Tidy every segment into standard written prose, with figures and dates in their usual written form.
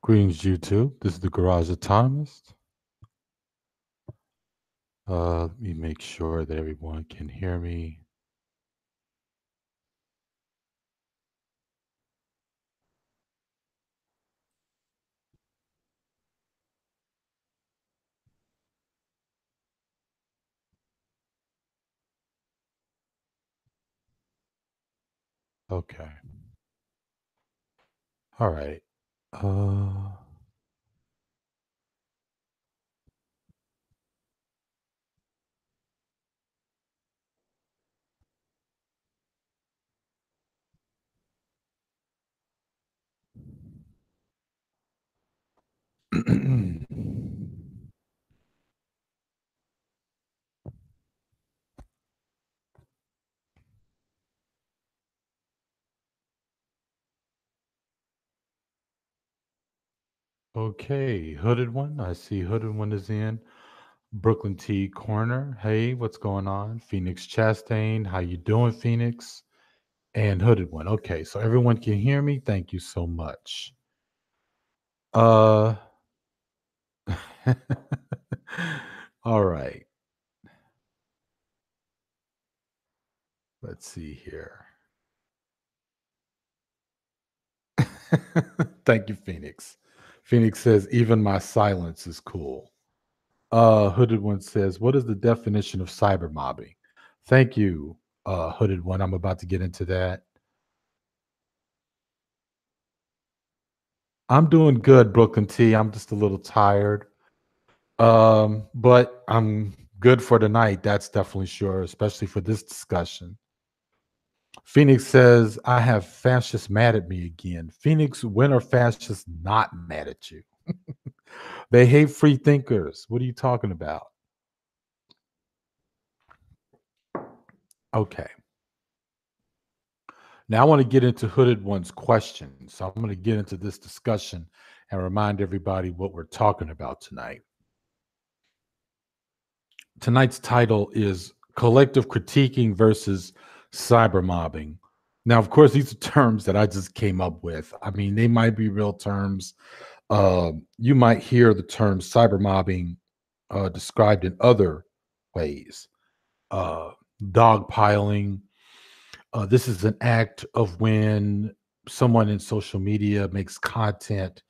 Greetings, YouTube. This is the Garage Autonomist. Let me make sure that everyone can hear me. Okay. All right. Uh, okay. Hooded One. I see Hooded One is in. Brooklyn T Corner. Hey, what's going on? Phoenix Chastain. How you doing, Phoenix? And Hooded One. Okay, so everyone can hear me. Thank you so much. Uh, all right. Let's see here. Thank you, Phoenix. Phoenix says, even my silence is cool. Hooded One says, what is the definition of cyber mobbing? Thank you, Hooded One. I'm about to get into that. I'm doing good, Brooklyn T. I'm just a little tired. But I'm good for tonight. That's definitely sure, especially for this discussion. Phoenix says, I have fascists mad at me again. Phoenix, when are fascists not mad at you? They hate free thinkers. What are you talking about? Okay. Now I want to get into Hooded One's question. So I'm going to get into this discussion and remind everybody what we're talking about tonight. Tonight's title is Collective Critiquing versus Cyber Mobbing. Now, of course, these are terms that I just came up with. I mean, they might be real terms. You might hear the term cyber mobbing described in other ways. Uh, Dogpiling. This is an act of when someone in social media makes content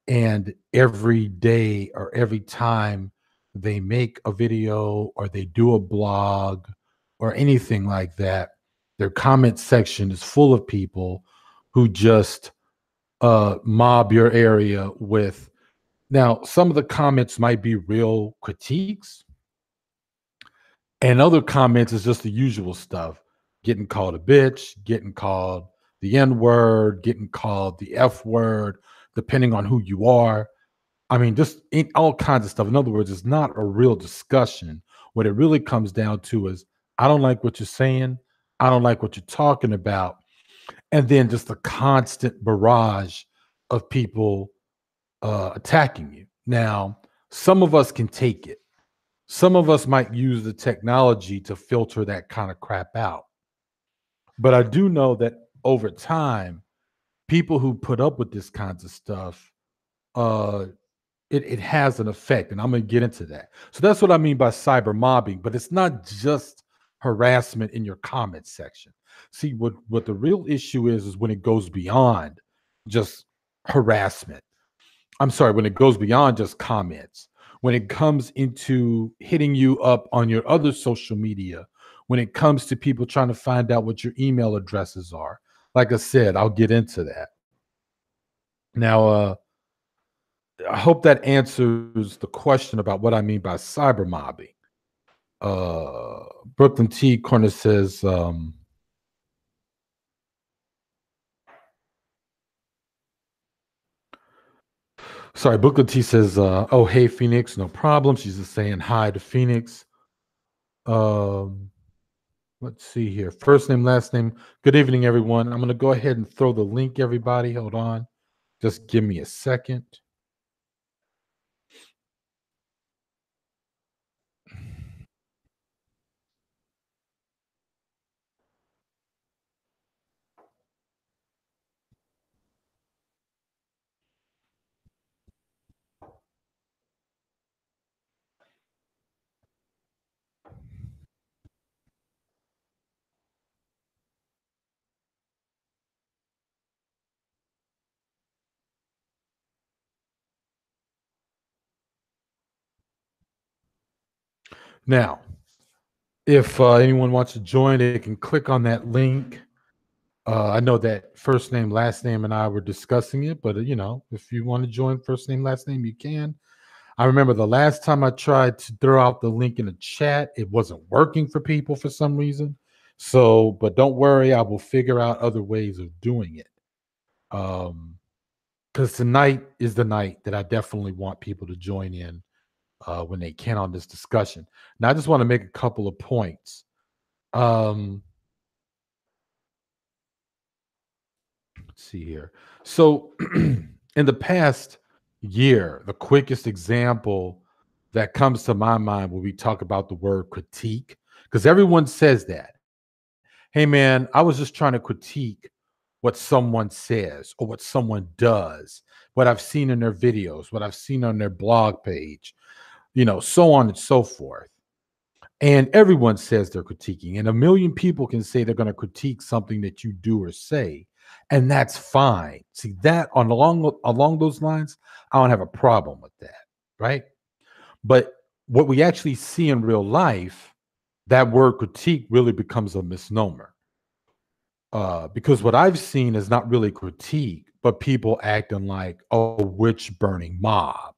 and every day or every time they make a video or they do a blog or anything like that, their comment section is full of people who just mob your area with. Now, some of the comments might be real critiques, and other comments is just the usual stuff, getting called a bitch, getting called the N word, getting called the F word, depending on who you are. I mean, just all kinds of stuff. In other words, it's not a real discussion. What it really comes down to is I don't like what you're saying. I don't like what you're talking about. And then just a constant barrage of people attacking you. Now, some of us can take it. Some of us might use the technology to filter that kind of crap out. But I do know that over time, people who put up with this kinds of stuff, uh, it has an effect. And I'm going to get into that. So that's what I mean by cyber mobbing. But it's not just harassment in your comment section. See, what the real issue is when it goes beyond just harassment. I'm sorry, when it goes beyond just comments, when it comes into hitting you up on your other social media, when it comes to people trying to find out what your email addresses are. Like I said, I'll get into that. Now, I hope that answers the question about what I mean by cyber mobbing. Uh, Brooklyn T. Corner says, sorry, Brooklyn T says, oh, hey, Phoenix, no problem. She's just saying hi to Phoenix. Um, Let's see here. First name, last name. Good evening, everyone. I'm going to go ahead and throw the link, everybody. Hold on. Just give me a second. Now, if anyone wants to join, they can click on that link. I know that first name, last name, and I were discussing it, but if you want to join first name, last name, you can. I remember the last time I tried to throw out the link in the chat, it wasn't working for people for some reason. So, but don't worry, I will figure out other ways of doing it. Because tonight is the night that I definitely want people to join in when they can on this discussion. Now, I just want to make a couple of points. Let's see here. So, in the past year, the quickest example that comes to my mind when we talk about the word critique, because everyone says that. Hey, man, I was just trying to critique what someone says or what someone does, what I've seen in their videos, what I've seen on their blog page, so on and so forth. And everyone says they're critiquing, and a million people can say they're going to critique something that you do or say, and that's fine. See that on along those lines, I don't have a problem with that, right? But what we actually see in real life, that word critique really becomes a misnomer. Because what I've seen is not really critique, but people acting like a witch burning mob.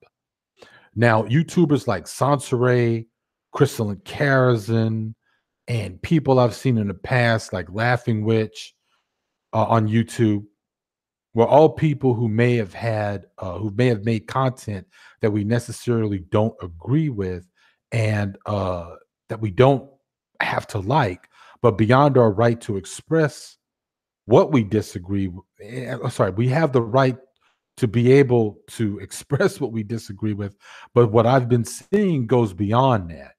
Now, YouTubers like Sansaray, Crystalline Karazin, and people I've seen in the past, like Laughing Witch on YouTube, were all people who may have made content that we necessarily don't agree with, and that we don't have to like, but beyond our right to express what we disagree. Sorry, we have the right to be able to express what we disagree with, but what I've been seeing goes beyond that.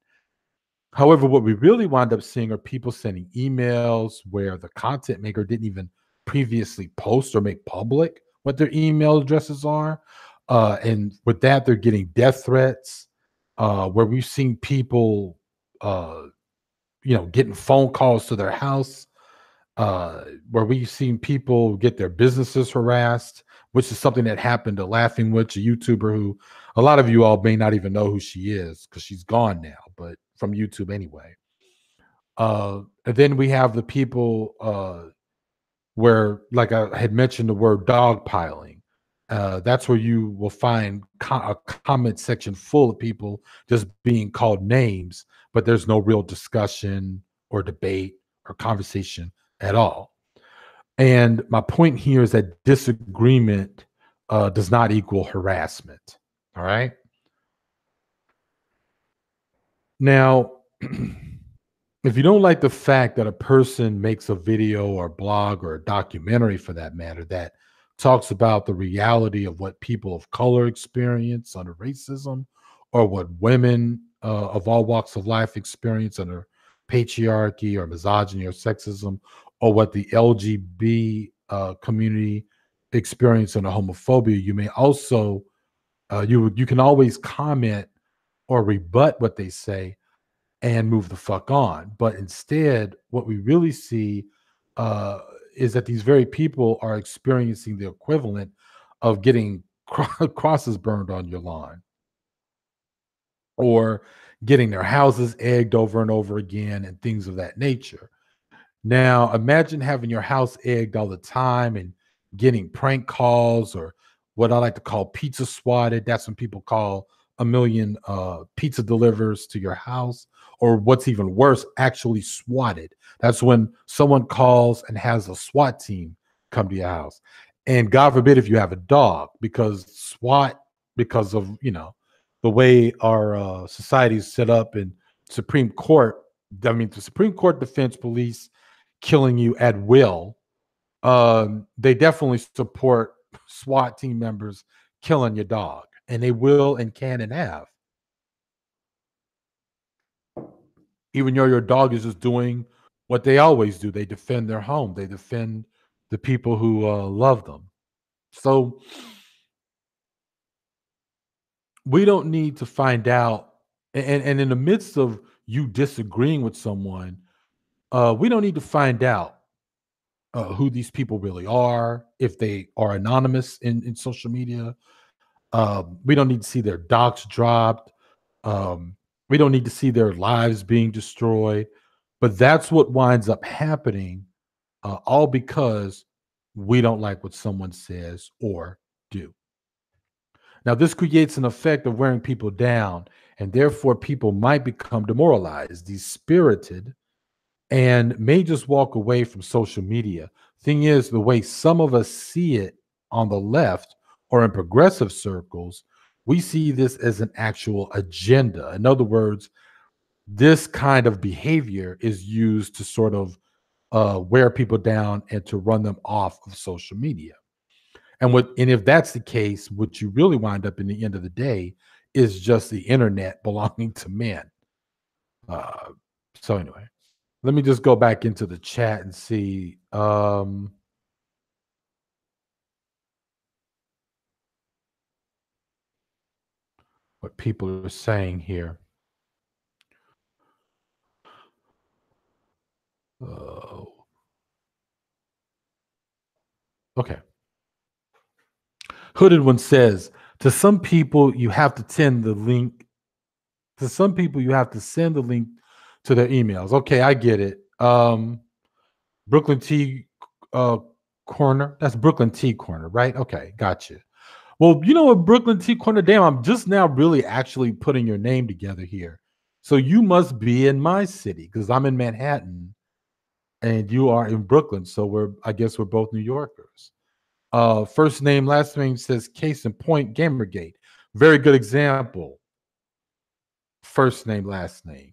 However, what we really wind up seeing are people sending emails where the content maker didn't even previously post or make public what their email addresses are. And with that, they're getting death threats, where we've seen people, getting phone calls to their house, where we've seen people get their businesses harassed, which is something that happened to Laughing Witch, a YouTuber who a lot of you all may not even know who she is because she's gone now, but from YouTube anyway. And then we have the people where, like I had mentioned, the word dogpiling. That's where you will find a comment section full of people just being called names, but there's no real discussion or debate or conversation at all. And my point here is that disagreement does not equal harassment. All right. Now, if you don't like the fact that a person makes a video or blog or a documentary for that matter that talks about the reality of what people of color experience under racism, or what women of all walks of life experience under patriarchy or misogyny or sexism, or what the LGBT community experience under homophobia, you may also you can always comment or rebut what they say and move the fuck on. But instead, what we really see uh, is that these very people are experiencing the equivalent of getting crosses burned on your lawn, or getting their houses egged over and over again, and things of that nature. Now, imagine having your house egged all the time and getting prank calls, or what I like to call pizza swatted. That's when people call a million pizza delivers to your house, or what's even worse, actually swatted. That's when someone calls and has a SWAT team come to your house. And God forbid if you have a dog, because SWAT, because of the way our society is set up, and Supreme Court. I mean, the Supreme Court defense police killing you at will. They definitely support SWAT team members killing your dog, and they will and can and have. Even though your dog is just doing what they always do, they defend their home, they defend the people who love them. So we don't need to find out, and in the midst of you disagreeing with someone, we don't need to find out who these people really are, if they are anonymous in social media. We don't need to see their docs dropped. Um, We don't need to see their lives being destroyed. But that's what winds up happening, all because we don't like what someone says or do. Now, this creates an effect of wearing people down, and therefore people might become demoralized, dispirited, and may just walk away from social media. Thing is, the way some of us see it on the left or in progressive circles, we see this as an actual agenda. In other words, this kind of behavior is used to sort of wear people down and to run them off of social media. And if that's the case, what you really wind up in the end of the day is just the internet belonging to men. Uh, so anyway, let me just go back into the chat and see what people are saying here. Okay. Hooded One says, to some people, you have to send the link. To some people, you have to send the link to their emails. Okay, I get it. Brooklyn Tea uh, Corner. That's Brooklyn Tea Corner, right? Okay, gotcha. Well, you know what, Brooklyn Tea Corner? Damn, I'm just now really actually putting your name together here. So you must be in my city because I'm in Manhattan and you are in Brooklyn. So I guess we're both New Yorkers. First name, last name says case in point, Gamergate. Very good example. First name, last name.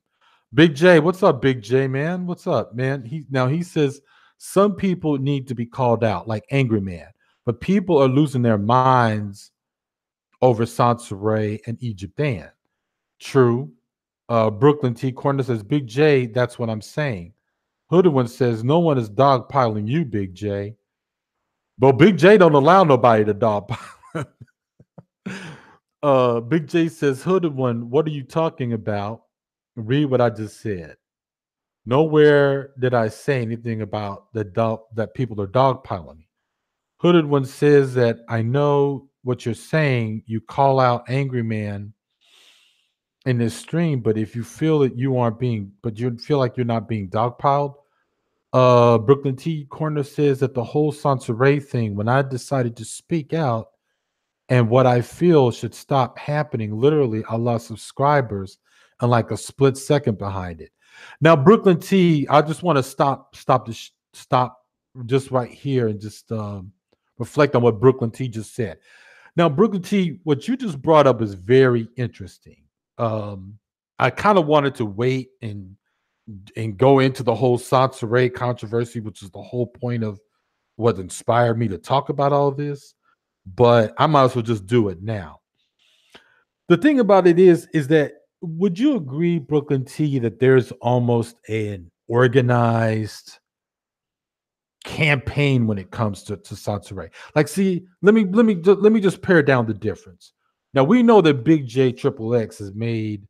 Big J, what's up, Big J, man? What's up, man? He says some people need to be called out, like Angry Man, but people are losing their minds over Sansaray and Egypt Dan. True. Brooklyn T. Corner says, Big J, that's what I'm saying. Hooded One says, no one is dogpiling you, Big J. But Big J don't allow nobody to dogpile. Big J says, Hooded One, what are you talking about? Read what I just said. Nowhere did I say anything about that people are dogpiling me. Hooded One says that I know what you're saying. You call out Angry Man in this stream, but if you feel that you aren't being, but you feel like you're not being dogpiled, Brooklyn T Corner says that the whole Sansaray thing, when I decided to speak out and what I feel should stop happening, literally, I lost subscribers and like a split second behind it. Now, Brooklyn T, I just want to stop just right here and just reflect on what Brooklyn T just said. Now, Brooklyn T, what you just brought up is very interesting. I kind of wanted to wait and go into the whole Sansaray controversy, which is the whole point of what inspired me to talk about all this. But I might as well just do it now. The thing about it is that would you agree, Brooklyn T, that there's almost an organized campaign when it comes to Sansaray? Like, see, let me just pare down the difference. Now we know that Big J Triple X has made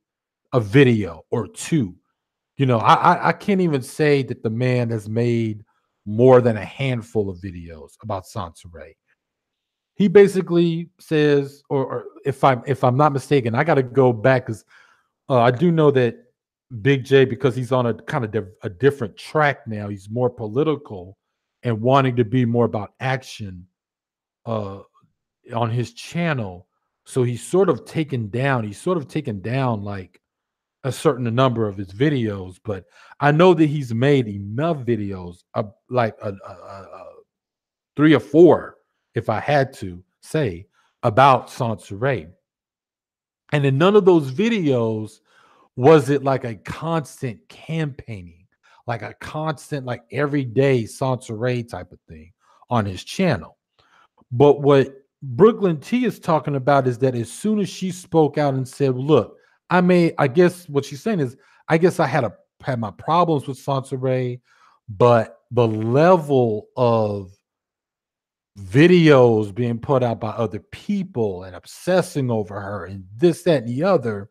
a video or two. You know, I can't even say that the man has made more than a handful of videos about Sansaray. He basically says, or if I'm not mistaken, I got to go back because I do know that Big J, because he's on a kind of a different track now. He's more political and wanting to be more about action uh, on his channel. So he's sort of taken down. He's sort of taken down like a certain number of his videos, but I know that he's made enough videos, like a 3 or 4, if I had to say, about Sansaray. And in none of those videos was it like a constant campaigning, like a constant, like everyday Sansaray type of thing on his channel. But what Brooklyn T is talking about is that as soon as she spoke out and said, look, I guess what she's saying is, I guess I had my problems with Sansaray, but the level of videos being put out by other people and obsessing over her and this, that, and the other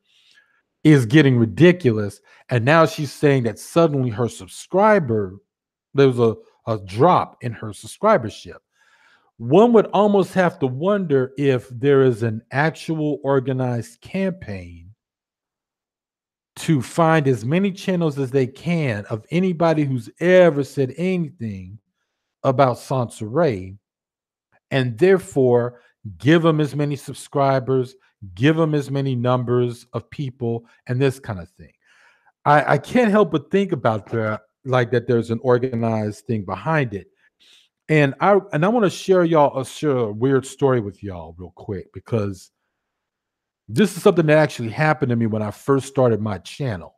is getting ridiculous. And now she's saying that suddenly there was a drop in her subscribership. One would almost have to wonder if there is an actual organized campaign to find as many channels as they can of anybody who's ever said anything about Sansaray, and therefore give them as many subscribers, give them as many numbers of people, and this kind of thing. I can't help but think about that, like that there's an organized thing behind it. And I want to share a weird story with y'all real quick, because this is something that actually happened to me when I first started my channel.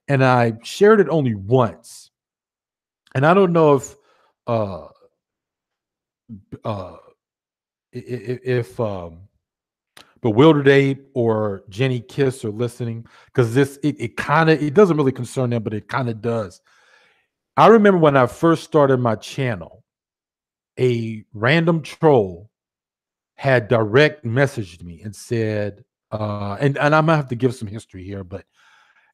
And I shared it only once. And I don't know uh uh if Bewildered Ape or Jenny Kiss are listening, because it kind of, it doesn't really concern them, but it kind of does. I remember when I first started my channel, a random troll had direct messaged me and said, and I'm gonna have to give some history here, but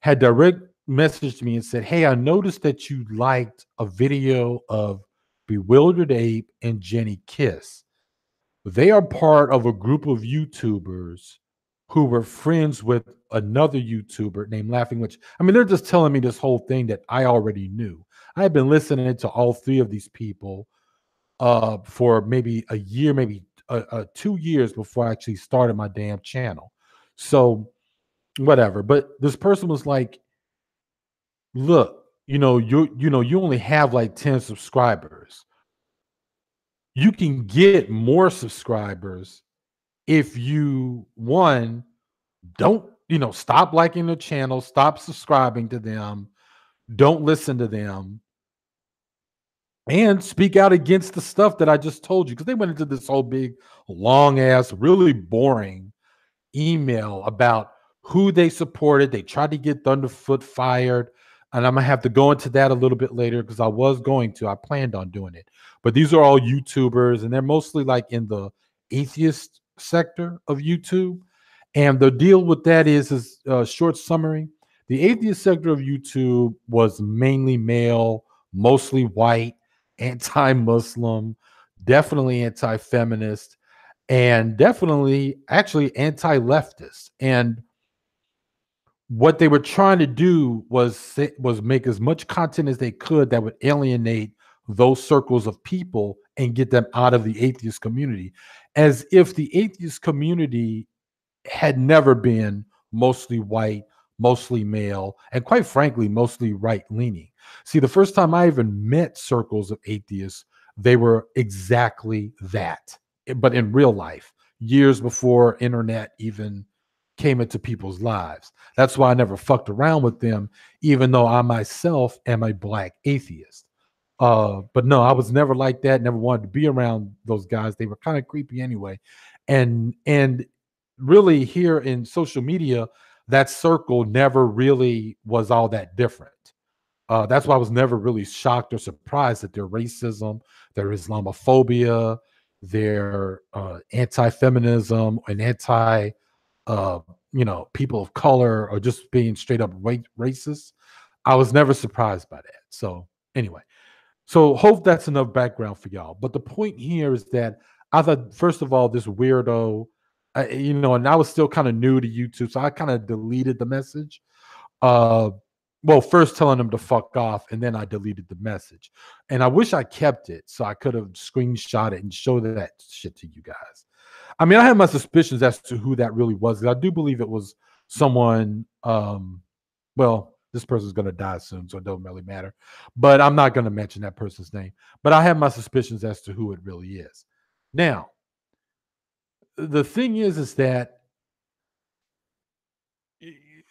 had direct messaged me and said, "Hey, I noticed that you liked a video of Bewildered Ape and Jenny Kiss. They are part of a group of YouTubers who were friends with another YouTuber named Laughing Witch." I mean, they're just telling me this whole thing that I already knew. I had been listening to all three of these people for maybe a year, maybe 2 years before I actually started my damn channel. So whatever. But this person was like, "Look, you only have like 10 subscribers. You can get more subscribers if you, one, don't, stop liking the channel, stop subscribing to them, don't listen to them, and speak out against the stuff that I just told you." Because they went into this whole big, long ass, really boring email about who they supported. They tried to get Thunderfoot fired. And I'm going to have to go into that a little bit later, because I planned on doing it. But these are all YouTubers, and they're mostly like in the atheist sector of YouTube. And the deal with that is short summary. The atheist sector of YouTube was mainly male, mostly white, anti-Muslim, definitely anti-feminist, and definitely actually anti-leftist. And what they were trying to do was make as much content as they could that would alienate those circles of people and get them out of the atheist community, as if the atheist community had never been mostly white, mostly male, and quite frankly, mostly right leaning. See, the first time I even met circles of atheists, they were exactly that, but in real life, years before internet even came into people's lives. That's why I never fucked around with them, even though I myself am a black atheist. But no, I was never like that. Never wanted to be around those guys. They were kind of creepy anyway. And really, here in social media, that circle never really was all that different. That's why I was never really shocked or surprised at their racism, their Islamophobia, their anti-feminism, and anti uh, people of color, or just being straight up racist. I was never surprised by that. So anyway, so hope that's enough background for y'all. But the point here is that I thought, first of all, this weirdo, and I was still kind of new to YouTube, so I kind of deleted the message. Uh, well, first telling them to fuck off, and then I deleted the message. And I wish I kept it so I could have screenshot it and show that shit to you guys. I mean, I have my suspicions as to who that really was. I do believe it was someone. Well, this person's going to die soon, so it doesn't really matter. But I'm not going to mention that person's name. But I have my suspicions as to who it really is. Now, the thing is that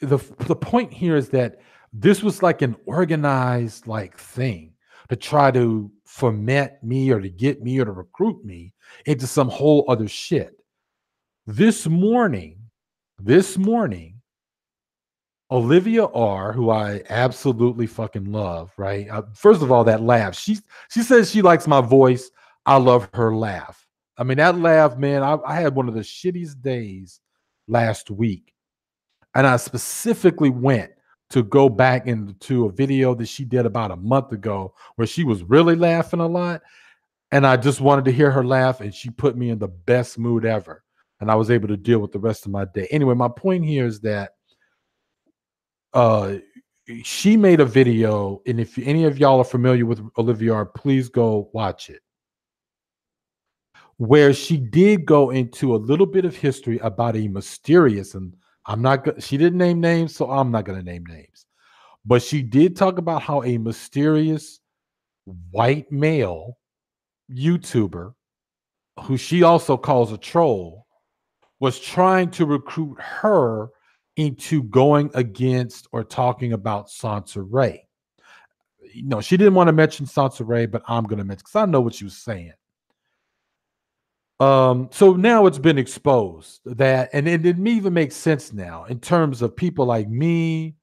the point here is that this was like an organized like thing to try to ferment me, or to get me, or to recruit me into some whole other shit. This morning, Olivia R., who I absolutely fucking love, right? First of all, that laugh. She says she likes my voice. I love her laugh. I mean, that laugh, man, I had one of the shittiest days last week. And I specifically went to go back into a video that she did about a month ago where she was really laughing a lot. And I just wanted to hear her laugh, and she put me in the best mood ever. And I was able to deal with the rest of my day. Anyway, my point here is that uh, she made a video, and if any of y'all are familiar with Olivia R, please go watch it. Where she did go into a little bit of history about a mysterious, and she didn't name names, so I'm not going to name names, but she did talk about how a mysterious white male YouTuber, who she also calls a troll, was trying to recruit her into going against or talking about Sansa Ray. She didn't want to mention Sansa Ray, but I'm going to mention because I know what she was saying. So now it's been exposed that, and it even makes sense now in terms of people like me,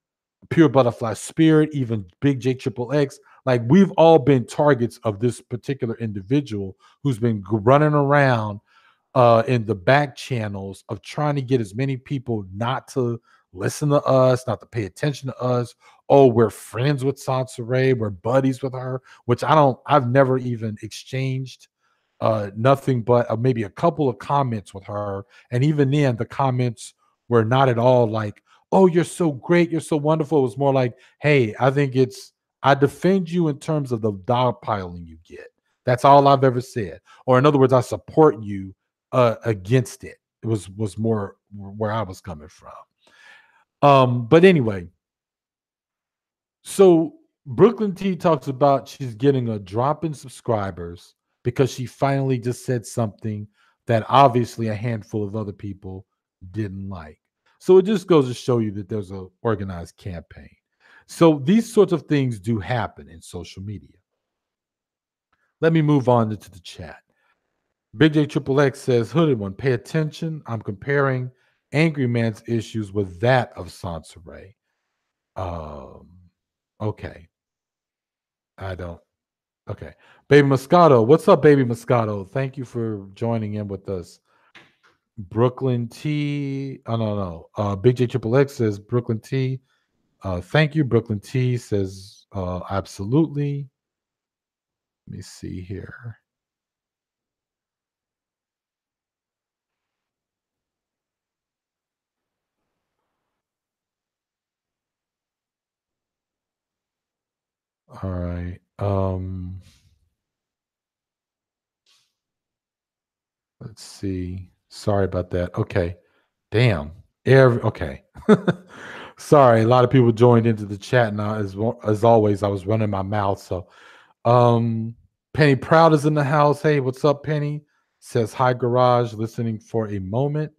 Pure Butterfly Spirit, even Big J Triple X. Like, we've all been targets of this particular individual who's been running around in the back channels of trying to get as many people not to listen to us, not to pay attention to us. Oh, we're friends with Sansa Ray, we're buddies with her, which I've never even exchanged nothing but maybe a couple of comments with her. And even then, the comments were not at all like, oh, you're so great, you're so wonderful. It was more like, hey, I defend you in terms of the dogpiling you get. That's all I've ever said. Or in other words, I support you against it. It was more where I was coming from. But anyway, so Brooklyn T talks about she's getting a drop in subscribers because she finally just said something that obviously a handful of other people didn't like. So it just goes to show you that there's an organized campaign. So these sorts of things do happen in social media. Let me move on to the chat. Big J Triple X says, Hooded One, pay attention. I'm comparing Angry Man's issues with that of Sansa Ray. Okay. I don't. Okay. Baby Moscato. What's up, Baby Moscato? Thank you for joining in with us. Brooklyn T. Oh, no. Big J Triple X says, Brooklyn T. Thank you. Brooklyn T says, absolutely. Let me see here. All right. Let's see. Sorry about that. Okay. Damn. Okay. Sorry, a lot of people joined into the chat now. As always, I was running my mouth. So, Penny Proud is in the house. Hey, what's up, Penny? Says hi, Garage. Listening for a moment.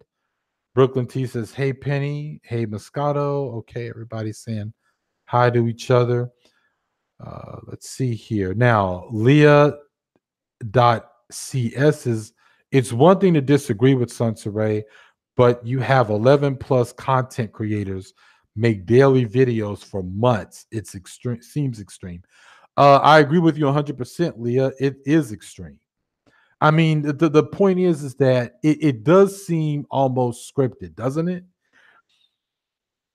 Brooklyn T says, hey, Penny. Hey, Moscato. Okay, everybody's saying hi to each other. Let's see here. Now, Leah.cs is, it's one thing to disagree with Sansa Ray, but you have 11 plus content creators make daily videos for months. It's extreme, seems extreme. I agree with you 100%, Leah. It is extreme. I mean, the point is that it does seem almost scripted, doesn't it?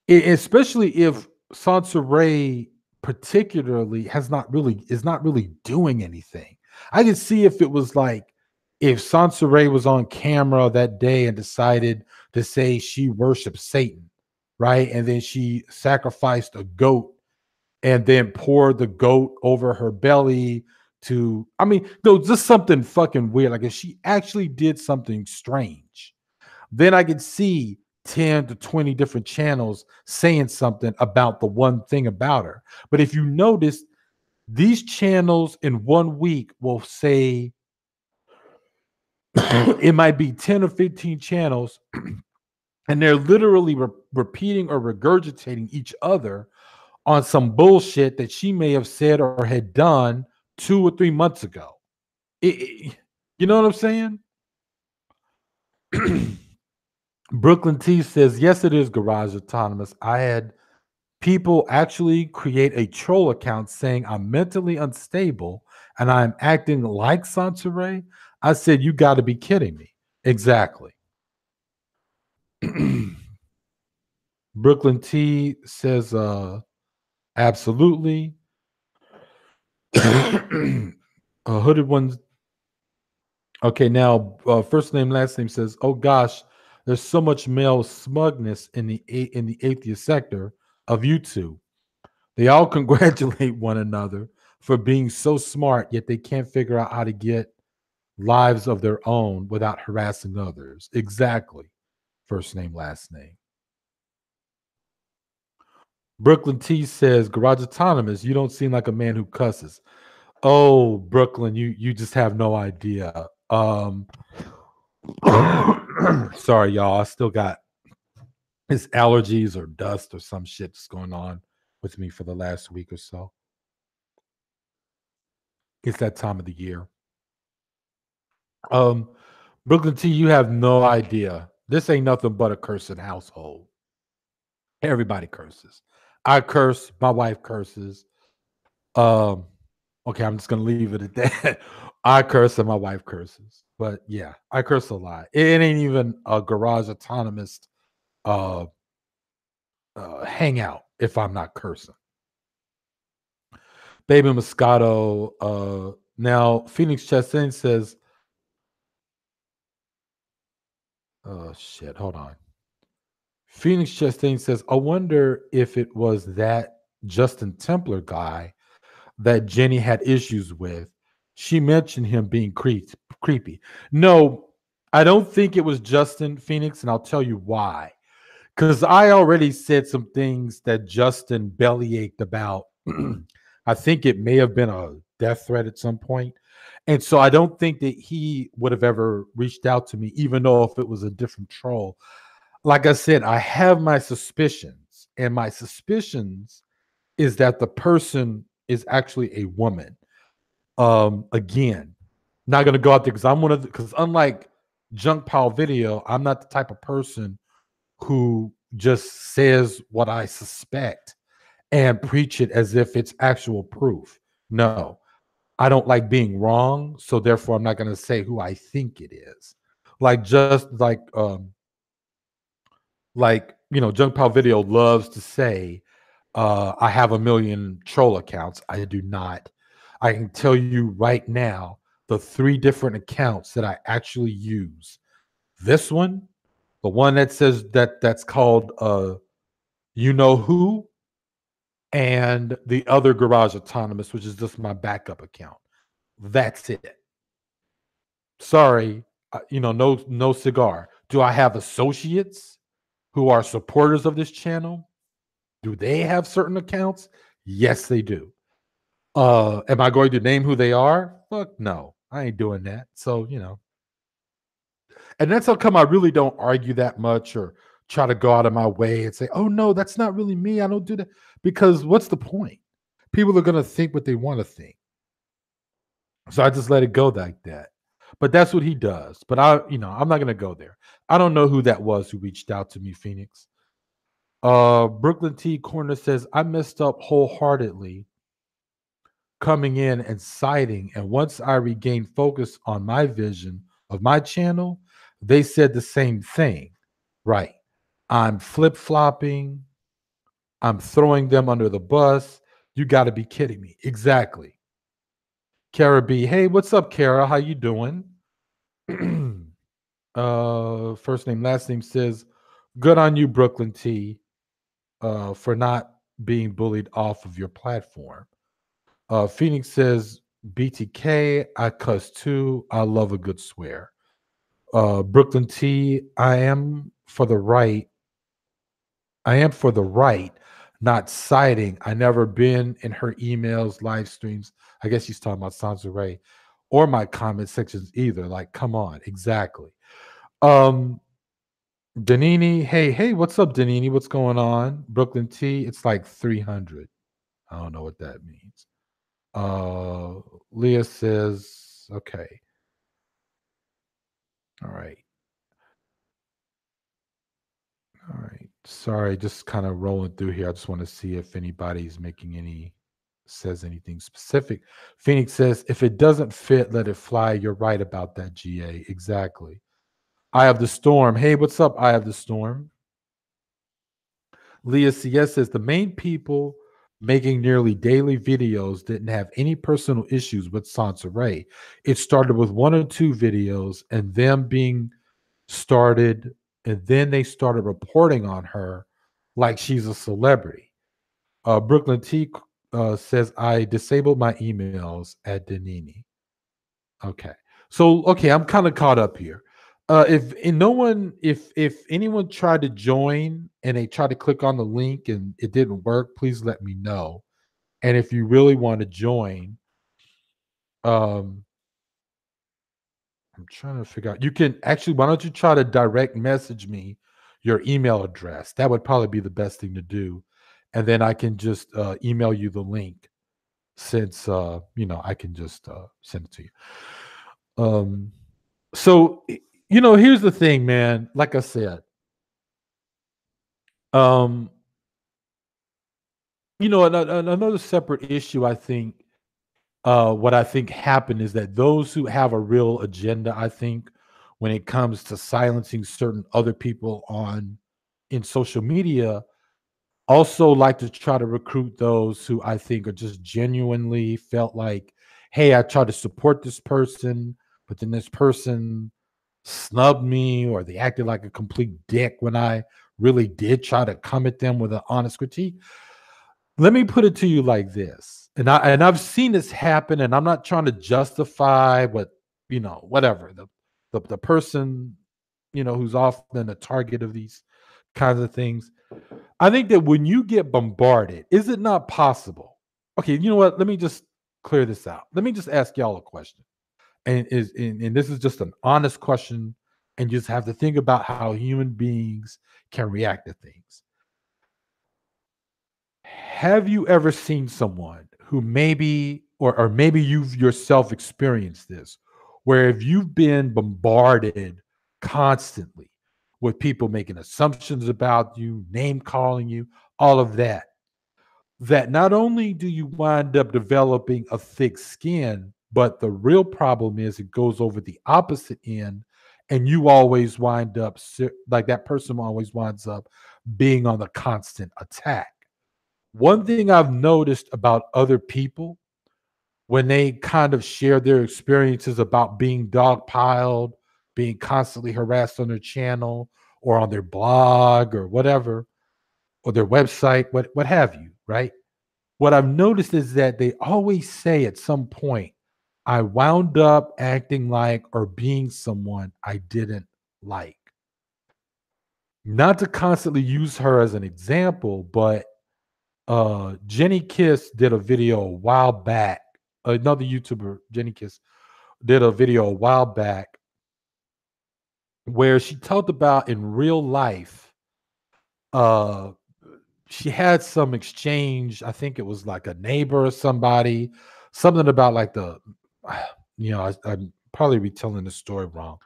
Especially if Sansa Ray particularly is not really doing anything. I could see if it was like if Sansa Ray was on camera that day and decided to say she worships Satan, right? And then she sacrificed a goat and then poured the goat over her belly just something fucking weird. Like if she actually did something strange, then I could see 10 to 20 different channels saying something about the one thing about her. But if you notice, these channels in 1 week will say it might be 10 or 15 channels, and they're literally repeating or regurgitating each other on some bullshit that she may have said or had done 2 or 3 months ago. You know what I'm saying? Brooklyn T says, yes, it is Garage Autonomous. I had people actually create a troll account saying I'm mentally unstable and I'm acting like Sansa Ray. I said, you got to be kidding me. Exactly. Brooklyn T says, absolutely. Hooded Ones. Okay, now first name, last name says, oh gosh, there's so much male smugness in the atheist sector. of YouTube. They all congratulate one another for being so smart, yet they can't figure out how to get lives of their own without harassing others. Exactly. First name, last name. Brooklyn T says, Garage Autonomous, you don't seem like a man who cusses. Oh, Brooklyn, you just have no idea. Sorry, y'all. I still got it's allergies or dust or some shit that's going on with me for the last week or so. It's that time of the year. Brooklyn T, you have no idea. This ain't nothing but a cursing household. Everybody curses. I curse. My wife curses. Um, okay, I'm just gonna leave it at that. I curse and my wife curses. But yeah, I curse a lot. It ain't even a garage autonomous uh, hangout if I'm not cursing. Baby Moscato. Now Phoenix Chastain says, "Oh shit, hold on." Phoenix Chastain says, "I wonder if it was that Justin Templar guy that Jenny had issues with. She mentioned him being creepy. No, I don't think it was Justin Phoenix, and I'll tell you why. Because I already said some things that Justin bellyached about. I think it may have been a death threat at some point. And so I don't think that he would have ever reached out to me, even though if it was a different troll. Like I said, I have my suspicions, and my suspicions is that the person is actually a woman. Again, not gonna go out there because I'm one of because unlike Junk Pile Video, I'm not the type of person who just says what I suspect and preach it as if it's actual proof. No, I don't like being wrong, so therefore I'm not gonna say who I think it is. Like just like Junk Pile Video loves to say, I have a million troll accounts. I do not. I can tell you right now the 3 different accounts that I actually use. This one, the one that says that's called you know who, and the other Garage Autonomous, which is just my backup account. That's it. Sorry, no cigar. Do I have associates who are supporters of this channel? Do they have certain accounts? Yes, they do. Am I going to name who they are? Fuck no. I ain't doing that. So, and that's how come I really don't argue that much or try to go out of my way and say, oh no, that's not really me. I don't do that. Because what's the point? People are gonna think what they want to think. So I just let it go like that. But that's what he does. But I'm not gonna go there. I don't know who that was who reached out to me, Phoenix. Brooklyn T Corner says, I messed up wholeheartedly coming in and citing. And once I regained focus on my vision of my channel, they said the same thing. Right. I'm flip flopping. I'm throwing them under the bus. You got to be kidding me. Exactly. Kara B. Hey, what's up, Kara? How you doing? First name, last name says, good on you, Brooklyn T, for not being bullied off of your platform. Phoenix says, BTK, I cuss too. I love a good swear. Brooklyn T, I am for the right, not citing. I never been in her emails, live streams. I guess she's talking about Sansa Ray, or my comment sections either. Like, come on, exactly. Danini, hey, what's up, Danini? What's going on? Brooklyn T, it's like 300. I don't know what that means. Leah says, okay. All right. All right. Sorry, just kind of rolling through here. I just want to see if anybody's says anything specific. Phoenix says, if it doesn't fit, let it fly. You're right about that, GA. Exactly. Eye of the Storm. Hey, what's up, Eye of the Storm? Leah CS says, the main people making nearly daily videos didn't have any personal issues with Sansa Ray. It started with 1 or 2 videos and them being started, and then they started reporting on her like she's a celebrity. Brooklyn T says I disabled my emails at Danini. Okay. So okay, I'm kind of caught up here. If and no one, if anyone tried to join and they tried to click on the link and it didn't work, please let me know. And if you really want to join, um, I'm trying to figure out. You can actually. Why don't you try to direct message me your email address? That would probably be the best thing to do, and then I can just email you the link since I can just send it to you. Um, so here's the thing, man. Like I said, um, another separate issue. I think what I think happened is that those who have a real agenda, I think, when it comes to silencing certain other people on in social media, also like to try to recruit those who I think are just genuinely felt like, hey, I tried to support this person, but then this person snubbed me or they acted like a complete dick when I really did try to come at them with an honest critique. Let me put it to you like this. And I've seen this happen, and I'm not trying to justify what, whatever. The person, who's often the target of these kinds of things. I think that when you get bombarded, is it not possible? Okay, you know what? Let me just clear this out. Let me just ask y'all a question. And this is just an honest question, and you just have to think about how human beings can react to things. Have you ever seen someone who maybe, or maybe you've yourself experienced this, where if you've been bombarded constantly with people making assumptions about you, name calling you, all of that, that not only do you wind up developing a thick skin, but the real problem is it goes over the opposite end, and you always wind up like that person always winds up being on the constant attack. One thing I've noticed about other people when they kind of share their experiences about being dogpiled, being constantly harassed on their channel or on their blog or whatever, or their website, what have you, right? What I've noticed is that they always say at some point, I wound up acting like or being someone I didn't like. Not to constantly use her as an example, but Jenny Kiss did a video a while back. Another YouTuber, Jenny Kiss, did a video a while back where she talked about in real life. Uh, she had some exchange. I think it was like a neighbor or somebody, something about like I'm probably retelling the story wrong.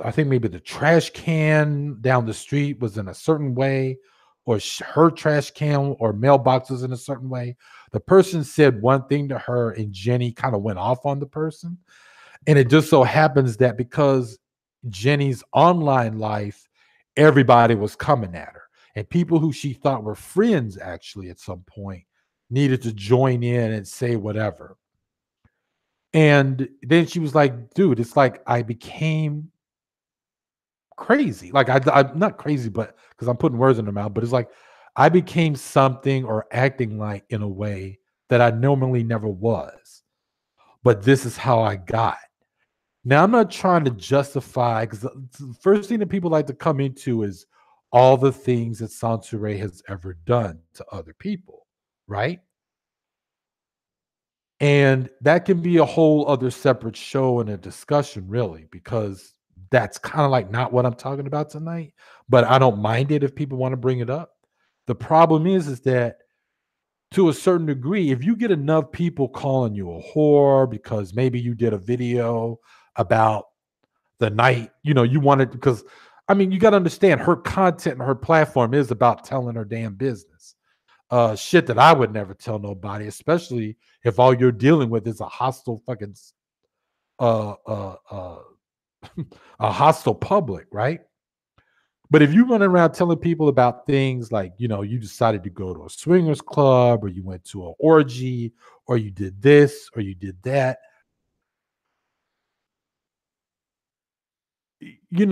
I think maybe the trash can down the street was in a certain way, or her trash can or mailbox was in a certain way. The person said one thing to her, and Jenny kind of went off on the person. And it just so happens that because Jenny's online life, everybody was coming at her, and people who she thought were friends actually at some point needed to join in and say whatever. And then she was like, dude, it's like I became crazy. Like I'm not crazy, but because I'm putting words in her mouth, but it's like I became something or acting like in a way that I normally never was. But this is how I got. Now I'm not trying to justify because the first thing that people like to come into is all the things that Santure has ever done to other people, right? And that can be a whole other separate show and a discussion, really, because that's kind of like not what I'm talking about tonight. But I don't mind it if people want to bring it up. The problem is that to a certain degree, if you get enough people calling you a whore because maybe you did a video about the night, you wanted because I mean, you got to understand her content and her platform is about telling her damn business. Shit that I would never tell nobody, especially if all you're dealing with is a hostile fucking uh uh uh a hostile public, right? But if you run around telling people about things like, you decided to go to a swingers club or you went to an orgy or you did this or you did that, you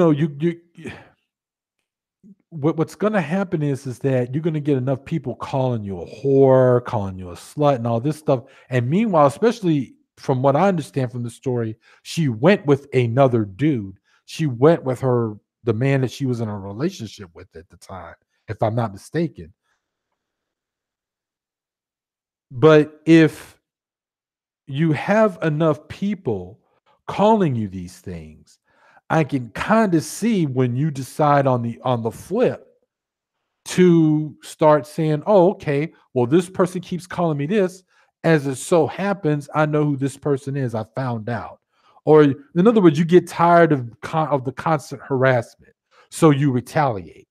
what's going to happen is that you're going to get enough people calling you a whore, calling you a slut, and all this stuff. And meanwhile, especially from what I understand from the story, she went with another dude. She went with the man that she was in a relationship with at the time, if I'm not mistaken. But if you have enough people calling you these things, I can kind of see when you decide on the flip to start saying, "Oh, okay, well, this person keeps calling me this. As it so happens, I know who this person is. I found out." Or, in other words, you get tired of the constant harassment, so you retaliate.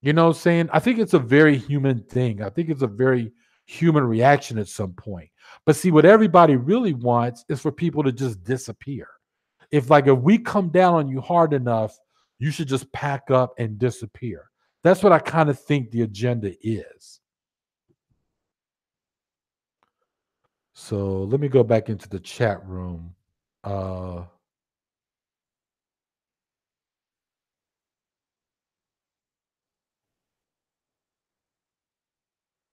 You know what I'm saying? I think it's a very human thing. I think it's a very human reaction at some point. But see, what everybody really wants is for people to just disappear. If we come down on you hard enough, you should just pack up and disappear. That's what I kind of think the agenda is. So let me go back into the chat room. Uh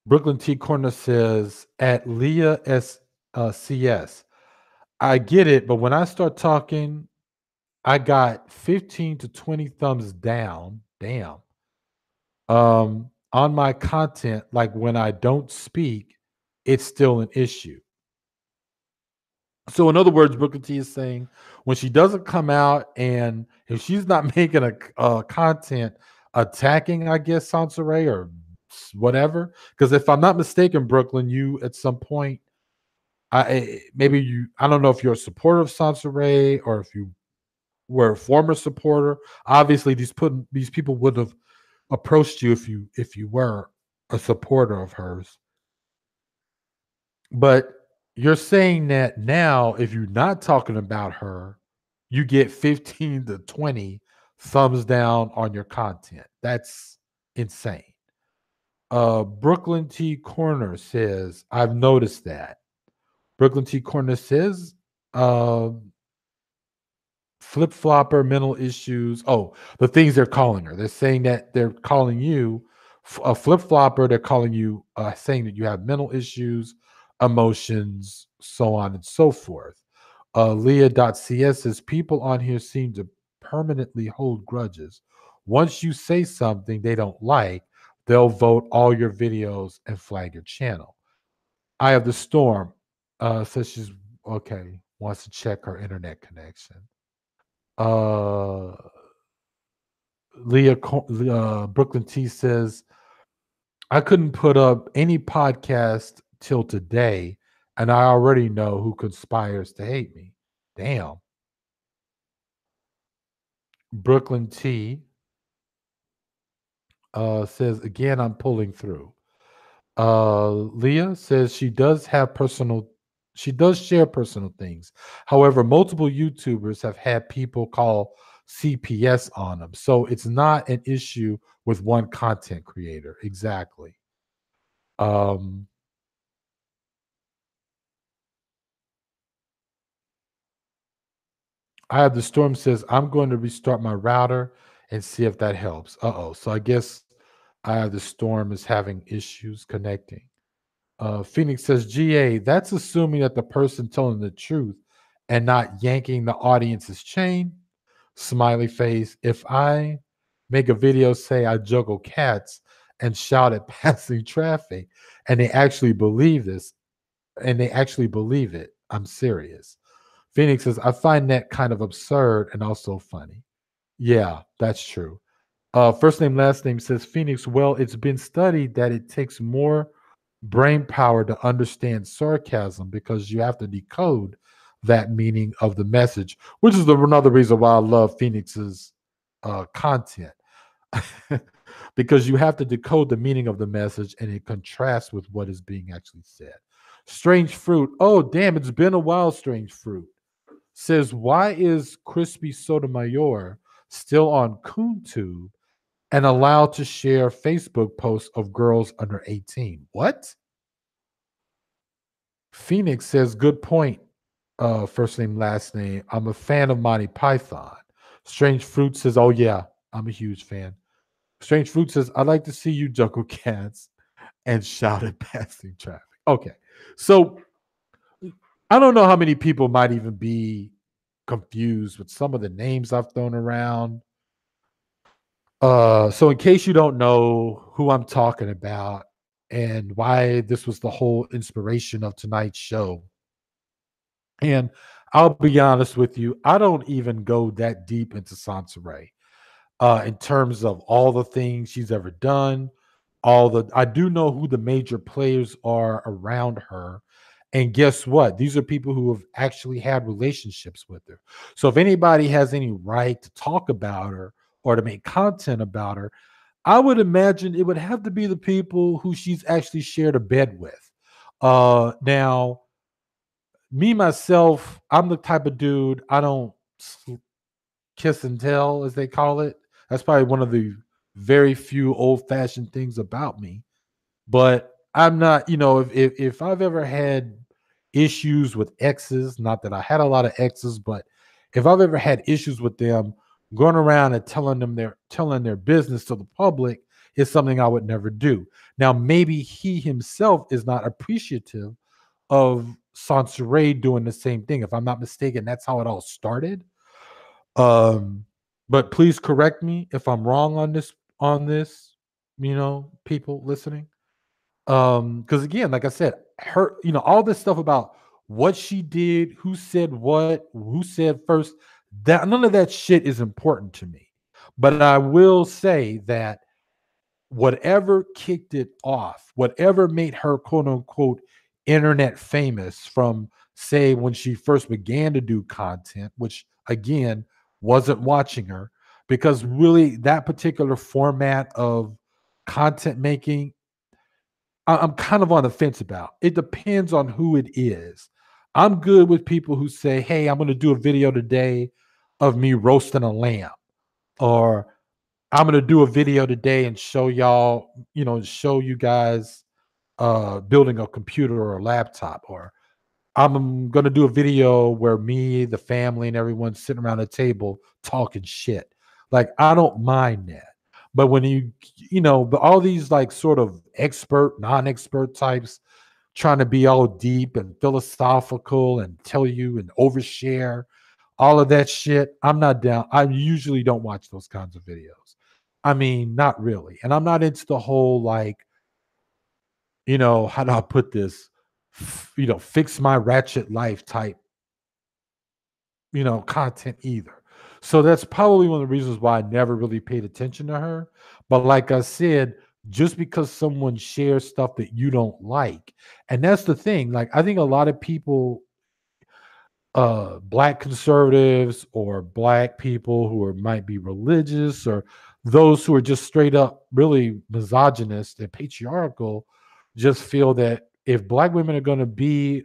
Brooklyn T. Corner says at Leah CS. I get it, but when I start talking, I got 15 to 20 thumbs down. Damn. On my content, like when I don't speak, it's still an issue. So in other words, Booker T is saying when she doesn't come out and if she's not making a content attacking, I guess Sansaray or whatever. Because if I'm not mistaken, Brooklyn, you at some point, maybe you, I don't know if you're a supporter of Sansaray or if you were a former supporter. Obviously, these people would have approached you if you were a supporter of hers. But you're saying that now, if you're not talking about her, you get 15 to 20 thumbs down on your content. That's insane. Brooklyn T. Corner says, I've noticed that. Brooklyn T. Corner says, uh, flip flopper, mental issues. Oh, the things they're calling her. They're saying that they're calling you a flip flopper. They're calling you, saying that you have mental issues, emotions, so on and so forth. Leah.cs says people on here seem to permanently hold grudges. Once you say something they don't like, they'll vote all your videos and flag your channel. I have the storm. Says she's okay, wants to check her internet connection. Uh, Brooklyn T says, I couldn't put up any podcast till today, and I already know who conspires to hate me. Damn. Brooklyn T says, again, I'm pulling through. Leah says she does share personal things. However, multiple YouTubers have had people call CPS on them. So it's not an issue with one content creator. Exactly. Um, I have the storm says, I'm going to restart my router and see if that helps. Uh-oh. So I guess I have the storm is having issues connecting. Phoenix says, GA, that's assuming that the person telling the truth and not yanking the audience's chain. Smiley face. If I make a video, say I juggle cats and shout at passing traffic, and they actually believe this, and they actually believe it, I'm serious. Phoenix says, I find that kind of absurd and also funny. Yeah, that's true. First name, last name says Phoenix. Well, it's been studied that it takes more brain power to understand sarcasm because you have to decode that meaning of the message, which is another reason why I love Phoenix's content. Because you have to decode the meaning of the message and it contrasts with what is being actually said. Strange Fruit. Oh, damn, it's been a while, Strange Fruit. Says, why is Crispy Sotomayor still on CoonTube and allowed to share Facebook posts of girls under 18? What? Phoenix says, good point. First name, last name. I'm a fan of Monty Python. Strange Fruit says, oh, yeah, I'm a huge fan. Strange Fruit says, I'd like to see you juggle cats and shout at passing traffic. Okay. So I don't know how many people might even be confused with some of the names I've thrown around. So in case you don't know who I'm talking about and why this was the whole inspiration of tonight's show, and I'll be honest with you, I don't even go that deep into Sansaray in terms of all the things she's ever done. I do know who the major players are around her. And guess what? These are people who have actually had relationships with her. So if anybody has any right to talk about her or to make content about her, I would imagine it would have to be the people who she's actually shared a bed with. Now, me myself, I'm the type of dude I don't kiss and tell, as they call it. That's probably one of the very few old fashioned things about me. But I'm not, if I've ever had issues with exes, not that I had a lot of exes, but if I've ever had issues with them, going around and telling their business to the public is something I would never do. Now, maybe he himself is not appreciative of Sansaray doing the same thing. If I'm not mistaken, that's how it all started. But please correct me if I'm wrong on this, people listening. Because again, like I said, her, all this stuff about what she did, who said what, who said first, that none of that shit is important to me. But I will say that whatever kicked it off, whatever made her quote unquote internet famous from say when she first began to do content, which again wasn't watching her, because really that particular format of content making, I'm kind of on the fence about. It depends on who it is. I'm good with people who say, hey, I'm going to do a video today of me roasting a lamb, or I'm going to do a video today and show y'all, show you guys building a computer or a laptop, or I'm going to do a video where me, the family, and everyone's sitting around a table talking shit. Like, I don't mind that. But when but all these like sort of expert, non-expert types trying to be all deep and philosophical and tell you and overshare all of that shit, I'm not down. I usually don't watch those kinds of videos. I mean, not really. And I'm not into the whole like, how do I put this? Fix my ratchet life type, content either. So that's probably one of the reasons why I never really paid attention to her. But like I said, just because someone shares stuff that you don't like, and that's the thing, like I think a lot of people, black conservatives or black people who might be religious, or those who are just straight up really misogynist and patriarchal, just feel that if black women are going to be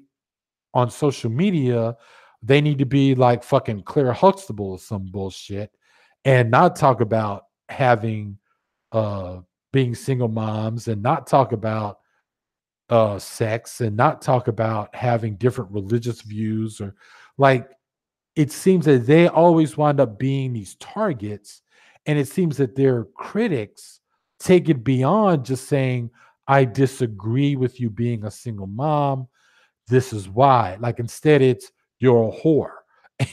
on social media, they need to be like fucking Claire Huxtable or some bullshit, and not talk about having uh being single moms, and not talk about sex, and not talk about having different religious views, or like, it seems that they always wind up being these targets, and it seems that their critics take it beyond just saying, I disagree with you being a single mom, this is why. Like, instead it's, you're a whore.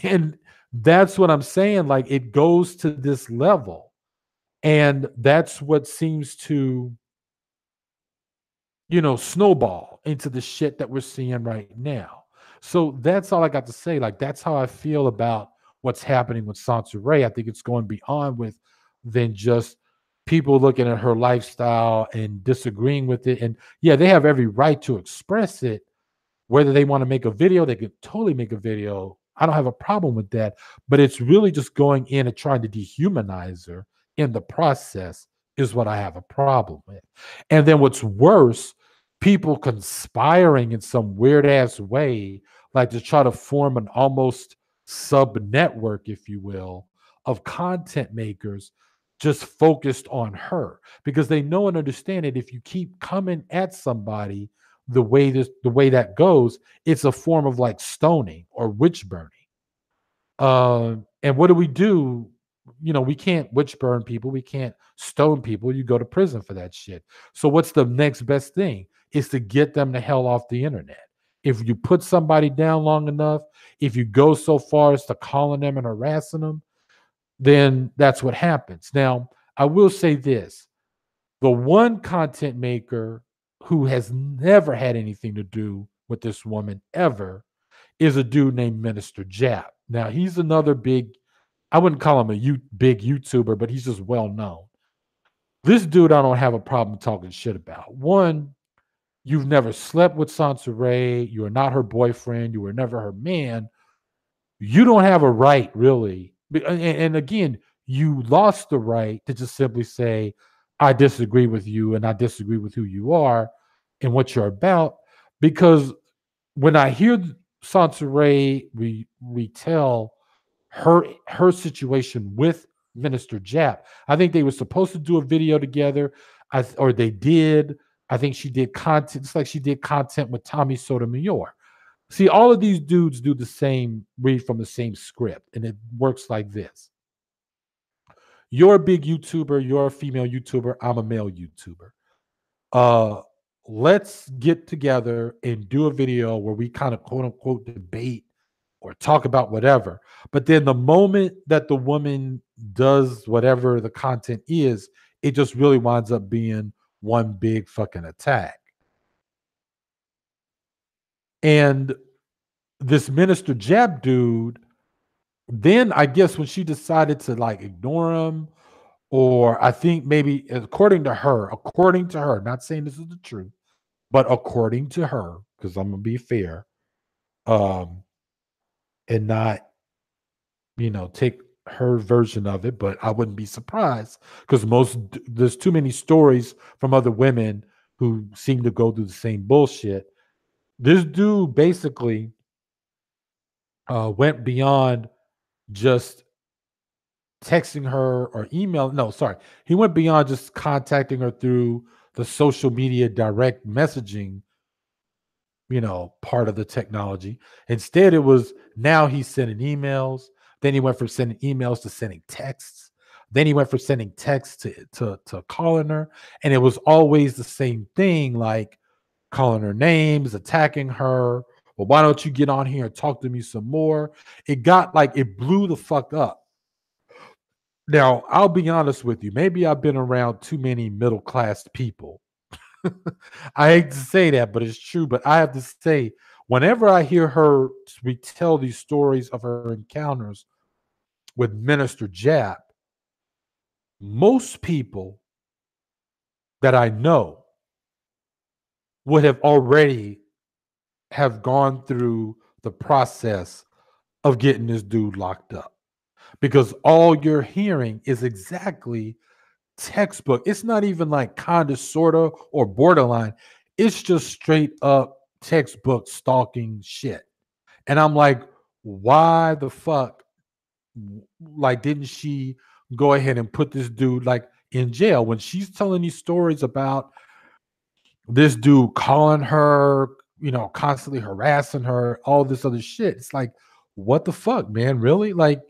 And that's what I'm saying. Like, it goes to this level. And that's what seems to, snowball into the shit that we're seeing right now. So that's all I got to say. Like, that's how I feel about what's happening with Sansaray. I think it's going beyond with than just people looking at her lifestyle and disagreeing with it. And yeah, they have every right to express it. Whether they want to make a video, they could totally make a video. I don't have a problem with that. But it's really just going in and trying to dehumanize her in the process is what I have a problem with. And then what's worse, people conspiring in some weird ass way, like to try to form an almost sub network, if you will, of content makers just focused on her, because they know and understand that if you keep coming at somebody the way that goes, it's a form of like stoning or witch burning. And what do we do? we can't witch burn people. We can't stone people. You go to prison for that shit. So what's the next best thing? Is to get them the hell off the internet. If you put somebody down long enough, if you go so far as to calling them and harassing them, then that's what happens. Now, I will say this: the one content maker who has never had anything to do with this woman ever is a dude named Minister Jap. Now, he's another big, I wouldn't call him a big YouTuber, but he's just well known. This dude, I don't have a problem talking shit about. One, you've never slept with Sansa Ray. You are not her boyfriend. You were never her man. You don't have a right, really. And again, you lost the right to just simply say, I disagree with you and I disagree with who you are and what you're about. Because when I hear Sansa Ray retell her situation with Minister Jap, I think they were supposed to do a video together, or they did. I think she did content. It's like she did content with Tommy Sotomayor. See, all of these dudes do the same, read from the same script, and it works like this. You're a big YouTuber, you're a female YouTuber, I'm a male YouTuber. Let's get together and do a video where we kind of quote unquote debate or talk about whatever. But then the moment that the woman does whatever the content is, it just really winds up being one big fucking attack. And this Minister Jab dude, then I guess when she decided to like ignore him, or I think maybe according to her, not saying this is the truth, but according to her, because I'm gonna be fair, um, and not, take her version of it, but I wouldn't be surprised because there's too many stories from other women who seem to go through the same bullshit. This dude basically went beyond just texting her or email. No, sorry. He went beyond just contacting her through the social media direct messaging, part of the technology. Instead, it was now he's sending emails. Then he went from sending emails to sending texts. Then he went from sending texts to calling her. And it was always the same thing, like calling her names, attacking her. Well, why don't you get on here and talk to me some more? It blew the fuck up. Now, I'll be honest with you. Maybe I've been around too many middle class people. I hate to say that, but it's true. But I have to say, whenever I hear her retell these stories of her encounters with Minister Jap, most people that I know would have already have gone through the process of getting this dude locked up, because all you're hearing is exactly textbook. It's not even like kind of, sort of, or borderline. It's just straight up textbook stalking shit. And I'm like, why the fuck? Like, didn't she go ahead and put this dude like in jail when she's telling these stories about this dude calling her, constantly harassing her, all this other shit? It's like, what the fuck, man? Really? Like,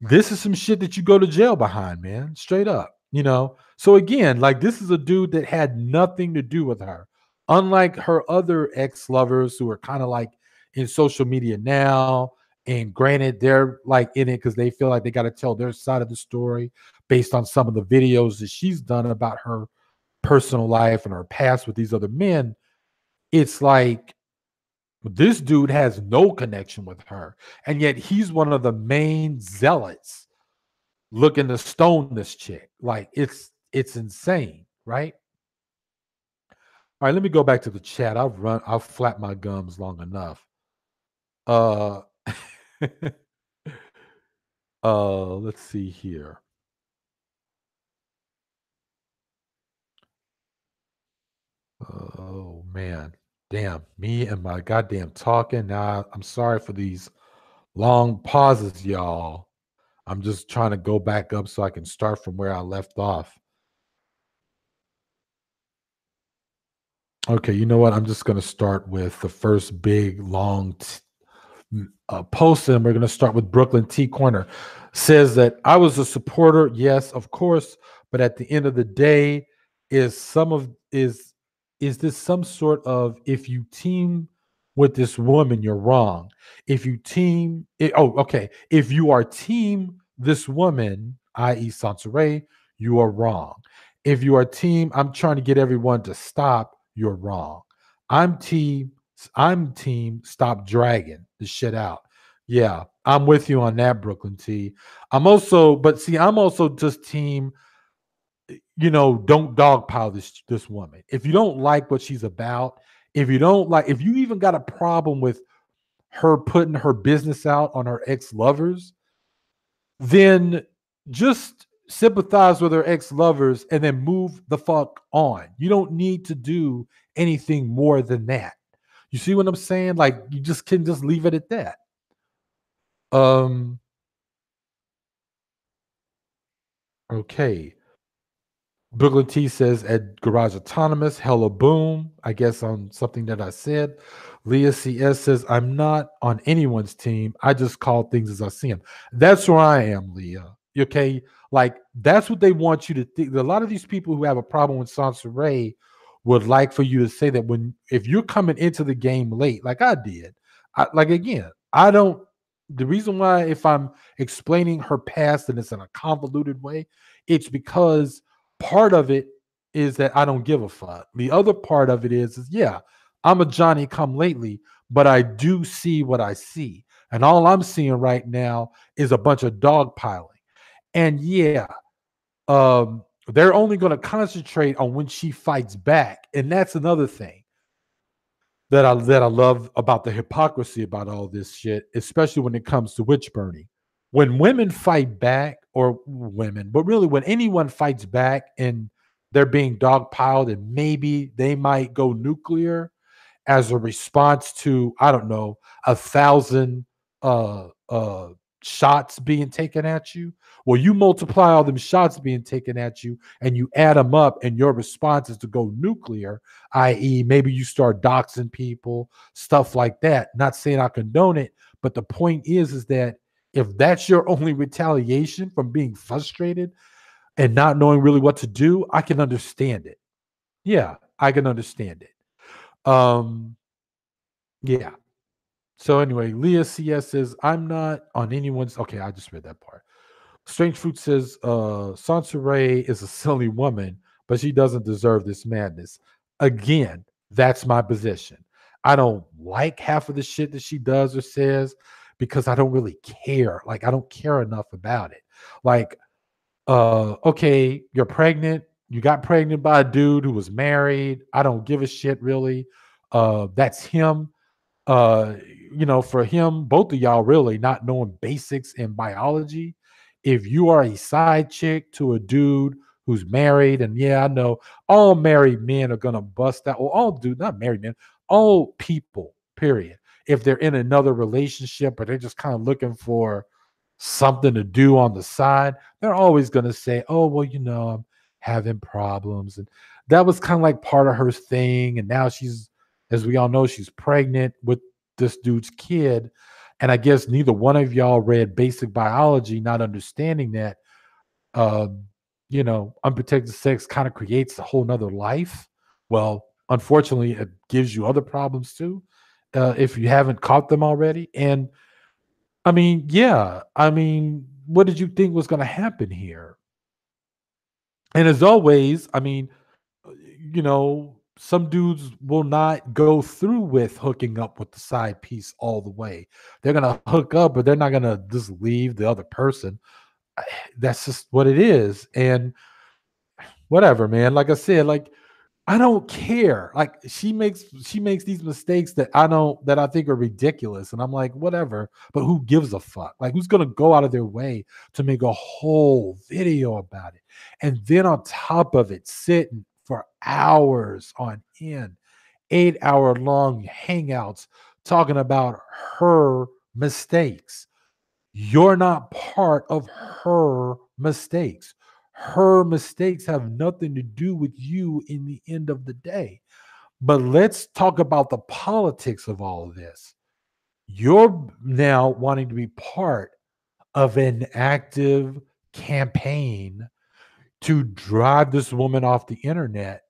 this is some shit that you go to jail behind, man. Straight up. So again, like, this is a dude that had nothing to do with her. Unlike her other ex-lovers who are kind of like in social media now. And granted, they're like in it because they feel like they got to tell their side of the story based on some of the videos that she's done about her personal life and her past with these other men. It's like this dude has no connection with her. And yet he's one of the main zealots looking to stone this chick. Like, it's insane, right? All right, let me go back to the chat. I've flapped my gums long enough. Uh let's see here. Oh man. Damn, me and my goddamn talking. Now I'm sorry for these long pauses, y'all. I'm just trying to go back up so I can start from where I left off. Okay, you know what? I'm just going to start with the first big, long posts, and we're going to start with Brooklyn T Corner. Says that I was a supporter, yes, of course, but at the end of the day, is some of is this some sort of, if you team with this woman, you're wrong. If you team, okay, if you are team this woman, i.e., Sansaray, you are wrong. If you are team, I'm trying to get everyone to stop, you're wrong. I'm team I'm team stop dragging the shit out. Yeah, I'm with you on that, Brooklyn T. I'm also, but see, I'm also just team, don't dogpile this woman. If you don't like what she's about, if you don't like, if you even got a problem with her putting her business out on her ex-lovers, then just sympathize with her ex-lovers and then move the fuck on. You don't need to do anything more than that. You see what I'm saying? Like, you just can just leave it at that. Um okay. Brooklyn T says at Garage Autonomous, hella boom. I guess on something that I said. Leah CS says, I'm not on anyone's team. I just call things as I see them. That's where I am, Leah. Okay. Like, that's what they want you to think. A lot of these people who have a problem with Sansa Ray would like for you to say that if you're coming into the game late, like I did, like again, I don't. The reason why, if I'm explaining her past and it's in a convoluted way, it's because part of it is that I don't give a fuck. The other part of it is yeah, I'm a Johnny come lately, but I do see what I see. And all I'm seeing right now is a bunch of dog piling. And yeah, they're only going to concentrate on when she fights back. And that's another thing that I love about the hypocrisy about all this shit, especially when it comes to witch burning. When women fight back, or women, but really when anyone fights back and they're being dogpiled and maybe they might go nuclear as a response to, I don't know, 1,000 shots being taken at you. Well, you multiply all them shots being taken at you and you add them up, and your response is to go nuclear, i.e., maybe you start doxing people, stuff like that. Not saying I condone it, but the point is that if that's your only retaliation from being frustrated and not knowing really what to do, I can understand it. Yeah, I can understand it. Yeah. So anyway, Leah CS says, I'm not on anyone's. Okay, I just read that part. Strange Fruit says, Sansa Ray is a silly woman, but she doesn't deserve this madness. Again, that's my position. I don't like half of the shit that she does or says because I don't really care. Like, I don't care enough about it. Like, okay, you're pregnant. You got pregnant by a dude who was married. I don't give a shit really. That's him. uh for him, both of y'all really not knowing basics in biology. If you are a side chick to a dude who's married, and yeah, I know all married men are gonna bust out, or all dude, not married men, all people, period. If they're in another relationship or they're just kind of looking for something to do on the side, they're always gonna say, oh, well, I'm having problems. And that was kind of like part of her thing. And now she's, as we all know, she's pregnant with this dude's kid. And I guess neither one of y'all read basic biology, not understanding that, unprotected sex kind of creates a whole nother life. Well, unfortunately, it gives you other problems too, if you haven't caught them already. And I mean, yeah, I mean, what did you think was going to happen here? And as always, I mean, some dudes will not go through with hooking up with the side piece all the way. They're gonna hook up, but they're not gonna just leave the other person. That's just what it is. And whatever, man. Like I said, like I don't care. Like she makes these mistakes that I think are ridiculous. And I'm like, whatever, but who gives a fuck? Like, who's gonna go out of their way to make a whole video about it? And then on top of it, sitting for hours on end, 8-hour long hangouts talking about her mistakes. You're not part of her mistakes. Her mistakes have nothing to do with you in the end of the day. But let's talk about the politics of all of this. You're now wanting to be part of an active campaign to drive this woman off the internet,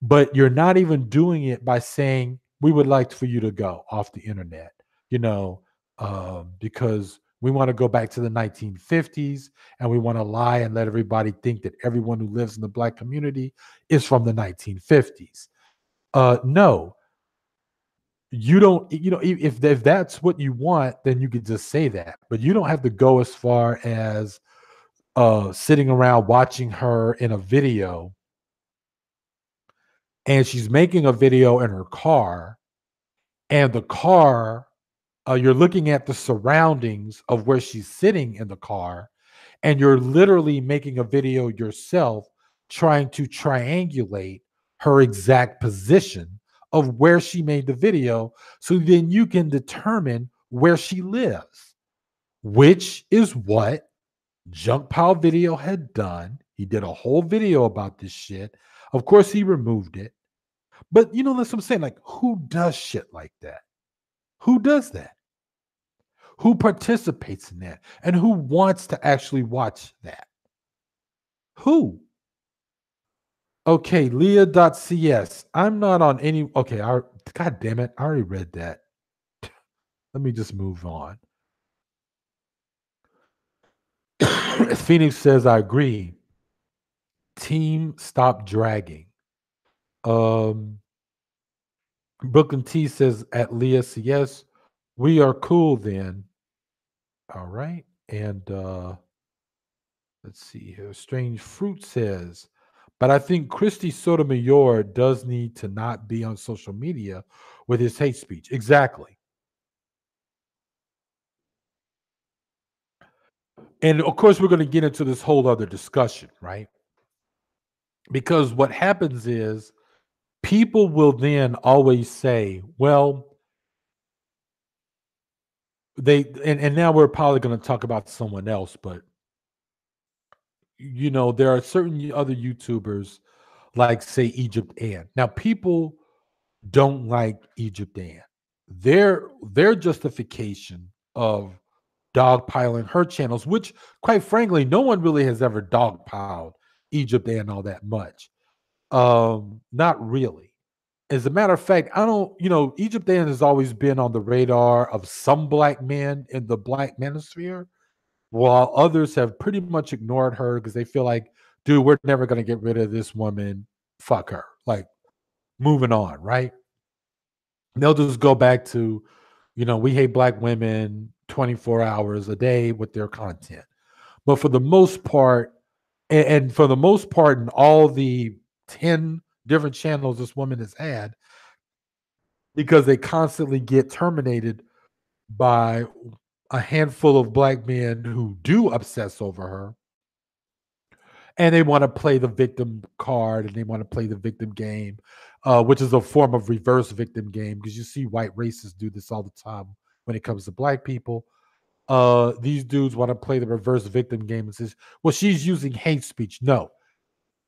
but you're not even doing it by saying, we would like for you to go off the internet, you know, because we want to go back to the 1950s and we want to lie and let everybody think that everyone who lives in the black community is from the 1950s. No, you don't, if that's what you want, then you could just say that, but you don't have to go as far as sitting around watching her in a video, and she's making a video in her car, and the car, you're looking at the surroundings of where she's sitting in the car, and you're literally making a video yourself trying to triangulate her exact position of where she made the video, so then you can determine where she lives, which is what Junk Pile Video had done. He did a whole video about this shit. Of course, he removed it. But that's what I'm saying. Like, who does shit like that? Who does that? Who participates in that? And who wants to actually watch that? Who? Okay, Leah.cs. I'm not on any. Okay, God damn it. I already read that. Let me just move on. Phoenix says, I agree. Team, stop dragging. Brooklyn T says, at Leah CS, we are cool then. All right. And let's see here. Strange Fruit says, but I think Christy Sotomayor does need to not be on social media with his hate speech. Exactly. And of course, we're going to get into this whole other discussion, right? Because what happens is people will then always say, well, and now we're probably going to talk about someone else, but there are certain other YouTubers like, say, Egypt Ann. Now, people don't like Egypt Ann. Their justification of dogpiling her channels, which, quite frankly, no one really has ever dogpiled Egypt Ann all that much. Not really. As a matter of fact, I don't, Egypt Ann has always been on the radar of some black men in the black manosphere, while others have pretty much ignored her because they feel like, dude, we're never going to get rid of this woman. Fuck her. Like, moving on, right? They'll just go back to, we hate black women 24 hours a day with their content. But for the most part, and for the most part, in all the 10 different channels this woman has had, because they constantly get terminated by a handful of black men who do obsess over her, and they want to play the victim card and they want to play the victim game, which is a form of reverse victim game, because you see white racists do this all the time when it comes to black people. These dudes want to play the reverse victim game and says, well, she's using hate speech. No,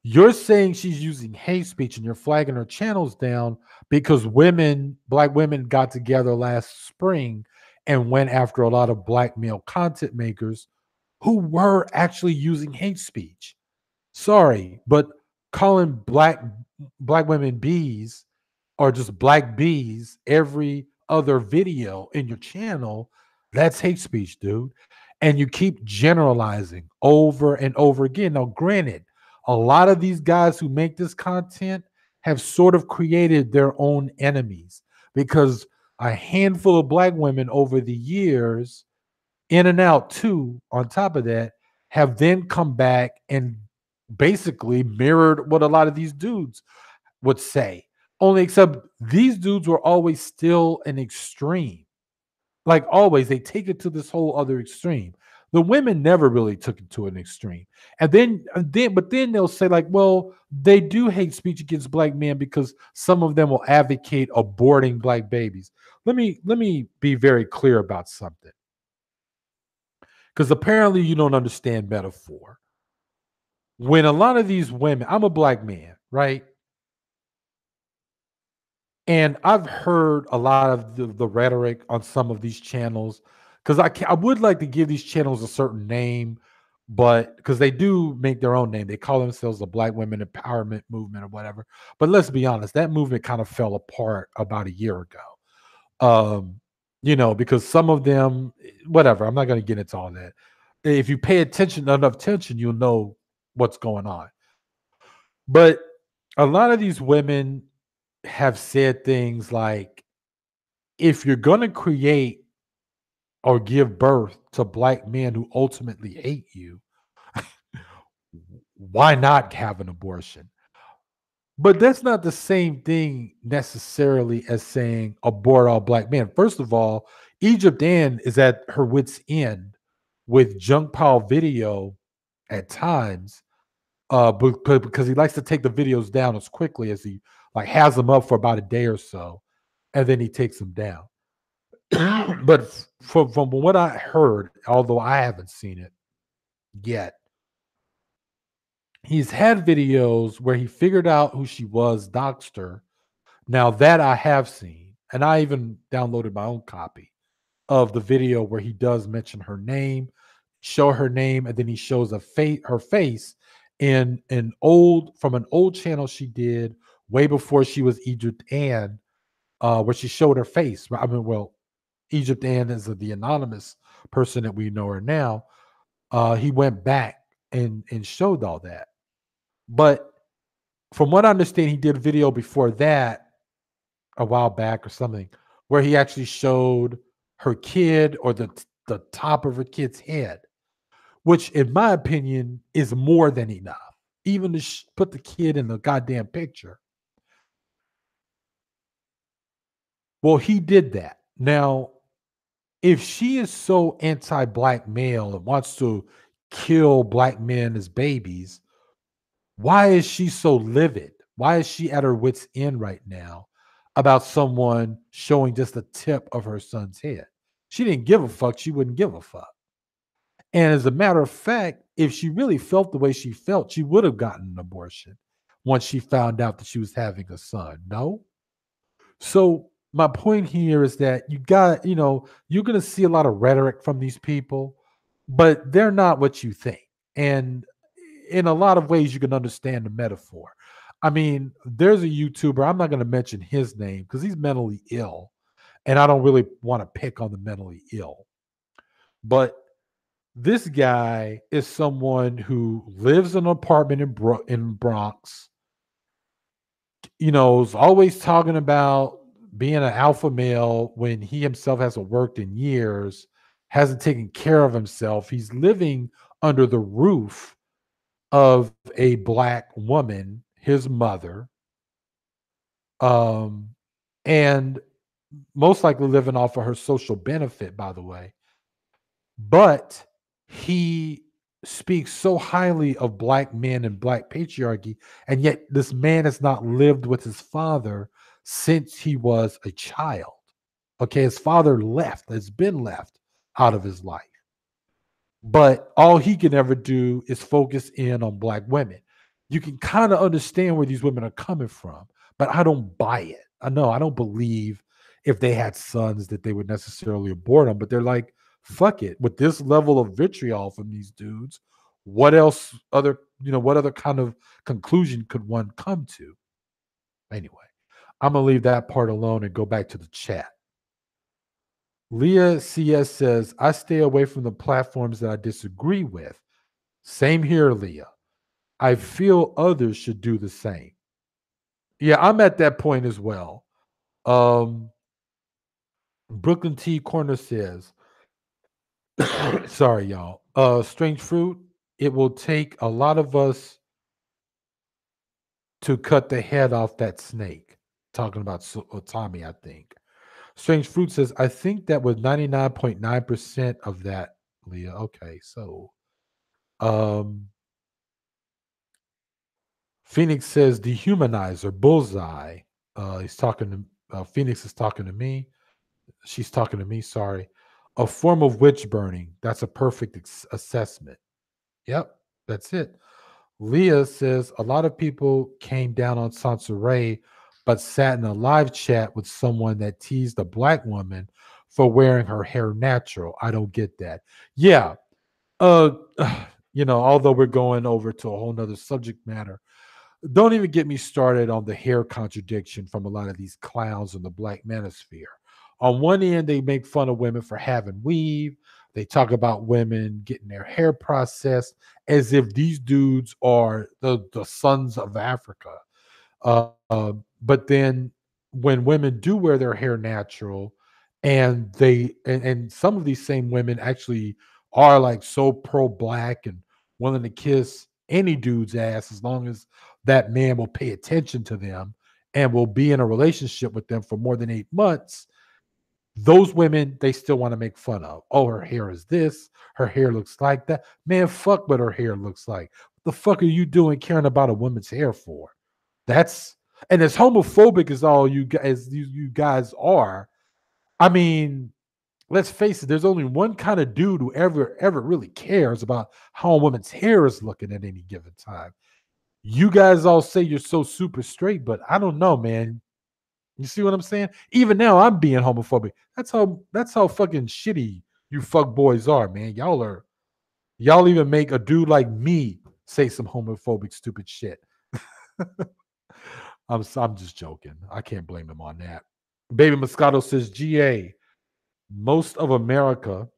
you're saying she's using hate speech and you're flagging her channels down because black women got together last spring and went after a lot of black male content makers who were actually using hate speech. Sorry, but calling black women bees or just black bees every other video in your channel, that's hate speech, dude. And you keep generalizing over and over again. Now, granted, a lot of these guys who make this content have sort of created their own enemies, because a handful of black women over the years, in and out too, on top of that, have then come back and basically mirrored what a lot of these dudes would say. Only except these dudes were always still an extreme. Like, always, they take it to this whole other extreme. The women never really took it to an extreme. But then they'll say, like, well, they do hate speech against black men because some of them will advocate aborting black babies. Let me be very clear about something, because apparently you don't understand metaphor. When a lot of these women, I'm a black man, right? And I've heard a lot of the rhetoric on some of these channels because I would like to give these channels a certain name, but because they do make their own name, they call themselves the Black Women Empowerment Movement or whatever. But let's be honest, that movement kind of fell apart about a year ago. Um, because some of them, whatever. I'm not going to get into all that. If you pay enough attention, you'll know what's going on. But a lot of these women have said things like, if you're going to create or give birth to black men who ultimately hate you, why not have an abortion? But that's not the same thing necessarily as saying abort all black men. First of all, Egypt Ann is at her wits' end with junk pile video at times, because he likes to take the videos down as quickly as he like has them up for about a day or so, and then he takes them down. But from what I heard, although I haven't seen it yet, he's had videos where he figured out who she was, doxed her. Now that I have seen, and I even downloaded my own copy of the video where he does mention her name, show her name, and then he shows her face in an old channel she did way before she was Egypt Ann, where she showed her face. I mean, well, Egypt Ann is the anonymous person that we know her now. He went back and showed all that. But from what I understand, he did a video before that a while back or something where he actually showed her kid or the top of her kid's head, which in my opinion is more than enough. Even to put the kid in the goddamn picture. Well, he did that. Now, if she is so anti-black male and wants to kill black men as babies, why is she so livid? Why is she at her wits' end right now about someone showing just the tip of her son's head? She didn't give a fuck. She wouldn't give a fuck. And as a matter of fact, if she really felt the way she felt, she would have gotten an abortion once she found out that she was having a son. No? So my point here is that you're going to see a lot of rhetoric from these people, but they're not what you think. And in a lot of ways, you can understand the metaphor. I mean, there's a YouTuber, I'm not going to mention his name because he's mentally ill, and I don't really want to pick on the mentally ill. But this guy is someone who lives in an apartment in Bronx, is always talking about being an alpha male when he himself hasn't worked in years, hasn't taken care of himself. He's living under the roof of a black woman, his mother, um, and most likely living off of her social benefit, by the way. But he speaks so highly of black men and black patriarchy, and yet this man has not lived with his father since he was a child. Okay, his father has been left out of his life. But all he can ever do is focus in on black women. You can kind of understand where these women are coming from, but I don't buy it. I know I don't believe if they had sons that they would necessarily abort them, but they're like, fuck it. With this level of vitriol from these dudes, what other kind of conclusion could one come to? Anyway, I'm gonna leave that part alone and go back to the chat. Leah CS says, I stay away from the platforms that I disagree with. Same here, Leah. I feel others should do the same. Yeah, I'm at that point as well. Brooklyn T Corner says, sorry, y'all. Strange fruit, it will take a lot of us to cut the head off that snake. Talking about Tommy, I think. Strange Fruit says, I think that was 99.9% of that, Leah. Okay, so Phoenix says dehumanizer, bullseye. He's talking to Phoenix is talking to me. She's talking to me, sorry. A form of witch burning. That's a perfect assessment. Yep, that's it. Leah says a lot of people came down on Sansaray but sat in a live chat with someone that teased a black woman for wearing her hair natural. I don't get that. Yeah. Uh, although we're going over to a whole nother subject matter, don't even get me started on the hair contradiction from a lot of these clowns in the black manosphere. On one end, they make fun of women for having weave. They talk about women getting their hair processed as if these dudes are the sons of Africa. But then when women do wear their hair natural, and and some of these same women actually are like so pro black and willing to kiss any dude's ass as long as that man will pay attention to them and will be in a relationship with them for more than 8 months. Those women, they still want to make fun of. Oh, her hair is this, her hair looks like that. Man, fuck what her hair looks like. What the fuck are you doing caring about a woman's hair for? That's and as homophobic as all you guys are, I mean, let's face it, there's only one kind of dude who ever really cares about how a woman's hair is looking at any given time. You guys all say you're so super straight, but I don't know, man. You see what I'm saying? Even now, I'm being homophobic. That's how fucking shitty you fuck boys are, man. Y'all even make a dude like me say some homophobic stupid shit. I'm just joking. I can't blame him on that. Baby Moscato says, GA, most of America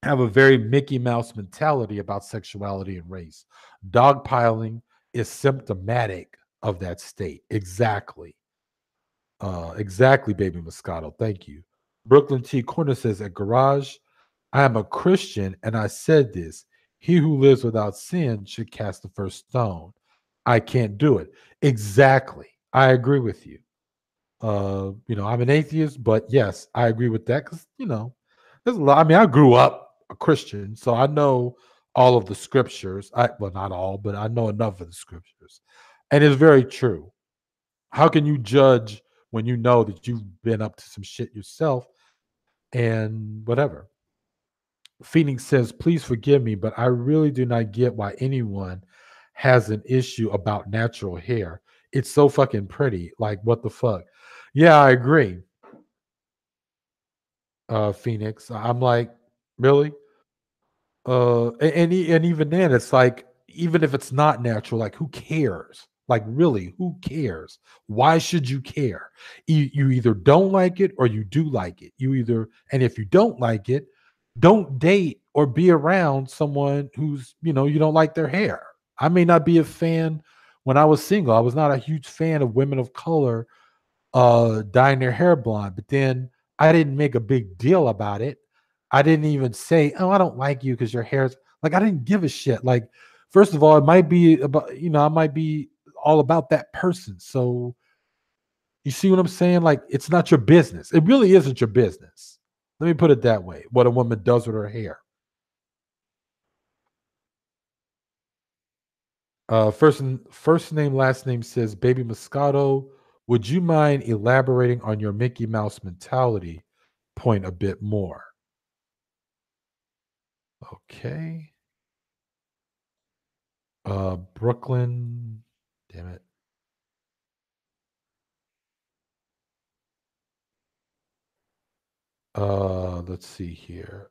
have a very Mickey Mouse mentality about sexuality and race. Dogpiling is symptomatic of that state. Exactly. Exactly, Baby Moscato. Thank you. Brooklyn T. Corner says, at Garage, I am a Christian and I said this. He who lives without sin should cast the first stone. I can't do it. Exactly. I agree with you. I'm an atheist, but yes, I agree with that because there's a lot. I mean, I grew up a Christian, so I know all of the scriptures. Well, not all, but I know enough of the scriptures, and it's very true. How can you judge when you know that you've been up to some shit yourself and whatever? Phoenix says, please forgive me, but I really do not get why anyone has an issue about natural hair. It's so fucking pretty. Like, what the fuck? Yeah, I agree, Phoenix. I'm like, really? And even then, it's like, even if it's not natural, like, who cares? Like, really, who cares? Why should you care? You either don't like it or you do like it. And if you don't like it, don't date or be around someone who's, you don't like their hair. I may not be a fan when I was single. I was not a huge fan of women of color dyeing their hair blonde, but then I didn't make a big deal about it. I didn't even say, "Oh, I don't like you because your hair's," like, I didn't give a shit. Like, first of all, it might be about, I might be all about that person. So you see what I'm saying? Like, it's not your business. It really isn't your business. Let me put it that way. What a woman does with her hair. First name, last name says, Baby Moscato, would you mind elaborating on your Mickey Mouse mentality point a bit more? Okay. Brooklyn. Damn it. Let's see here.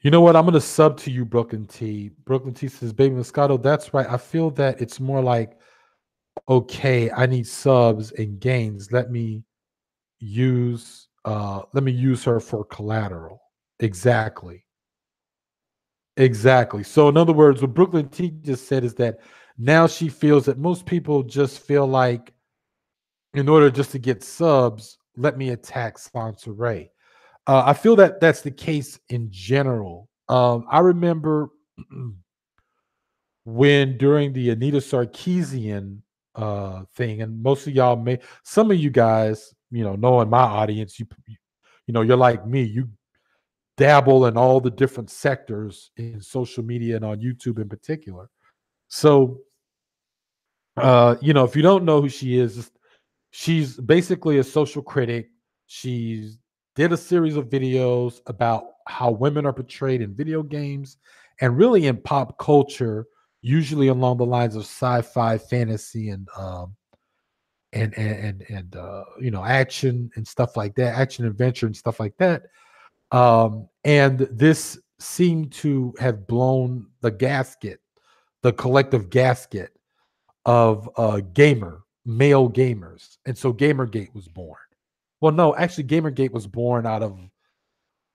You know what? I'm gonna sub to you, Brooklyn T. Brooklyn T says, Baby Moscato, that's right. I feel that it's more like, okay, I need subs and gains. Let me use her for collateral. Exactly. Exactly. So in other words, what Brooklyn T just said is that now she feels that most people just feel like, in order just to get subs, let me attack Sponsor Ray. I feel that that's the case in general. I remember when during the Anita Sarkeesian thing, and most of y'all some of you guys, know in my audience, you're like me, you dabble in all the different sectors in social media and on YouTube in particular. So, if you don't know who she is, she's basically a social critic. She's did a series of videos about how women are portrayed in video games and really in pop culture usually along the lines of sci-fi, fantasy, you know, action and stuff like that, action adventure and stuff like that. And this seemed to have blown the gasket, the collective gasket of male gamers. And so Gamergate was born. Well, no, actually, Gamergate was born out of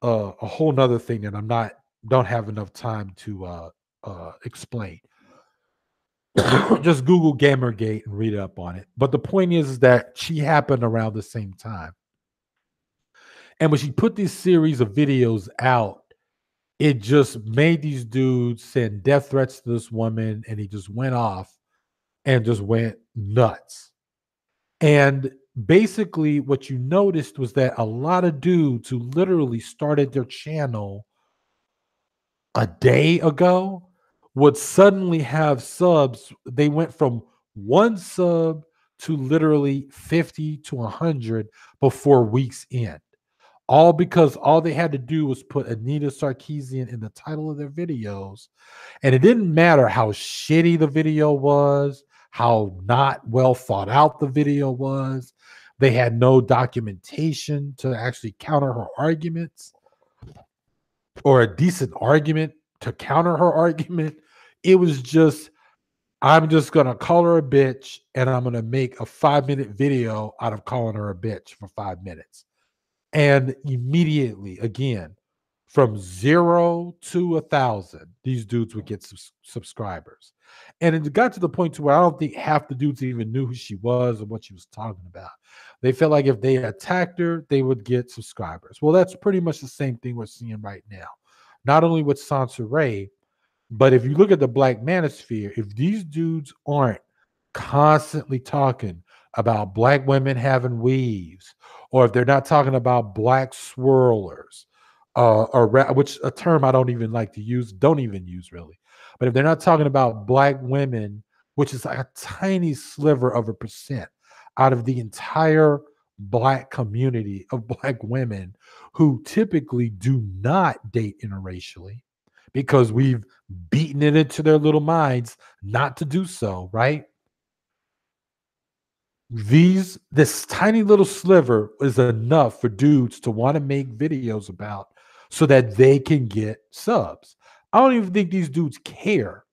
a whole nother thing that don't have enough time to explain. Just Google Gamergate and read up on it. But the point is that she happened around the same time. And when she put this series of videos out, it just made these dudes send death threats to this woman, and he just went off and just went nuts. And basically, what you noticed was that a lot of dudes who literally started their channel a day ago would suddenly have subs. They went from one sub to literally 50 to 100 before weeks end. All because all they had to do was put Anita Sarkeesian in the title of their videos. And it didn't matter how shitty the video was, how not well thought out the video was. They had no documentation to actually counter her arguments or a decent argument to counter her argument. It was just, I'm just going to call her a bitch and I'm going to make a 5-minute video out of calling her a bitch for 5 minutes. And immediately, again, from 0 to 1,000, these dudes would get subscribers. And it got to the point to where I don't think half the dudes even knew who she was and what she was talking about. They felt like if they attacked her, they would get subscribers. Well, that's pretty much the same thing we're seeing right now. Not only with Sansa Ray, but if you look at the Black Manosphere, if these dudes aren't constantly talking about Black women having weaves, or if they're not talking about Black swirlers, which a term I don't even like to use, don't even use really. But if they're not talking about Black women, which is like a tiny sliver of a percent out of the entire Black community of Black women who typically do not date interracially because we've beaten it into their little minds not to do so, right? This tiny little sliver is enough for dudes to want to make videos about so that they can get subs. I don't even think these dudes care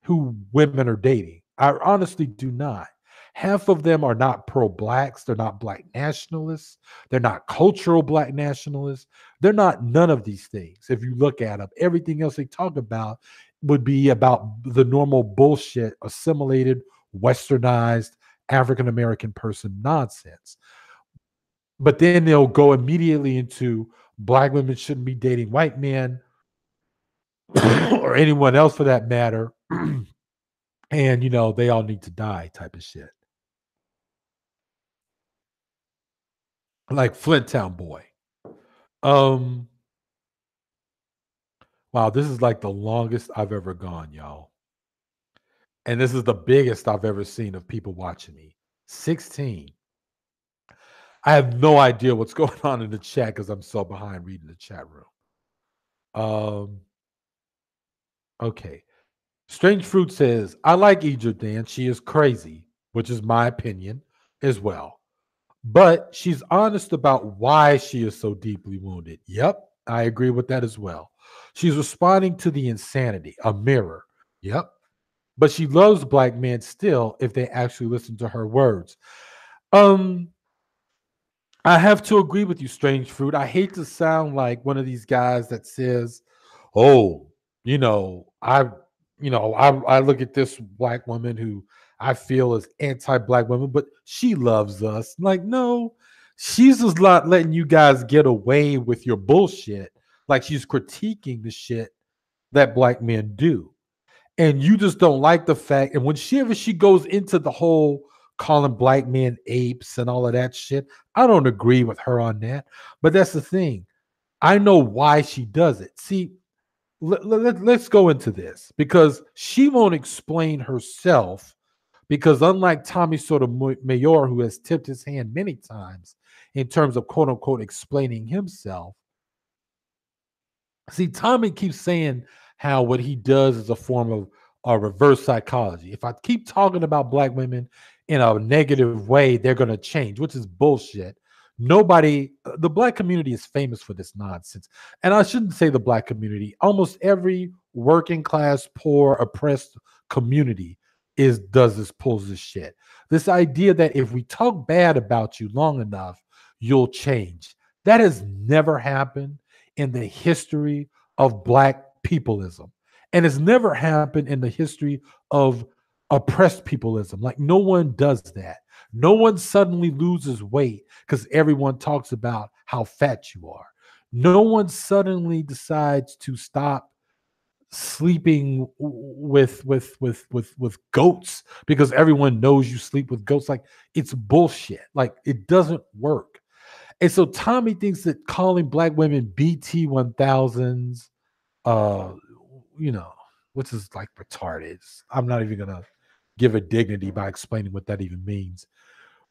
who women are dating. I honestly do not. Half of them are not pro-blacks. They're not Black nationalists. They're not cultural Black nationalists. They're not none of these things. If you look at them, everything else they talk about would be about the normal bullshit, assimilated, westernized, African-American person nonsense. But then they'll go immediately into Black women shouldn't be dating white men or anyone else for that matter. And, you know, they all need to die type of shit. Like Flinttown Boy. Wow, this is like the longest I've ever gone, y'all. And this is the biggest I've ever seen of people watching me. 16. I have no idea what's going on in the chat because I'm so behind reading the chat room. Okay. Strange Fruit says, I like Egypt Dan. She is crazy, which is my opinion as well. But she's honest about why she is so deeply wounded. Yep, I agree with that as well. She's responding to the insanity, a mirror. Yep. But she loves Black men still if they actually listen to her words. I have to agree with you, Strange Fruit. I hate to sound like one of these guys that says, "Oh, I look at this Black woman who I feel is anti-Black women, but she loves us." Like, no, she's just not letting you guys get away with your bullshit. Like she's critiquing the shit that Black men do, and you just don't like the fact. And whenever she goes into the whole calling Black men apes and all of that shit, I don't agree with her on that. But that's the thing. I know why she does it. See, let's go into this because she won't explain herself. Because unlike Tommy Sotomayor, who has tipped his hand many times in terms of quote unquote explaining himself, see, Tommy keeps saying how what he does is a form or reverse psychology. If I keep talking about black women in a negative way, they're going to change, which is bullshit. Nobody, the black community is famous for this nonsense. And I shouldn't say the black community, almost every working class, poor, oppressed community pulls this shit. This idea that if we talk bad about you long enough, you'll change. That has never happened in the history of black peopleism. And it's never happened in the history of oppressed peopleism. Like, no one does that. No one suddenly loses weight because everyone talks about how fat you are. No one suddenly decides to stop sleeping with goats because everyone knows you sleep with goats. Like, it's bullshit. Like, it doesn't work. And so Tommy thinks that calling black women BT 1000s, uh, you know, which is like retarded. I'm not even gonna give it dignity by explaining what that even means.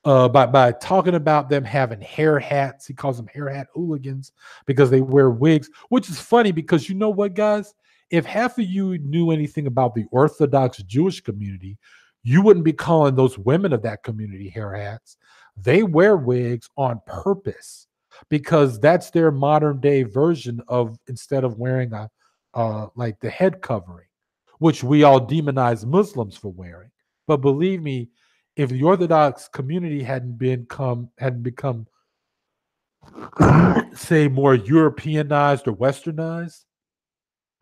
By talking about them having hair hats, he calls them hair hat hooligans because they wear wigs, which is funny because you know what, guys? If half of you knew anything about the Orthodox Jewish community, you wouldn't be calling those women of that community hair hats. They wear wigs on purpose because that's their modern day version of, instead of wearing a like the head covering, which we all demonize Muslims for wearing. But believe me, if the Orthodox community hadn't become say more Europeanized or westernized,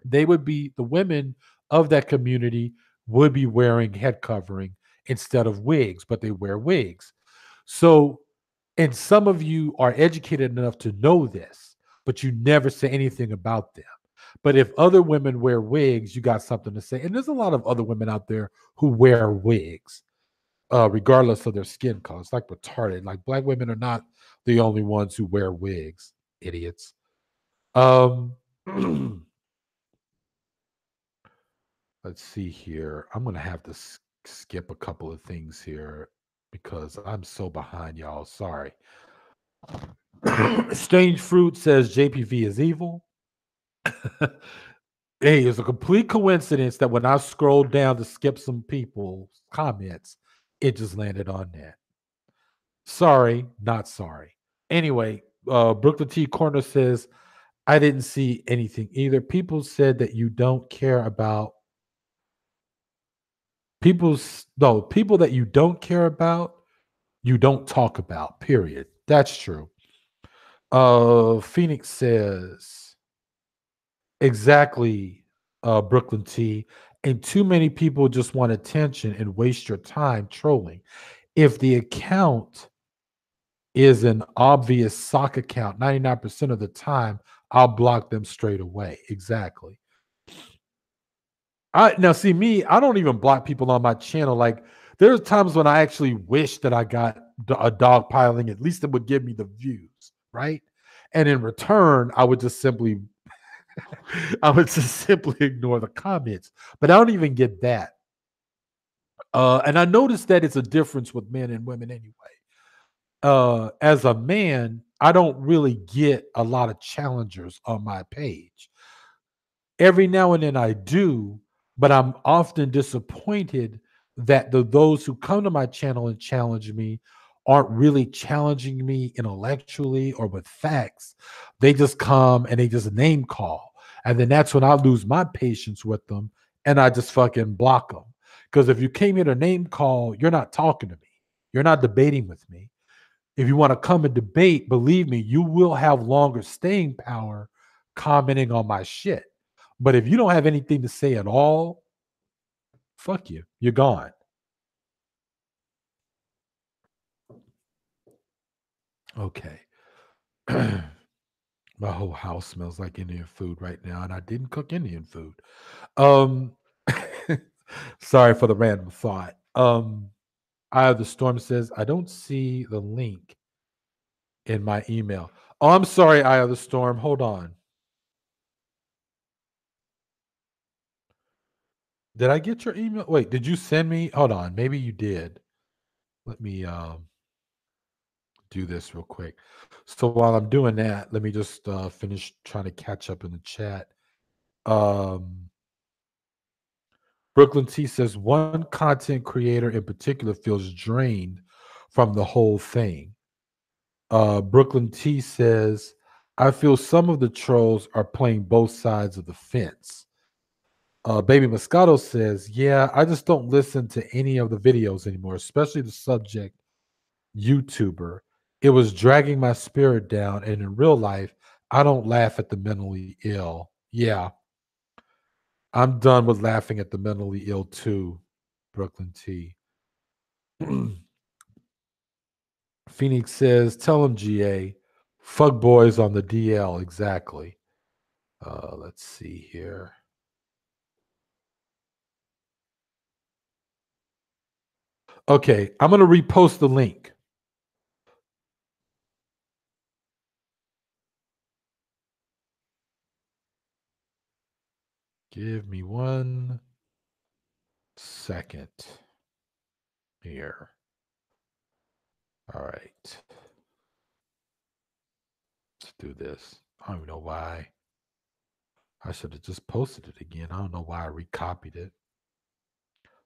they would be the women of that community would be wearing head covering instead of wigs, but they wear wigs. So, and some of you are educated enough to know this, but you never say anything about them. But if other women wear wigs, you got something to say. And there's a lot of other women out there who wear wigs, regardless of their skin color. It's like retarded. Like, black women are not the only ones who wear wigs, idiots. Um, let's see here. I'm gonna have to skip a couple of things here because I'm so behind, y'all. Sorry. Strange Fruit says JPV is evil. Hey, it's a complete coincidence that when I scrolled down to skip some people's comments, it just landed on that. Sorry, not sorry. Anyway, Brooklyn T. Corner says, I didn't see anything either. People said that you don't care about people that you don't care about, you don't talk about, period. That's true. Phoenix says, exactly, Brooklyn T. And too many people just want attention and waste your time trolling. If the account is an obvious sock account, 99% of the time, I'll block them straight away. Exactly. I now see me, I don't even block people on my channel. Like, there's times when I actually wish that I got a dog piling, at least it would give me the views, right? And in return, I would just simply I would just simply ignore the comments. But I don't even get that. And I noticed that it's a difference with men and women anyway. As a man, I don't really get a lot of challengers on my page. Every now and then I do, but I'm often disappointed that those who come to my channel and challenge me aren't really challenging me intellectually or with facts. They just come and they just name call. And then that's when I lose my patience with them and I just fucking block them. Because if you came here to name call, you're not talking to me. You're not debating with me. If you want to come and debate, believe me, you will have longer staying power commenting on my shit. But if you don't have anything to say at all, fuck you. You're gone. Okay. My whole house smells like Indian food right now, and I didn't cook Indian food. Um sorry for the random thought. Eye of the Storm says, I don't see the link in my email. Oh, I'm sorry, Eye of the Storm. Hold on. Did I get your email? Wait, did you send me? Hold on. Maybe you did. Let me do this real quick. So while I'm doing that, let me just finish trying to catch up in the chat. Um Brooklyn T says one content creator in particular feels drained from the whole thing. Brooklyn T says, I feel some of the trolls are playing both sides of the fence. Baby Moscato says, yeah, I just don't listen to any of the videos anymore, especially the subject YouTuber. It was dragging my spirit down, and in real life, I don't laugh at the mentally ill. Yeah, I'm done with laughing at the mentally ill too, Brooklyn T. Phoenix says, tell him GA, fuck boys on the DL. Exactly. Let's see here. Okay, I'm going to repost the link. Give me 1 second here. All right. Let's do this. I don't even know why. I should have just posted it again. I don't know why I recopied it.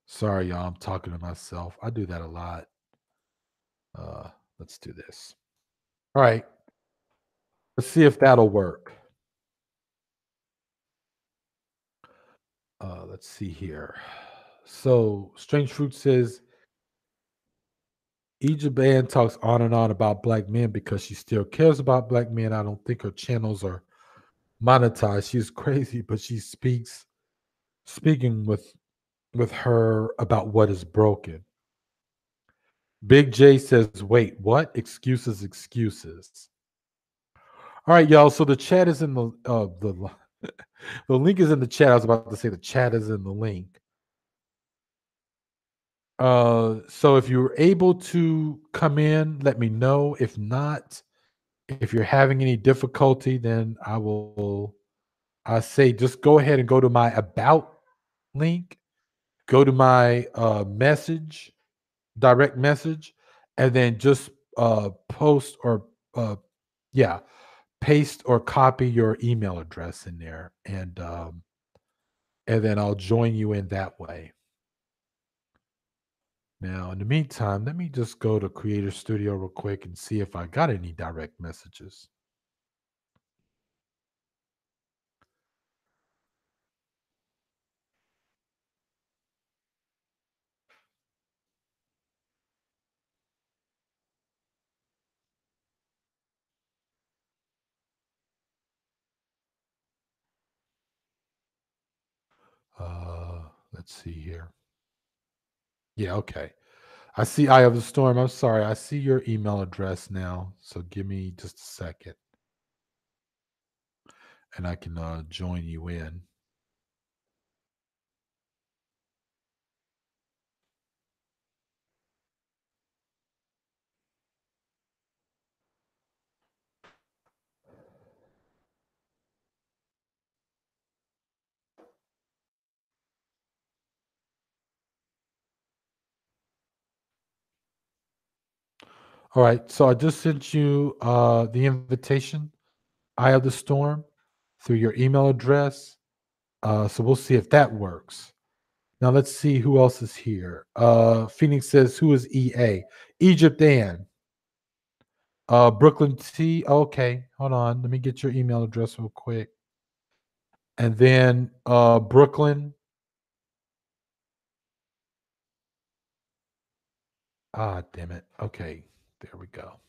Sorry, y'all. I'm talking to myself. I do that a lot. Uh, let's do this. All right. Let's see if that'll work. Let's see here. So, Strange Fruit says Egypt Ann talks on and on about black men because she still cares about black men. I don't think her channels are monetized. She's crazy, but she speaking with her about what is broken. Big J says, "Wait, what? Excuses, excuses." All right, y'all. So the chat is in the the link is in the chat. I was about to say the chat is in the link. So if you're able to come in, let me know. If not, if you're having any difficulty, then I say just go ahead and go to my about link, go to my message, direct message, and then just post or yeah, paste or copy your email address in there, and then I'll join you in that way. Now, in the meantime, let me just go to Creator Studio real quick and see if I got any direct messages. Let's see here. Yeah, okay. I see Eye of the Storm. I'm sorry. I see your email address now. So give me just a second and I can join you in. All right. So I just sent you the invitation, Eye of the Storm, through your email address. So we'll see if that works. Now let's see who else is here. Phoenix says, who is EA? Egypt Ann. Brooklyn T. Okay, hold on. Let me get your email address real quick. And then Brooklyn. Ah, damn it. Okay, there we go.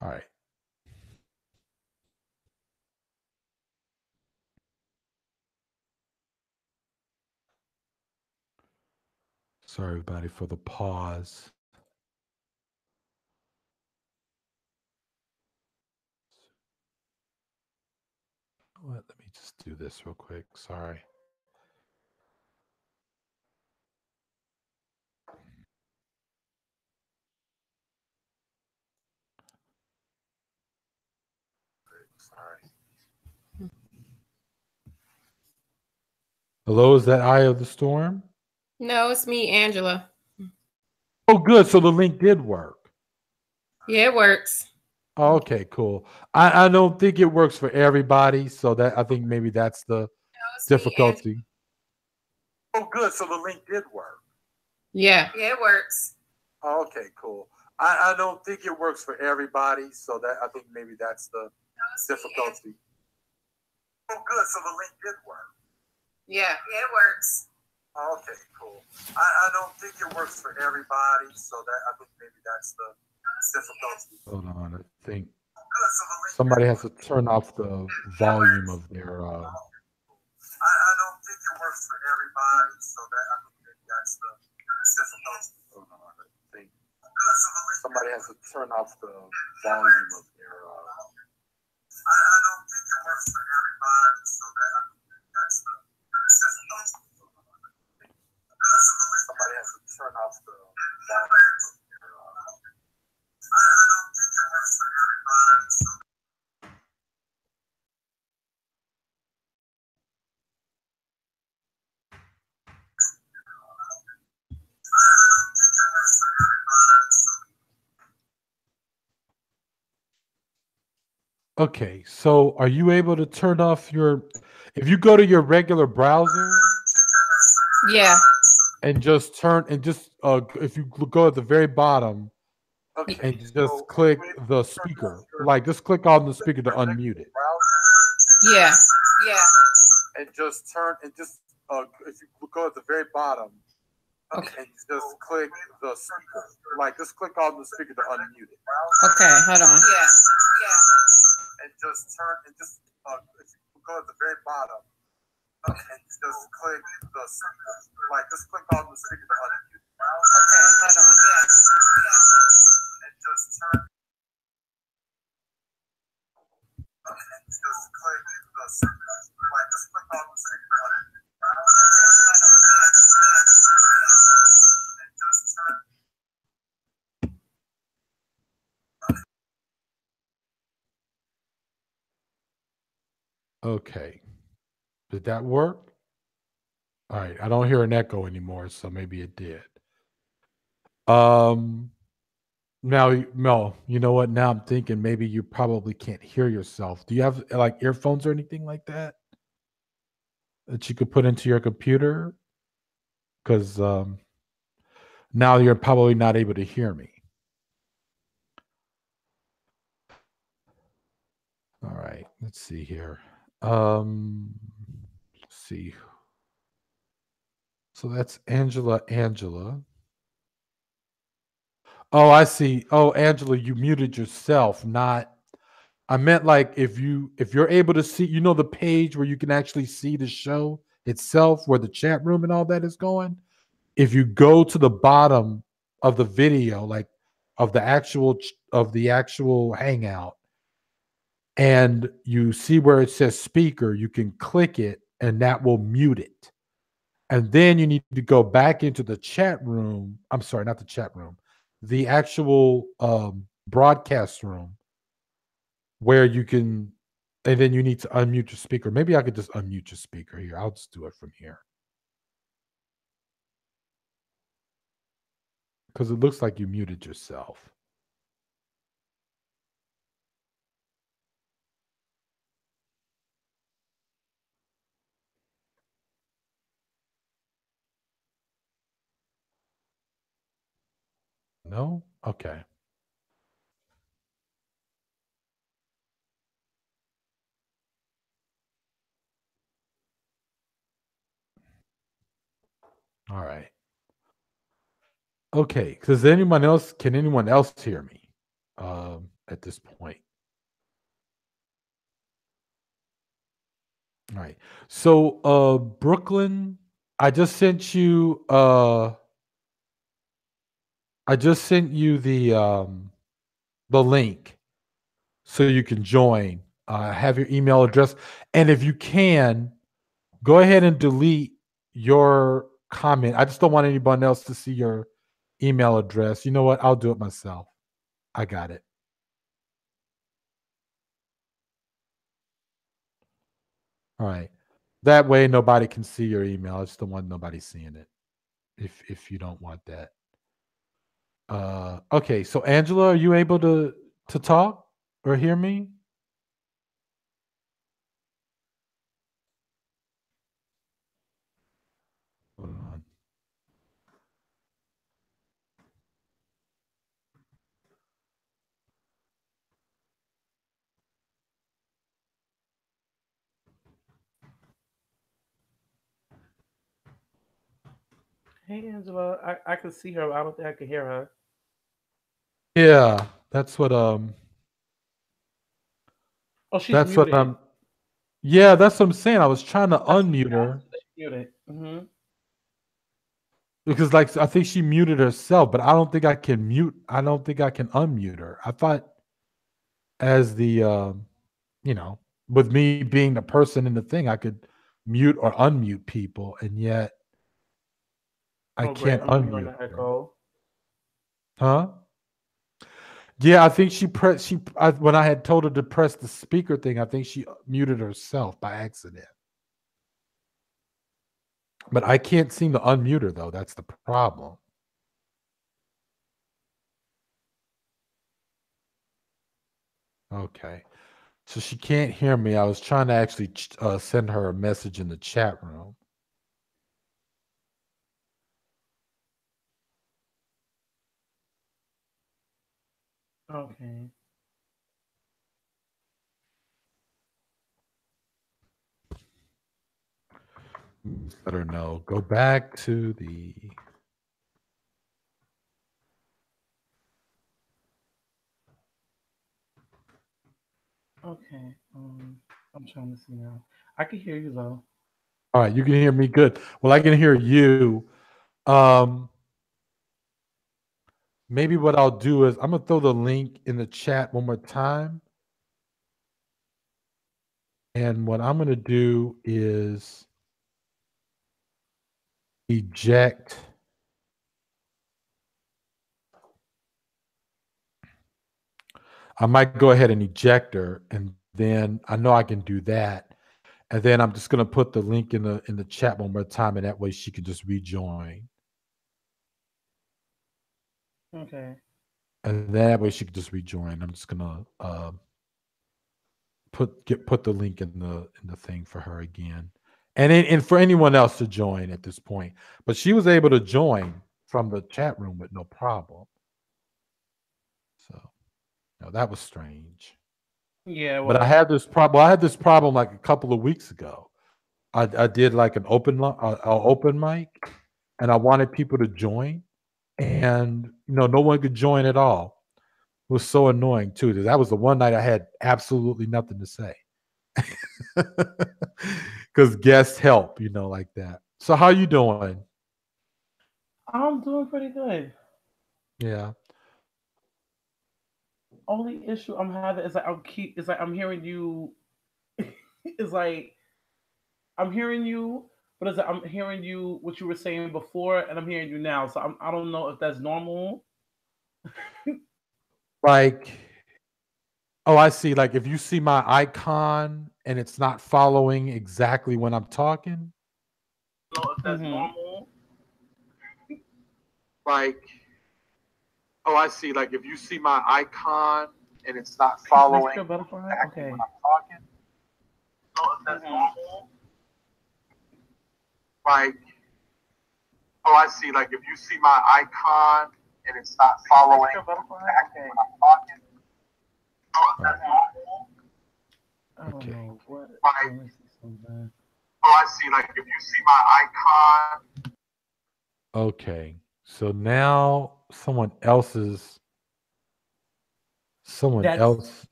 All right. Sorry, everybody, for the pause. Let me just do this real quick. Sorry. Sorry. Hello, is that Eye of the Storm? No, it's me, Angela. Oh, good. So the link did work. Yeah, it works. Oh, okay, cool. I don't think it works for everybody, so that I think maybe that's the No, it's me, Angela. difficulty. Oh, good. So the link did work. Yeah. Yeah, it works. Oh, okay, cool. I don't think it works for everybody, so that I think maybe that's the No, it's me, difficulty. Oh, good. So the link did work. Yeah. Yeah, it works. Oh, okay, cool. I don't think it works for everybody, so that I think maybe that's the difficulty. Hold on, I think somebody has to turn off the volume of their. I don't think it works for everybody, so that I think maybe that's the difficulty. Hold on, I think somebody has to turn off the volume of their. I don't think it works for everybody, so that I think maybe that's the difficulty. Somebody has to turn off the volume of their. I don't think it works for everybody, so. Okay, so are you able to turn off your if you go to your regular browser Yeah. and just turn and just if you go at the very bottom and just click the speaker, like just click on the speaker to unmute it. Yeah. Yeah. And just turn and just if you go at the very bottom Okay. and just click the speaker, like just click on the speaker to unmute it. Okay, hold on. Yeah. And just turn and just if you go at the very bottom and just click the speaker, like just click on the speaker to unmute it. Okay, hold on. Yeah. And just turn and just click the speaker, like just click on the speaker to unmute it. Okay, hold on. And just turn. Okay. Did that work? All right. I don't hear an echo anymore, so maybe it did. Now, Mel, you know what? Now I'm thinking maybe you probably can't hear yourself. Do you have like earphones or anything like that that you could put into your computer? Because now you're probably not able to hear me. All right. Let's see here. Let's see. So that's Angela. Oh, I see. Oh, Angela, you muted yourself, not I meant like if you're able to see, you know, the page where you can actually see the show itself, where the chat room and all that is going. If you go to the bottom of the video, like of the actual hangout, and you see where it says speaker, you can click it, and that will mute it. And then you need to go back into the chat room. I'm sorry, not the chat room, the actual broadcast room where you can, and then you need to unmute your speaker. Maybe I could just unmute your speaker here. I'll just do it from here because it looks like you muted yourself. No? Okay. All right. Okay. Does anyone else, can anyone else hear me at this point? All right. So, Brooklyn, I just sent you the link so you can join. Have your email address, and if you can, go ahead and delete your comment. I just don't want anyone else to see your email address. You know what? I'll do it myself. I got it. All right. That way nobody can see your email. I just don't want nobody seeing it. If you don't want that. Okay, so Angela, are you able to talk or hear me? Hold on. Hey, Angela. I can see her. But I don't think I can hear her. Yeah, Oh, she's that's what muted. yeah, that's what I'm saying. I was trying to That's unmute her she's muted. Mm-hmm. because like I think she muted herself, but I don't think I can mute. I don't think I can unmute her. I thought as the you know, with me being the person in the thing, I could mute or unmute people, and yet I Oh, great. can't I'm hearing unmute the her. echo. Huh? Yeah, I think she pressed. When I had told her to press the speaker thing, I think she muted herself by accident. But I can't seem to unmute her though. That's the problem. Okay, so she can't hear me. I was trying to actually send her a message in the chat room. Okay. Let her know. Go back to the. Okay. I'm trying to see now. I can hear you though. All right, you can hear me good. Well, I can hear you. Um, Maybe what I'll do is I'm gonna throw the link in the chat one more time. And what I'm gonna do is eject. I might go ahead and eject her, and then I know I can do that. And then I'm just gonna put the link in the chat one more time, and that way she can just rejoin. Okay. And that way she can just rejoin. I'm just gonna put the link in the thing for her again, and for anyone else to join at this point. But she was able to join from the chat room with no problem. So no, that was strange. Yeah. But I Well. had this problem. I had this problem like a couple of weeks ago. I did like an open mic, and I wanted people to join, and no one could join at all. It was so annoying too. That was the one night I had absolutely nothing to say. Because guests help, like that. So how you doing? I'm doing pretty good. Yeah. Only issue I'm having is like I'm hearing you. It's like I'm hearing you, but it's like I'm hearing you what you were saying before, and I'm hearing you now. So I don't know if that's normal. Like, oh, I see. Like if you see my icon and it's not following exactly when I'm talking. I don't know if that's normal. Like, oh, I see. Like if you see my icon and it's not following Butterfly. exactly Okay. when I'm talking. I don't know if that's normal. Like, oh, I see. Like if you see my icon and it's not following Butterfly. exactly Okay. when I'm talking. I don't Okay. know what. Like, Let me see something. oh, I see. Like if you see my icon. Okay. So now someone else.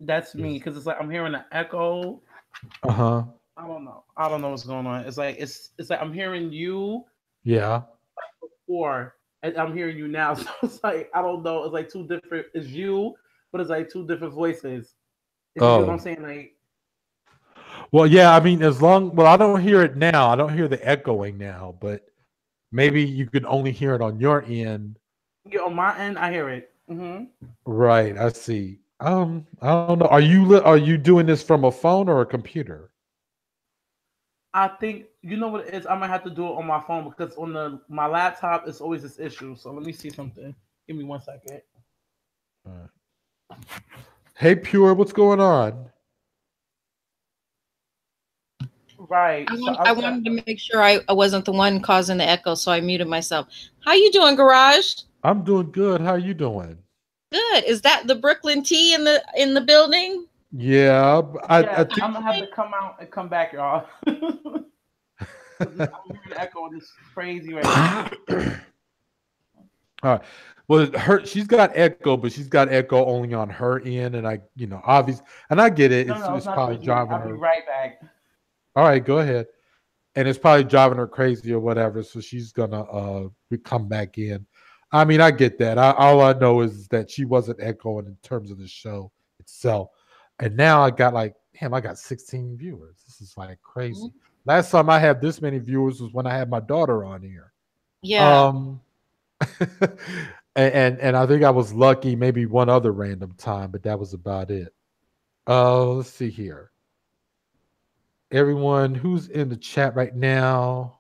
That's me because it's like I'm hearing an echo. Uh-huh. I don't know. I don't know what's going on. It's like I'm hearing you Yeah. before, and I'm hearing you now. So it's like I don't know. It's like two different. It's you, but it's like two different voices. If you get what I'm Oh. saying, like Well, yeah, I mean, well, I don't hear it now. I don't hear the echoing now, but maybe you can only hear it on your end. on my end, I hear it. Right, I see. I don't know. Are you doing this from a phone or a computer? I think you know what it is. I might have to do it on my phone because on my laptop it's always this issue. So let me see something. Give me 1 second. All right. Hey, Pure, what's going on? Right. So I I said, wanted to make sure I wasn't the one causing the echo, so I muted myself. How you doing, Garage? I'm doing good. How you doing? Good. Is that the Brooklyn Tea in the building? Yeah, I yes, think. I'm gonna have to come out and come back, y'all. I'm hearing the echo and it's crazy right now. All right. Well, she's got echo, but she's got echo only on her end, and obviously, and I get it. No, it's It's not probably just me. driving I'll be her. right back. All right, go ahead. And it's probably driving her crazy or whatever. So she's gonna come back in. I mean, I get that. All I know is that she wasn't echoing in terms of the show itself. And now I got I got 16 viewers. This is like crazy. Mhm. Last time I had this many viewers was when I had my daughter on here. Yeah. And I think I was lucky maybe one other random time, but that was about it. Let's see here. Everyone who's in the chat right now.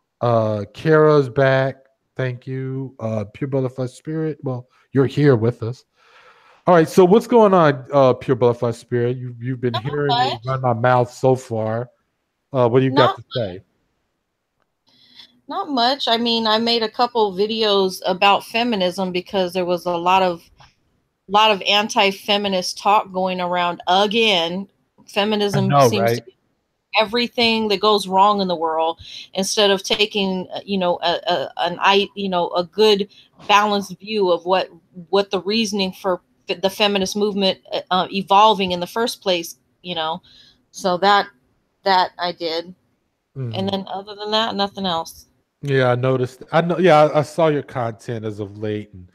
Kara's back. Thank you. Pure Butterfly Spirit. Well, you're here with us. All right. So what's going on, Pure Butterfly Spirit? You've been Not hearing me much. run my mouth so far. What do you got Not to say? Not much. I mean, I made a couple videos about feminism because there was a lot of anti-feminist talk going around again. I Feminism know, seems to right? be everything that goes wrong in the world instead of taking a good balanced view of what the reasoning for the feminist movement evolving in the first place. So that I did, and Mhm. then other than that, nothing else. Yeah, I noticed. I know. Yeah, I saw your content as of late, and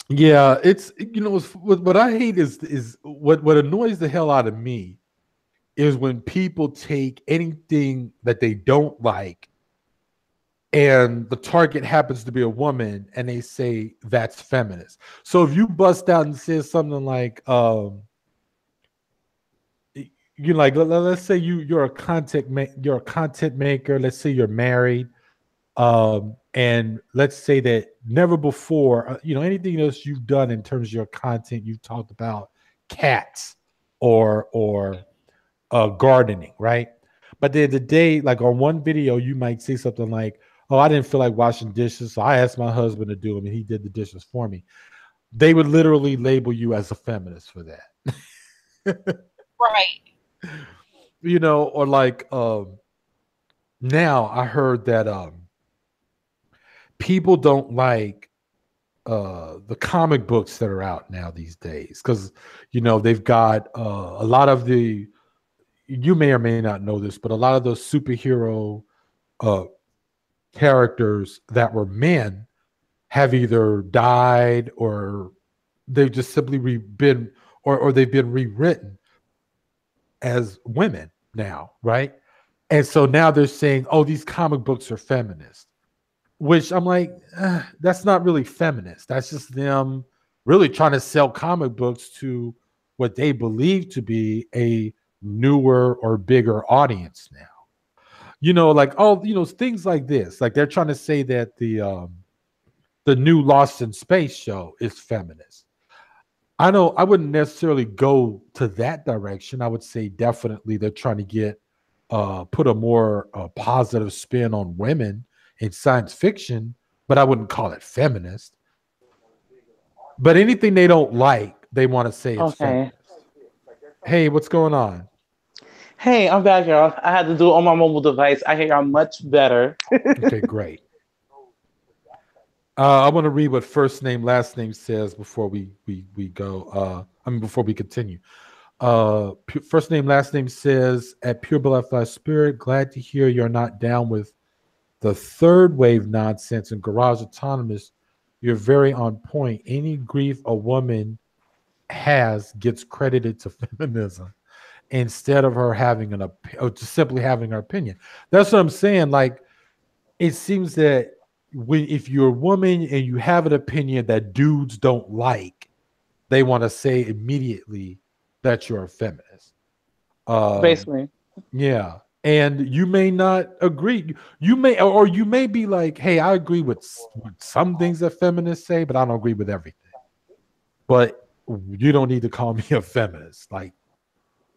yeah, what I hate is what annoys the hell out of me is when people take anything that they don't like and the target happens to be a woman and they say that's feminist. So if you bust out and say something like you like let's say you're a you're a content maker, let's say you're married, and let's say that never before anything else you've done in terms of your content, you've talked about cats or gardening, right? But then the day, like on one video, you might say something like, "Oh, I didn't feel like washing dishes, so I asked my husband to do them, and he did the dishes for me." They would literally label you as a feminist for that, Right. or like now I heard that people don't like the comic books that are out now these days because they've got a lot of the you may or may not know this, but a lot of those superhero uh, characters that were men have either died or they've just simply been or they've been rewritten as women now, right? And so now they're saying, "Oh, these comic books are feminist," which I'm like, that's not really feminist. That's just them really trying to sell comic books to what they believe to be a newer or bigger audience now. Like things like this. Like they're trying to say that the new Lost in Space show is feminist. I know I wouldn't necessarily go to that direction. I would say definitely they're trying to get put a more positive spin on women in science fiction, but I wouldn't call it feminist. But anything they don't like, they want to say it's Okay. feminist. Hey, what's going on? Hey, I'm back, y'all. I had to do it on my mobile device. I hear y'all much better. Okay, great. I want to read what first name, last name says before we go. Before we continue. First name, last name says at Pure Butterfly Spirit. Glad to hear you're not down with the third wave nonsense and Garage Autonomous. You're very on point. Any grief a woman has gets credited to feminism instead of her having or just simply having her opinion. That's what I'm saying. Like it seems that if you're a woman and you have an opinion that dudes don't like, they want to say immediately that you're a feminist. Basically. Yeah. And you may not agree. You may, or you may be like, hey, I agree with some things that feminists say, but I don't agree with everything. But you don't need to call me a feminist. Like,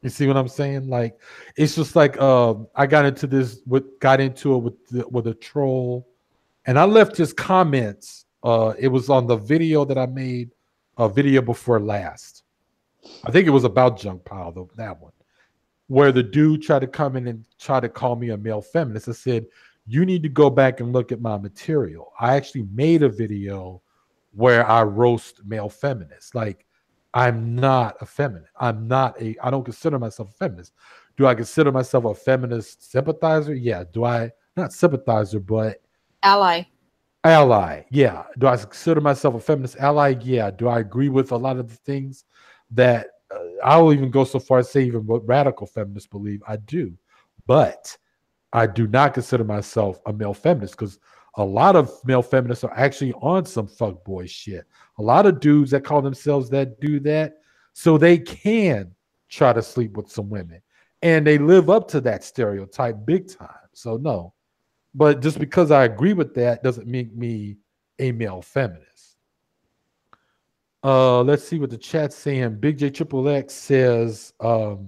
you see what I'm saying? Like, it's just like I got into it with a troll, and I left his comments. It was on the video that I made, a video before last. I think it was about Junk Pile, though, that one, where the dude tried to come in and try to call me a male feminist. I said, you need to go back and look at my material. I actually made a video where I roast male feminists. Like, I'm not a feminist. I don't consider myself a feminist. Do I consider myself a feminist sympathizer? Yeah. Do I, not sympathizer, but Ally. Yeah. Do I consider myself a feminist ally? Yeah. Do I agree with a lot of the things that I'll even go so far as say even what radical feminists believe? I do. But I do not consider myself a male feminist because a lot of male feminists are actually on some fuckboy shit. A lot of dudes that call themselves that do that so they can try to sleep with some women. And they live up to that stereotype big time. So no. But just because I agree with that doesn't make me a male feminist. Let's see what the chat's saying. Big J Triple X says, y'all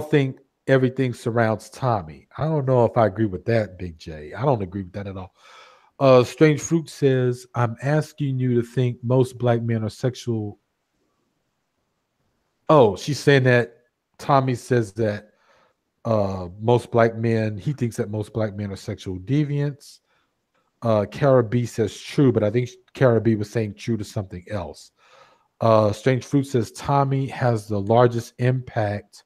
think everything surrounds Tommy. I don't know if I agree with that, Big J. I don't agree with that at all. Strange Fruit says, I'm asking you to think most black men are sexual. Oh, she's saying that Tommy says that he thinks that most black men are sexual deviants. Cara B says true, but I think Cara B was saying true to something else. Strange Fruit says Tommy has the largest impact.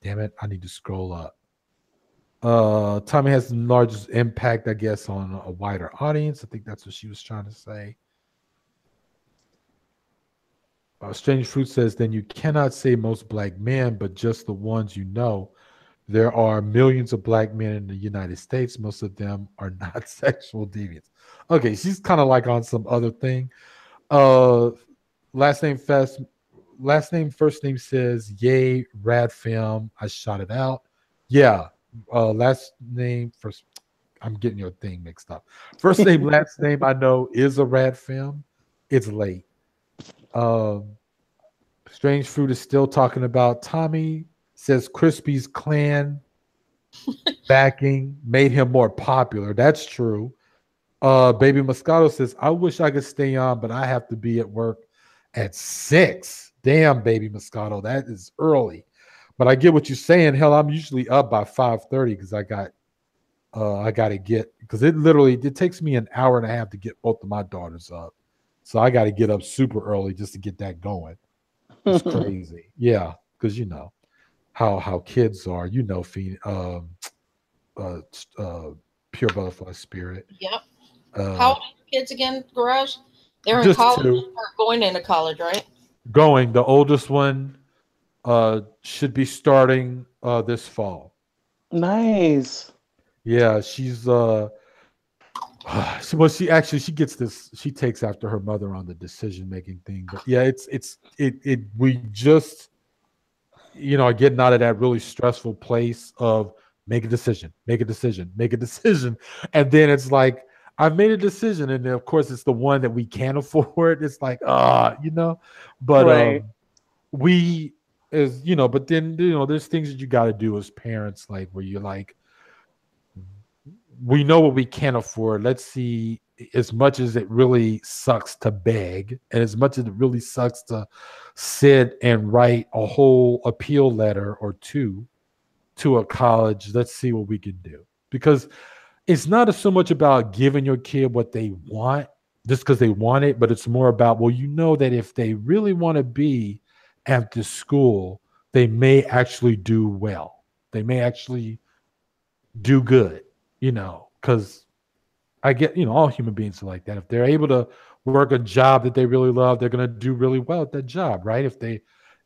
Damn it, I need to scroll up. Tommy has the largest impact, I guess, on a wider audience. I think that's what she was trying to say. Strange Fruit says, then you cannot say most black men, but just the ones you know. There are millions of black men in the United States. Most of them are not sexual deviants. Okay, she's kind of like on some other thing. First name says, yay, rad film. I shot it out. Yeah. Last name first. I'm getting your thing mixed up. First name, last name I know is a rad film. It's late. Strange Fruit is still talking about Tommy. Says Crispy's clan backing made him more popular. That's true. Baby Moscato says, I wish I could stay on, but I have to be at work at 6. Damn, Baby Moscato, that is early. But I get what you're saying. Hell, I'm usually up by 5:30 because I got to get, because it takes me an hour and a half to get both of my daughters up. So I got to get up super early just to get that going. It's crazy. Yeah, because you know how kids are, you know, Pure Butterfly Spirit. Yep. How old are your kids again, Garage? They're in college or going into college, right? Going. The oldest one should be starting this fall. Nice. Yeah, she's she gets this, she takes after her mother on the decision making thing. But yeah, we just, you know, getting out of that really stressful place of make a decision. And then it's like, I've made a decision. And then of course it's the one that we can't afford. It's like, you know, but right. but then, you know, there's things that you got to do as parents, like where you're like, we know what we can't afford. Let's see, as much as it really sucks to beg, and as much as it really sucks to sit and write a whole appeal letter or two to a college, let's see what we can do. Because it's not so much about giving your kid what they want just because they want it, but it's more about, well, you know that if they really want to be at this school, they may actually do well. They may actually do good. You know, because I get, you know, all human beings are like that. If they're able to work a job that they really love, they're going to do really well at that job, right? If they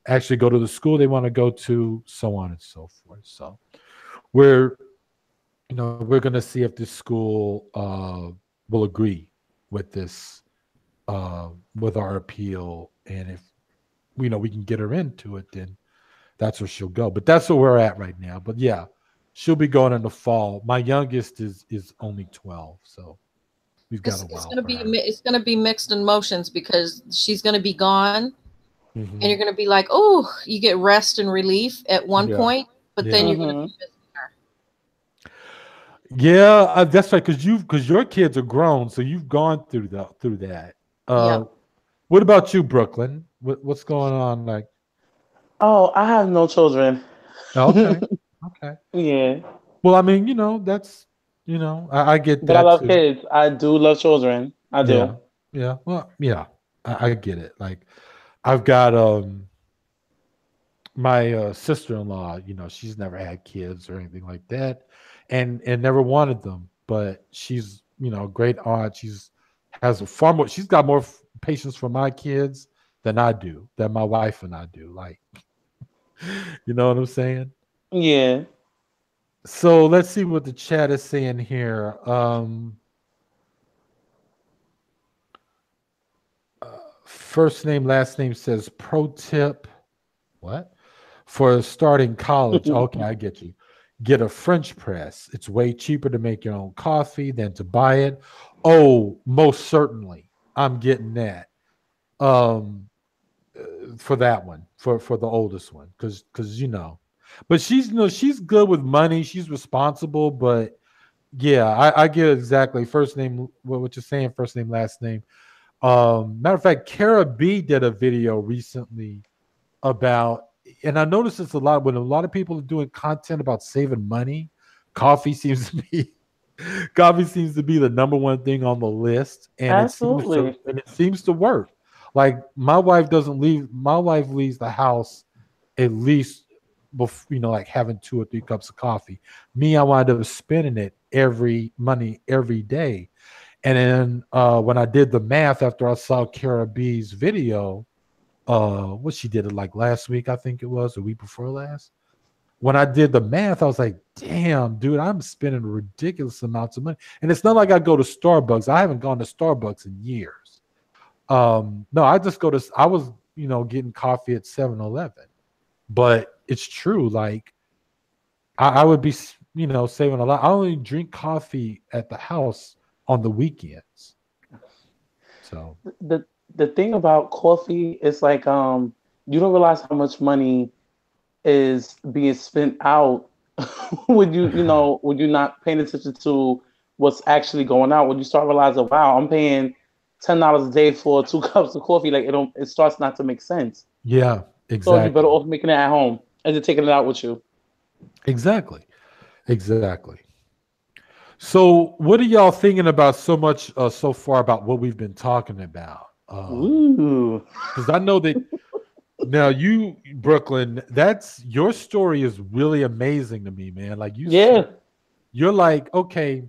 actually go to the school they want to go to, so on and so forth. So we're going to see if this school will agree with this, with our appeal. And if, you know, we can get her into it, then that's where she'll go. But that's where we're at right now. But yeah, she'll be going in the fall. My youngest is only 12, so we've got a while. It's gonna be mixed emotions because she's gonna be gone, Mhm. and you're gonna be like, oh, you get rest and relief at one Yeah. point, but then Yeah. you're gonna be missing her. Yeah, that's right. Because your kids are grown, so you've gone through that. Yeah. What about you, Brooklyn? What's going on? Like, Oh, I have no children. okay, okay. Yeah, Well, I mean, that's I get but I that love too. kids. I do love children. I do. Yeah, yeah. Well, yeah, I get it. Like, I've got my sister-in-law. She's never had kids or anything like that, and never wanted them. But she's a great aunt. She's got more patience for my kids than I do, than my wife and I do. Like, you know what I'm saying? Yeah. So let's see what the chat is saying here. First name, last name says pro tip. What? For starting college. Okay, I get you. Get a French press. It's way cheaper to make your own coffee than to buy it. Oh, most certainly. I'm getting that. For that one, for the oldest one, because but she's good with money. She's responsible, but yeah, I get exactly first name what you're saying, first name, last name. Matter of fact, Cara B did a video recently about, and I noticed this a lot when a lot of people are doing content about saving money. Coffee seems to be the number one thing on the list, and Absolutely. it seems to work. Like, my wife leaves the house at least before, like having 2 or 3 cups of coffee. Me, I wind up spending every day. And then when I did the math after I saw Cara B's video, what she did it like last week, I think it was, the week before last. When I did the math, I was like, damn, dude, I'm spending ridiculous amounts of money. And it's not like I go to Starbucks. I haven't gone to Starbucks in years. No, I was, getting coffee at 7-Eleven. But it's true. Like, I would be, saving a lot. I only drink coffee at the house on the weekends. So The thing about coffee is like you don't realize how much money is being spent out when when you're not paying attention to what's actually going on. When you start realizing, wow, I'm paying $10 a day for 2 cups of coffee, like it starts not to make sense. Yeah, So exactly. you're better off making it at home and then taking it out with you. Exactly. So what are y'all thinking about so much so far about what we've been talking about? Ooh. Because I know that now you, Brooklyn, your story is really amazing to me, man. Like, you're like, okay,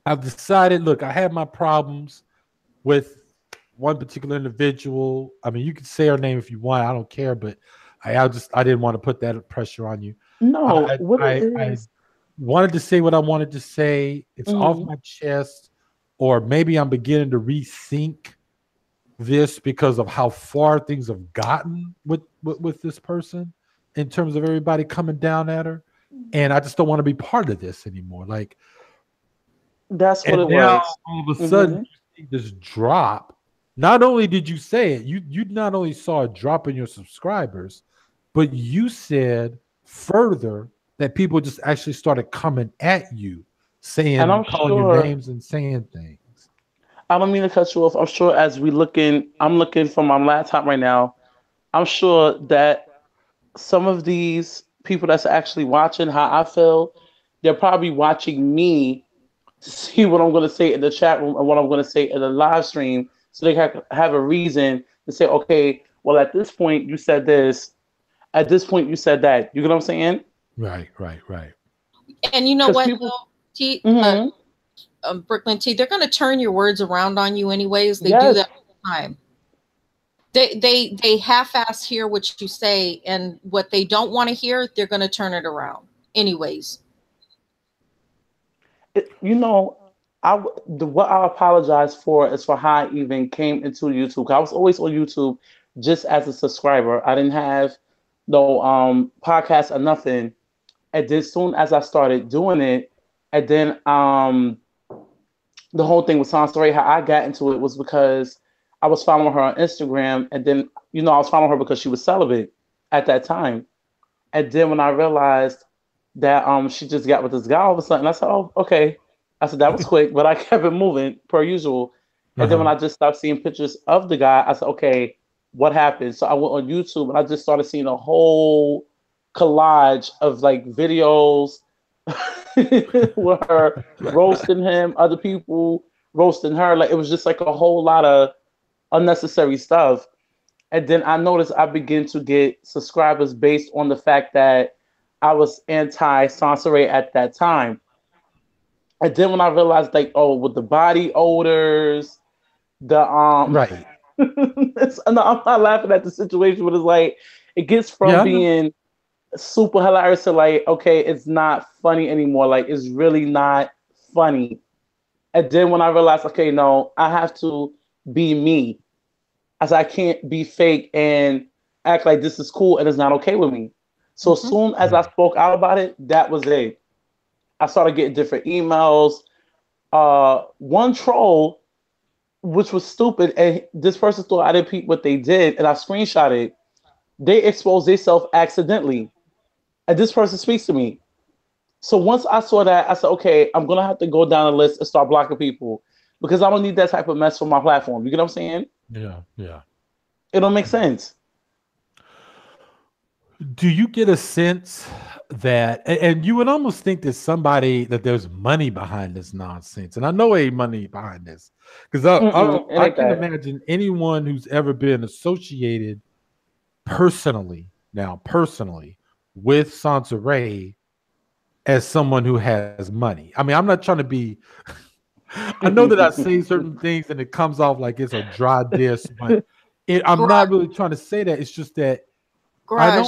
I've decided, look, I had my problems with one particular individual. I mean, you can say her name if you want. I don't care, but I didn't want to put that pressure on you. No, I wanted to say what I wanted to say. It's off my chest, or maybe I'm beginning to rethink this because of how far things have gotten with this person in terms of everybody coming down at her, and I just don't want to be part of this anymore. Like, that's what and it now was. all of a sudden you see this drop. Not only did you say it, you not only saw a drop in your subscribers, but you said further that people just actually started coming at you, saying, And I'm calling you sure, names and saying things. I don't mean to cut you off. I'm sure as I'm looking from my laptop right now. I'm sure that some of these people that's actually watching how I feel, they're probably watching me to see what I'm going to say in the chat room and what I'm going to say in the live stream, so they have a reason to say, okay, well, at this point you said this, at this point you said that. You get what I'm saying? Right. And you know 'Cause what, people- though, T, Mhm. Brooklyn T, they're going to turn your words around on you anyways. They do Yes. that all the time. They half-ass hear what you say, and what they don't want to hear, they're going to turn it around anyways. What I apologize for is for how I even came into YouTube. I was always on YouTube just as a subscriber. I didn't have no podcast or nothing. And then soon as I started doing it, and then the whole thing with Sansa, how I got into it was because I was following her on Instagram, and then I was following her because she was celibate at that time. And then when I realized that she just got with this guy all of a sudden, I said, "Oh, okay." I said that was quick, but I kept it moving per usual. And then when I just started seeing pictures of the guy, I said, "Okay, what happened?" So I went on YouTube and I just started seeing a whole collage of like videos with her roasting him, other people roasting her. Like it was just like a whole lot of unnecessary stuff. And then I noticed I began to get subscribers based on the fact that I was anti Sansa Ray at that time. And then when I realized, like, oh, with the body odors, the Right. no, I'm not laughing at the situation, but it's like it gets from being super hilarious to like, okay, it's not funny anymore. Like it's really not funny. And then when I realized, okay, no, I have to be me. As I can't be fake and act like this is cool and it's not okay with me. So as soon as I spoke out about it, that was it. I started getting different emails. One troll, which was stupid, and this person thought I didn't peep what they did, and I screenshot it. They exposed themselves accidentally. And this person speaks to me. So once I saw that, I said, okay, I'm going to have to go down the list and start blocking people because I don't need that type of mess for my platform. You get what I'm saying? Yeah. It don't make sense. Do you get a sense that, and you would almost think that there's money behind this nonsense, and I know ain't money behind this, because I can imagine anyone who's ever been associated personally with Sansa Ray as someone who has money. I mean, I'm not trying to be. I know that I say certain things and it comes off like it's a dry diss, but I'm not really trying to say that. It's just that I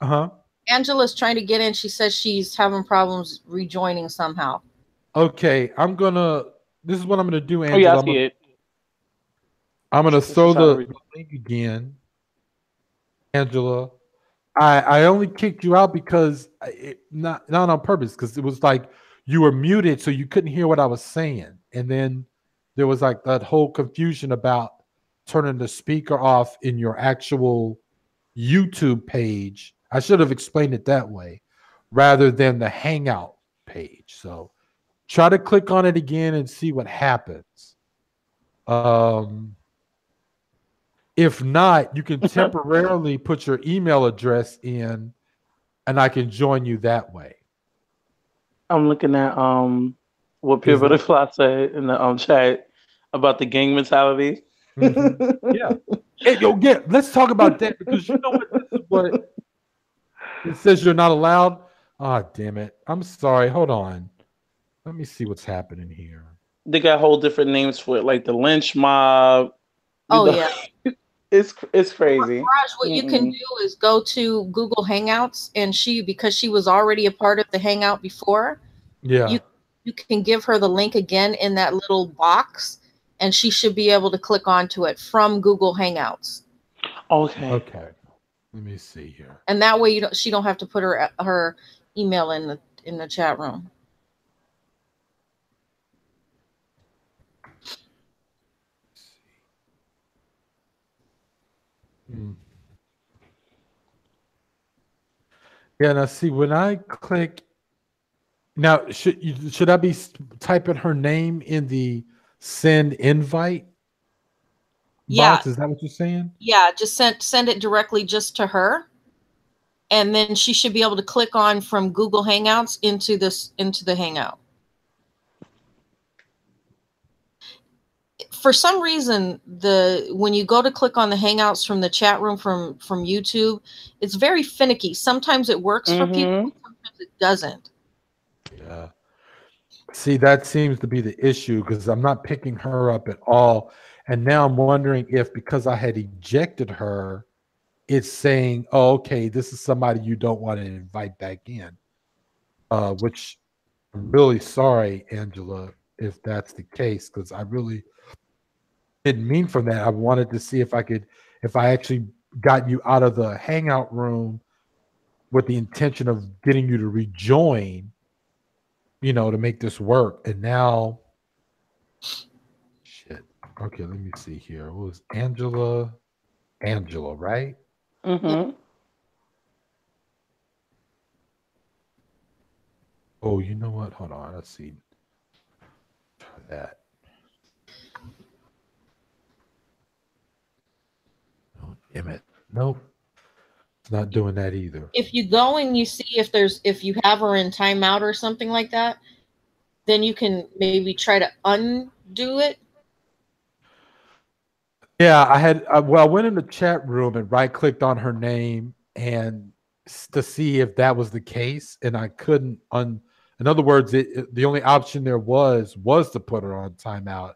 don't. Angela's trying to get in. She says she's having problems rejoining somehow. Okay, this is what I'm gonna do, Angela. Oh, yeah, I see it. I'm gonna throw the link again, Angela. I only kicked you out because not on purpose, because it was like you were muted, so you couldn't hear what I was saying, and then there was like that whole confusion about turning the speaker off in your actual YouTube page. I should have explained it that way rather than the Hangout page. So try to click on it again and see what happens. If not, you can temporarily put your email address in and I can join you that way. I'm looking at what Pure Butterfly said in the chat about the gang mentality. Yeah. Hey, let's talk about that, because you know what? This is what it says you're not allowed. Ah, damn it. I'm sorry. Hold on. Let me see what's happening here. They got whole different names for it, like the lynch mob. Yeah. It's crazy. Raj, what you can do is go to Google Hangouts, and because she was already a part of the Hangout before, you can give her the link again in that little box, and she should be able to click onto it from Google Hangouts. Okay. Let me see here. And that way she don't have to put her email in the chat room. Yeah, now see, when I click now, should I be typing her name in the send invite box? Is that what you're saying? Yeah, just send it directly just to her, and then she should be able to click on from Google Hangouts into the Hangout. For some reason, when you go to click on the Hangouts from the chat room from YouTube, it's very finicky. Sometimes it works for people, sometimes it doesn't. Yeah. See, that seems to be the issue, because I'm not picking her up at all. And now I'm wondering if, because I had ejected her, it's saying, oh, okay, this is somebody you don't want to invite back in. Which I'm really sorry, Angela, if that's the case, because I really didn't mean from that. I wanted to see if I actually got you out of the Hangout room with the intention of getting you to rejoin, you know, to make this work. And now, shit. Okay, let me see here. What was Angela? Angela, right? Mm-hmm. Oh, you know what? Hold on. Let's see. Try that. Oh, damn it. Nope. It's not doing that either. If you go and you see if you have her in timeout or something like that, then you can maybe try to undo it. Yeah, I went in the chat room and right clicked on her name and to see if that was the case, and I couldn't in other words, the only option there was to put her on timeout.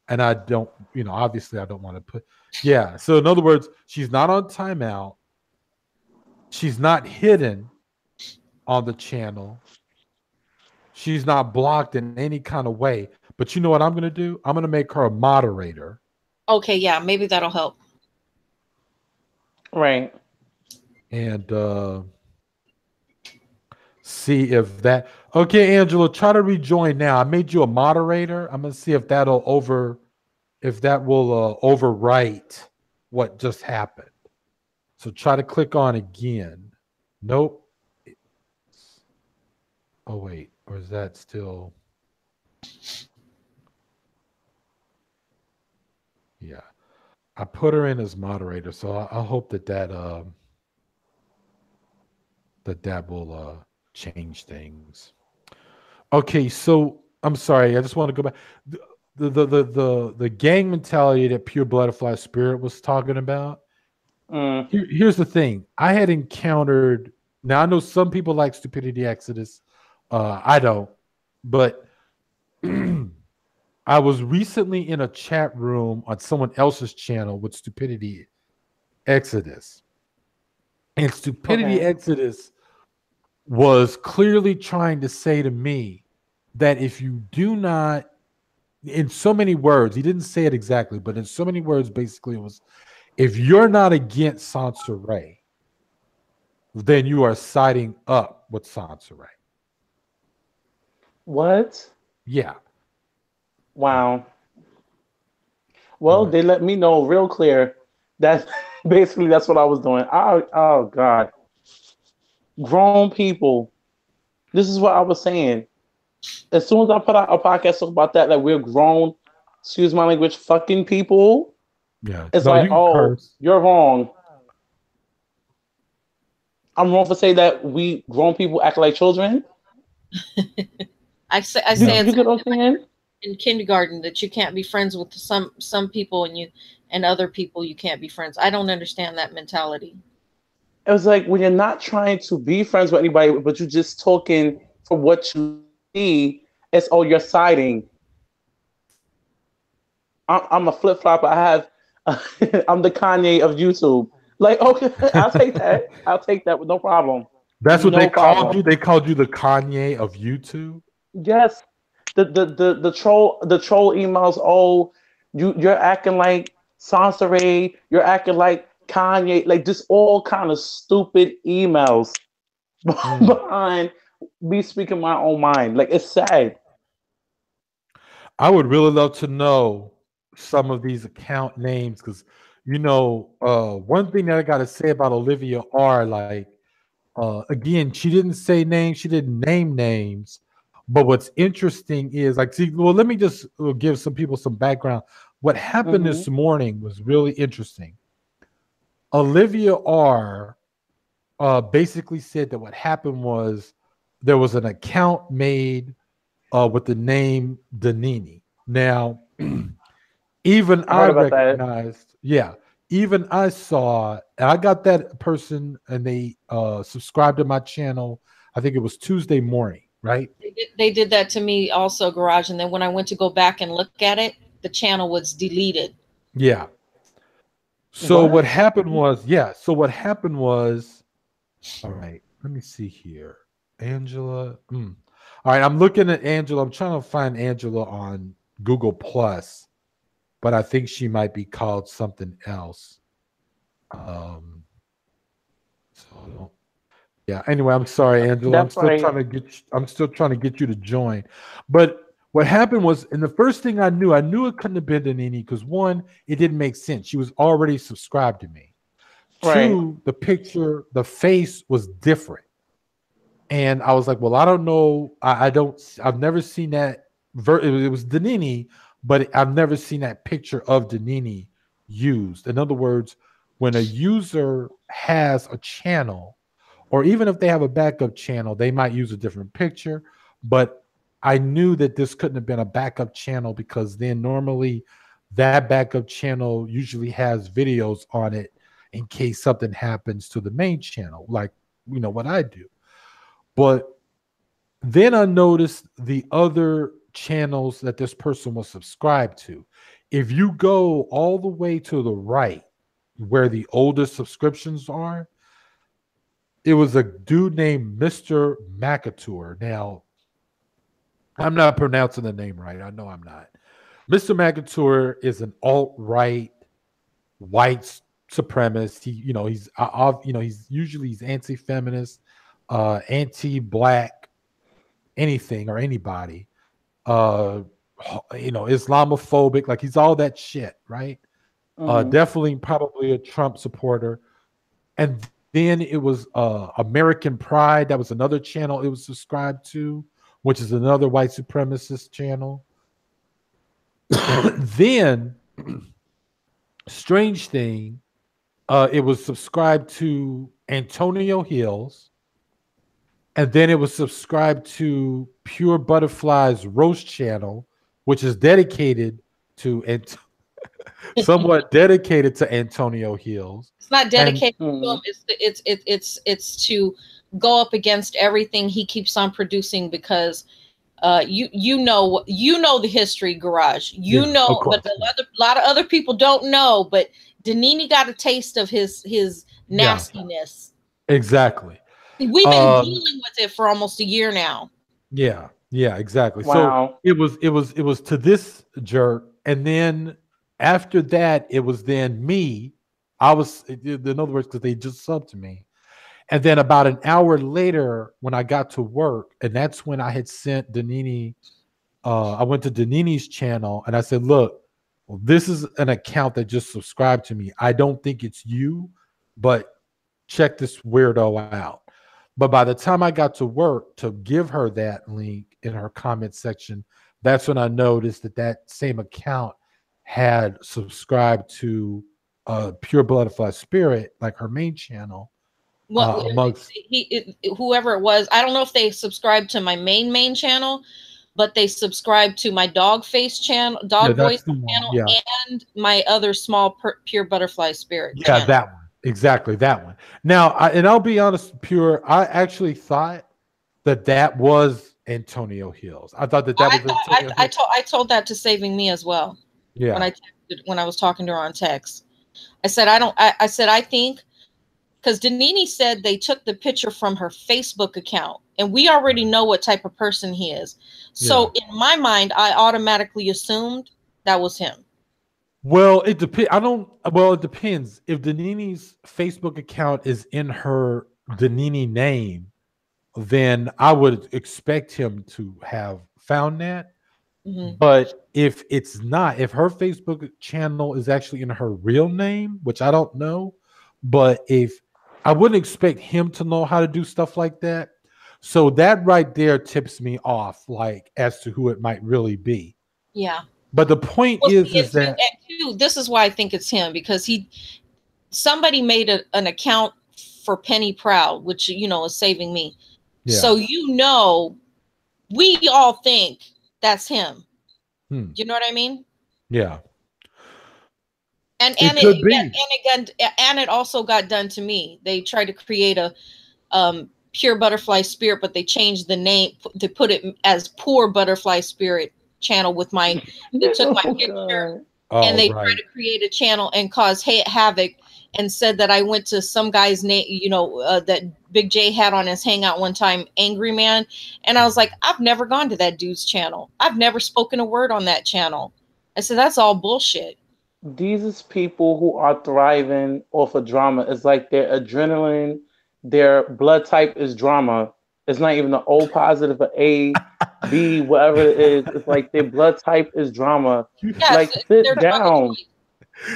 And I don't, you know, obviously I don't want to put, yeah. So in other words, she's not on timeout. She's not hidden on the channel. She's not blocked in any kind of way. But you know what I'm going to do? I'm going to make her a moderator. Okay, yeah, maybe that'll help. Right. And see if that. Okay, Angela, try to rejoin now. I made you a moderator. I'm going to see if that will overwrite what just happened. So try to click on again. Nope. Oh, wait. Or is that still? Yeah. I put her in as moderator. So I hope that will change things. Okay. So I'm sorry. I just want to go back. The gang mentality that Pure Butterfly Spirit was talking about. Here's the thing. I had encountered, now I know some people like Stupidity Exodus. I don't, but I was recently in a chat room on someone else's channel with Stupidity Exodus. And Stupidity Exodus was clearly trying to say to me that if you do not, in so many words, he didn't say it exactly, but in so many words, basically it was, if you're not against Sansa Ray, then you are siding up with Sansa Ray. What? Yeah. Wow. Well, they let me know real clear that basically that's what I was doing. Oh God. Grown people. This is what I was saying. As soon as I put out a podcast talk about that, like we're grown, excuse my language, fucking people. Yeah. It's like, oh, you're wrong. I'm wrong for saying that we grown people act like children. I say you get what I'm saying? In kindergarten that you can't be friends with some people and other people you can't be friends. I don't understand that mentality. It was like when you're not trying to be friends with anybody, but you're just talking for what you see. It's you're siding. I'm a flip flopper. I have. I'm the Kanye of YouTube. Like, okay, I'll take that. I'll take that with no problem. That's what they called you. They called you the Kanye of YouTube. Yes, the troll emails. Oh, you're acting like Sansa Ray. You're acting like Kanye. Like just all kind of stupid emails behind me speaking my own mind. Like it's sad. I would really love to know some of these account names because you know one thing that I got to say about Olivia R. Like again, she didn't say names. She didn't name names. But what's interesting is like, see, well, let me just give some people some background. What happened this morning was really interesting. Olivia R. Basically said that what happened was there was an account made with the name Danini. Now, even I recognized, even I saw, and I got that person and they subscribed to my channel. I think it was Tuesday morning. Right. They did that to me also, Garage. And then when I went to go back and look at it, the channel was deleted. Yeah. So what happened was, all right, let me see here. Angela. All right, I'm looking at Angela. I'm trying to find Angela on Google Plus, but I think she might be called something else. So Yeah. Anyway, I'm sorry, Angela. That's right. I'm still trying to get you to join. But what happened was, and the first thing I knew it couldn't have been Danini because one, it didn't make sense. She was already subscribed to me. Right. Two, the picture, the face was different. And I was like, well, I don't know. I've never seen that. It was Danini, but I've never seen that picture of Danini used. In other words, when a user has a channel, or even if they have a backup channel, they might use a different picture. But I knew that this couldn't have been a backup channel because then normally that backup channel usually has videos on it in case something happens to the main channel, like what I do. But then I noticed the other channels that this person was subscribed to. If you go all the way to the right, where the oldest subscriptions are, it was a dude named Mr. McAtour. Now, I'm not pronouncing the name right. I know I'm not. Mr. McAtour is an alt-right white supremacist. He's anti-feminist, anti-black, anything or anybody. Islamophobic. Like he's all that shit, right? Definitely, probably a Trump supporter. And then it was American Pride. That was another channel it was subscribed to, which is another white supremacist channel. Then, strange thing, it was subscribed to Antonio Hills. And then it was subscribed to Pure Butterfly's roast channel, which is dedicated to somewhat dedicated to Antonio Hills. It's not dedicated to him. It's to go up against everything he keeps on producing because you know the history, Garage. But a lot of other people don't know. But Danini got a taste of his nastiness. Yeah, exactly. We've been dealing with it for almost a year now. Yeah, exactly. Wow. So it was to this jerk, and then after that, it was then me. I was, in other words, because they just subbed to me. And then about an hour later, when I got to work, and that's when I had sent Danini, I went to Danini's channel and I said, look, well, this is an account that just subscribed to me. I don't think it's you, but check this weirdo out. But by the time I got to work to give her that link in her comment section, that's when I noticed that same account had subscribed to Pure Butterfly Spirit, like her main channel. Well, whoever it was, I don't know if they subscribed to my main channel, but they subscribed to my Dog Voice channel, and my other small Pure Butterfly Spirit. Yeah, channel. That one. Exactly, that one. Now, I'll be honest, Pure, I actually thought that was Antonio Hills. I thought that was Antonio Hills. I told that to Saving Me as well. Yeah. When I was talking to her on text, I said I think because Danini said they took the picture from her Facebook account, and we already know what type of person he is. So in my mind, I automatically assumed that was him. Well, it depends. It depends. If Danini's Facebook account is in her Danini name, then I would expect him to have found that. Mm-hmm. But if it's not, if her Facebook channel is actually in her real name, which I don't know, but if I wouldn't expect him to know how to do stuff like that. So that right there tips me off, like as to who it might really be. Yeah. But the point is that this is why I think it's him, because somebody made an account for Penny Proud, which is Saving Me. Yeah. So we all think that's him. Do you know what I mean? Yeah. And it also got done to me. They tried to create a Pure Butterfly Spirit, but they changed the name to put it as Poor Butterfly Spirit channel with they took my picture and they tried to create a channel and cause havoc and said that I went to some guy's name, that Big J had on his hangout one time, Angry Man. And I was like, I've never gone to that dude's channel. I've never spoken a word on that channel. I said, that's all bullshit. These is people who are thriving off of drama. It's like their adrenaline their blood type is drama. It's not even an O positive, an A, B, whatever it is. It's like their blood type is drama. Yes, Like, it's sit their drug of down. choice.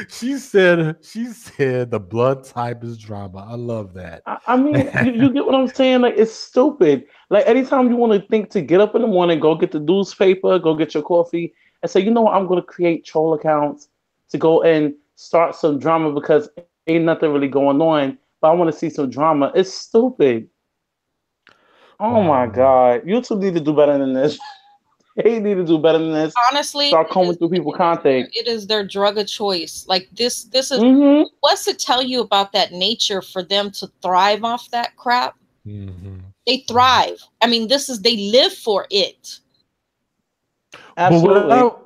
She said the blood type is drama. I love that. I mean, you get what I'm saying? Like, it's stupid. Like, anytime you want to think to get up in the morning, go get the newspaper, go get your coffee, and say, you know what, I'm going to create troll accounts to go and start some drama because ain't nothing really going on, but I want to see some drama. It's stupid. Oh my Wow. God. YouTube need to do better than this. They need to do better than this. Honestly, Start combing through people's content. it is their drug of choice. Like this is Mm-hmm. what's to tell you about that nature for them to thrive off that crap? Mhm. They thrive. I mean, they live for it. Absolutely. But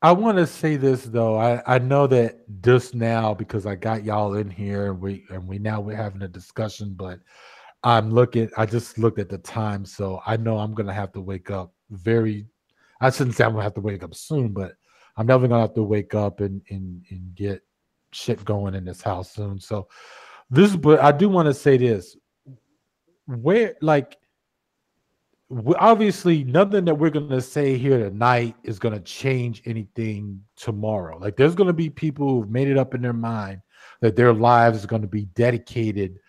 I want to say this though. I know that just now because I got y'all in here and we're having a discussion, but I just looked at the time, so I know I'm gonna have to wake up I shouldn't say I'm gonna have to wake up soon, but I'm never gonna have to wake up and get shit going in this house soon. So but I do want to say this. Where like obviously nothing that we're going to say here tonight is going to change anything tomorrow. Like there's going to be people who've made it up in their mind that their lives are going to be dedicated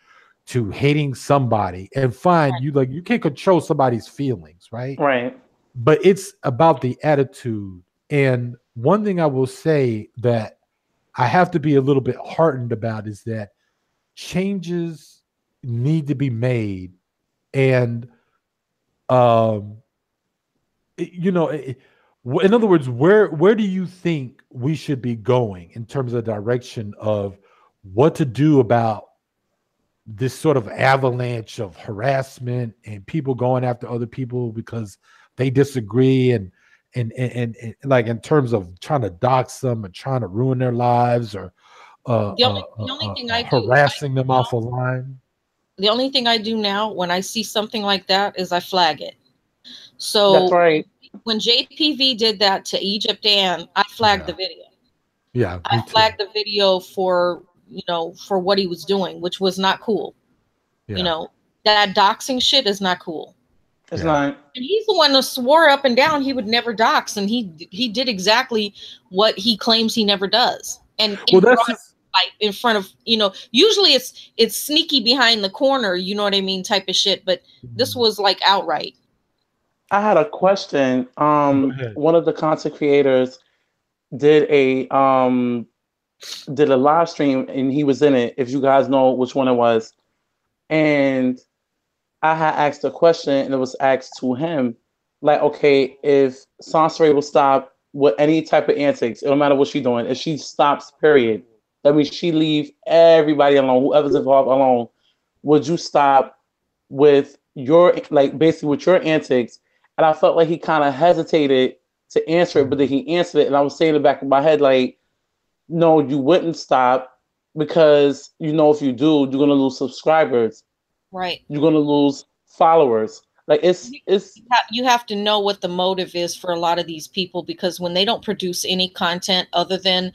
to hating somebody. And fine, you can't control somebody's feelings, right? Right. But it's about the attitude. And one thing I will say that I have to be a little bit heartened about is that changes need to be made. And in other words, where do you think we should be going in terms of the direction of what to do about this sort of avalanche of harassment and people going after other people because they disagree and like in terms of trying to dox them and trying to ruin their lives or The only thing I do harassing them off a line? The only thing I do now when I see something like that is I flag it. So That's right. when JPV did that to Egypt Dan, I flagged the video. Yeah, I me too. flagged the video for what he was doing, which was not cool. Yeah. That doxing shit is not cool. It's Yeah. not. And he's the one that swore up and down he would never dox, and he did exactly what he claims he never does. And Well, that's just, like in front of usually it's sneaky behind the corner, you know what I mean, type of shit. But this was like outright. I had a question. ahead. One of the content creators did a live stream and he was in it. If you guys know which one it was, and I had asked a question and it was asked to him, like, okay, if Sansa will stop with any type of antics, it don't matter what she's doing. If she stops, period, that means she leave everybody alone, whoever's involved alone. Would you stop with basically with your antics? And I felt like he kind of hesitated to answer it, but then he answered it. And I was saying in the back of my head, like, no, you wouldn't stop because, if you do, you're going to lose subscribers. Right. You're going to lose followers. Like, you have to know what the motive is for a lot of these people, because when they don't produce any content other than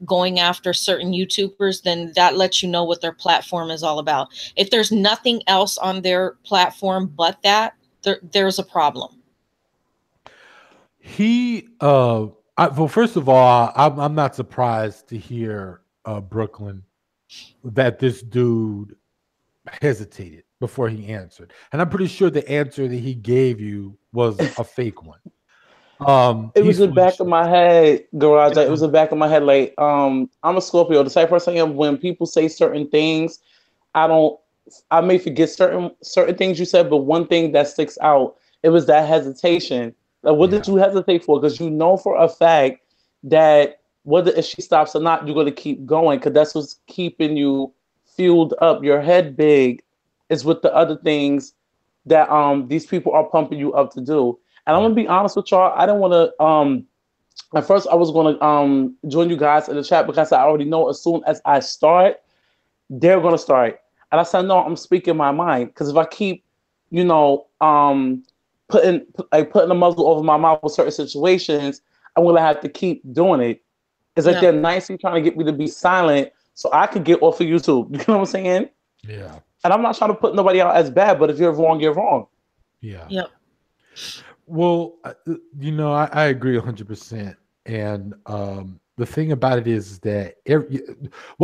going after certain YouTubers, then that lets you know what their platform is all about. If there's nothing else on their platform but that, there's a problem. Well, first of all, I'm not surprised to hear Brooklyn that this dude hesitated before he answered, and I'm pretty sure the answer that he gave you was a fake one. It was in the back of my head, Garage. It was in the back of my head. Like, I'm a Scorpio. The type of person I am. When people say certain things, I may forget certain things you said, but one thing that sticks out, it was that hesitation. Like, what did you hesitate for? Because you know for a fact that whether if she stops or not, you're going to keep going, because that's what's keeping you fueled up. Your head big is with the other things that these people are pumping you up to do. And I'm gonna be honest with y'all. I didn't want to. At first, I was gonna join you guys in the chat because I already know as soon as I start, they're gonna start. And I said, no, I'm speaking my mind, because if I keep, putting a muzzle over my mouth with certain situations, I'm gonna have to keep doing it. It's like they're nicely trying to get me to be silent so I could get off of YouTube. You know what I'm saying? Yeah. And I'm not trying to put nobody out as bad, but if you're wrong, you're wrong. Yeah. Yep. Well, I agree 100%. And the thing about it is that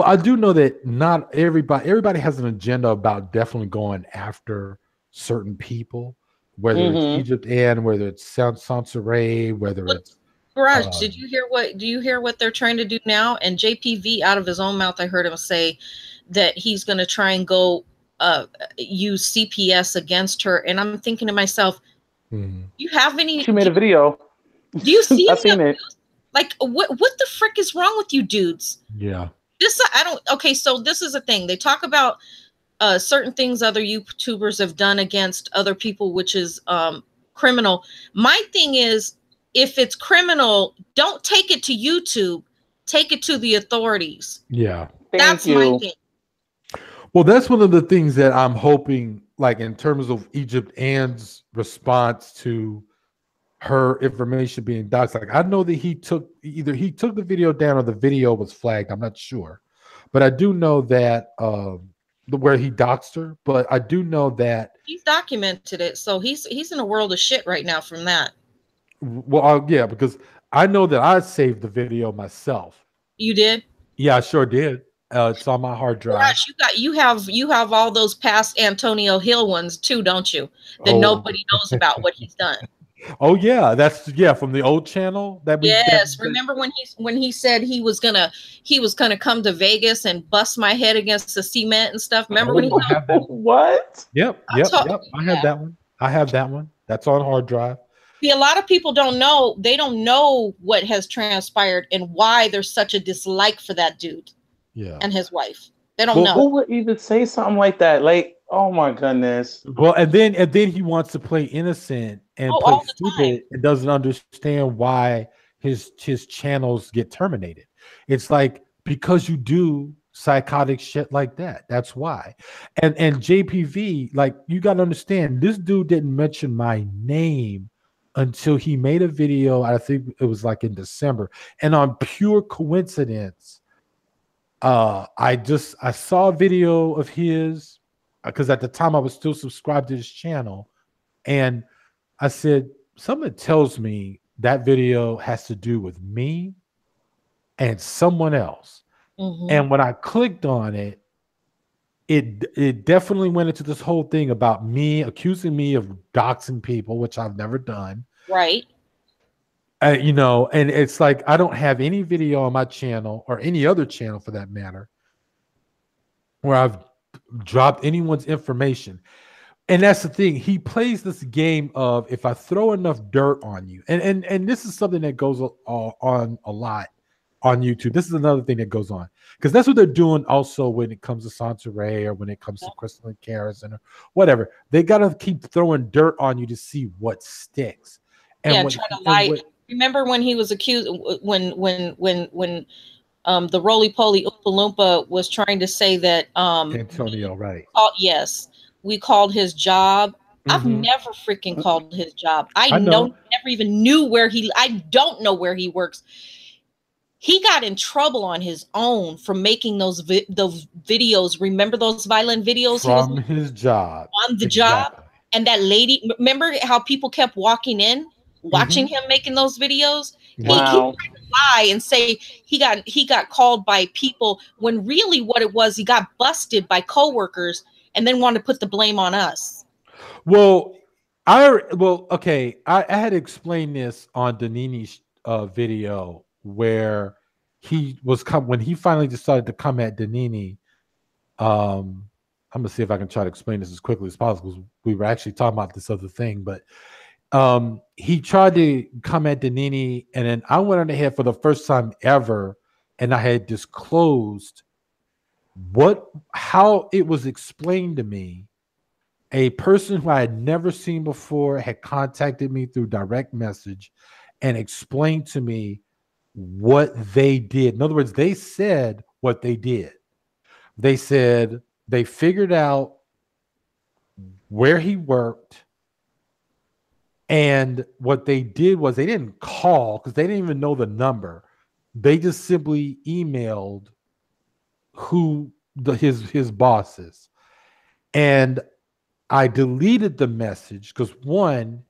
I do know that not everybody has an agenda about definitely going after certain people, whether it's Mhm. Egypt and whether it's Sansaray, whether What- it's Garage, do you hear what they're trying to do now? And JPV, out of his own mouth, I heard him say that he's going to try and go use CPS against her. And I'm thinking to myself, Mhm. do you have any? She made a video. Do you see? I've seen it. Like, what the frick is wrong with you dudes? Yeah. Okay, so this is a thing. They talk about certain things other YouTubers have done against other people, which is criminal. My thing is, if it's criminal, don't take it to YouTube. Take it to the authorities. Yeah. That's Thank my you. thing. Well, that's one of the things that I'm hoping, like in terms of Egypt Ann's response to her information being doxxed. Like I know that he took the video down or the video was flagged. I'm not sure, but I do know that where he doxed her. But I do know that He's documented it, so he's in a world of shit right now from that. well, yeah, because I know that I saved the video myself. You did? Yeah, I sure did. It's on my hard drive. Gosh, you have all those past Antonio Hill ones too, don't you? That Oh. nobody knows about what he's done. Oh yeah, that's from the old channel that we Yes, remember when he said he was gonna come to Vegas and bust my head against the cement and stuff? Remember when he I have that. What? Yep. I'm talking- I have that one. I have that one. That's on hard drive. See, a lot of people don't know. They don't know what has transpired and why there's such a dislike for that dude Yeah. and his wife. They don't Well, know. Who would even say something like that? Like, oh my goodness. Well, and then he wants to play innocent and play all the stupid and doesn't understand why his channels get terminated. It's like because you do psychotic shit like that. That's why. And JPV, like you got to understand, this dude didn't mention my name until he made a video. I think it was like in December, and on pure coincidence, I saw a video of his because at the time I was still subscribed to his channel, and I said something tells me that video has to do with me and someone else. Mhm. And when I clicked on it, it definitely went into this whole thing about me accusing me of doxing people, which I've never done. Right. And it's like I don't have any video on my channel or any other channel for that matter where I've dropped anyone's information. And that's the thing. He plays this game of if I throw enough dirt on you, and this is something that goes on a lot on YouTube. This is another thing that goes on because that's what they're doing also when it comes to Sansaray or when it comes to Crystal and Karras or whatever. They gotta keep throwing dirt on you to see what sticks. And Try to lie. Remember when he was accused when the roly-poly Oompa Loompa was trying to say that Antonio, right? Yes, we called his job. I've Mhm. never freaking called his job. I know. never even knew where I don't know where he works. He got in trouble on his own for making those videos. Remember those violent videos From his job. on the job? And that lady, remember how people kept walking in, watching him making those videos? Wow. He tried to lie and say he got called by people when really what it was, he got busted by coworkers and then wanted to put the blame on us. Well, okay. I had explained this on Danini's video where he was when he finally decided to come at Danini. I'm gonna see if I can try to explain this as quickly as possible. We were actually talking about this other thing, but he tried to come at Danini, and then I went on ahead for the first time ever, and I had disclosed how it was explained to me. A person who I had never seen before had contacted me through direct message and explained to me what they did. In other words, they said what they did. They said they figured out where he worked, and what they did was they didn't call because they didn't even know the number. They just simply emailed his bosses And I deleted the message because one,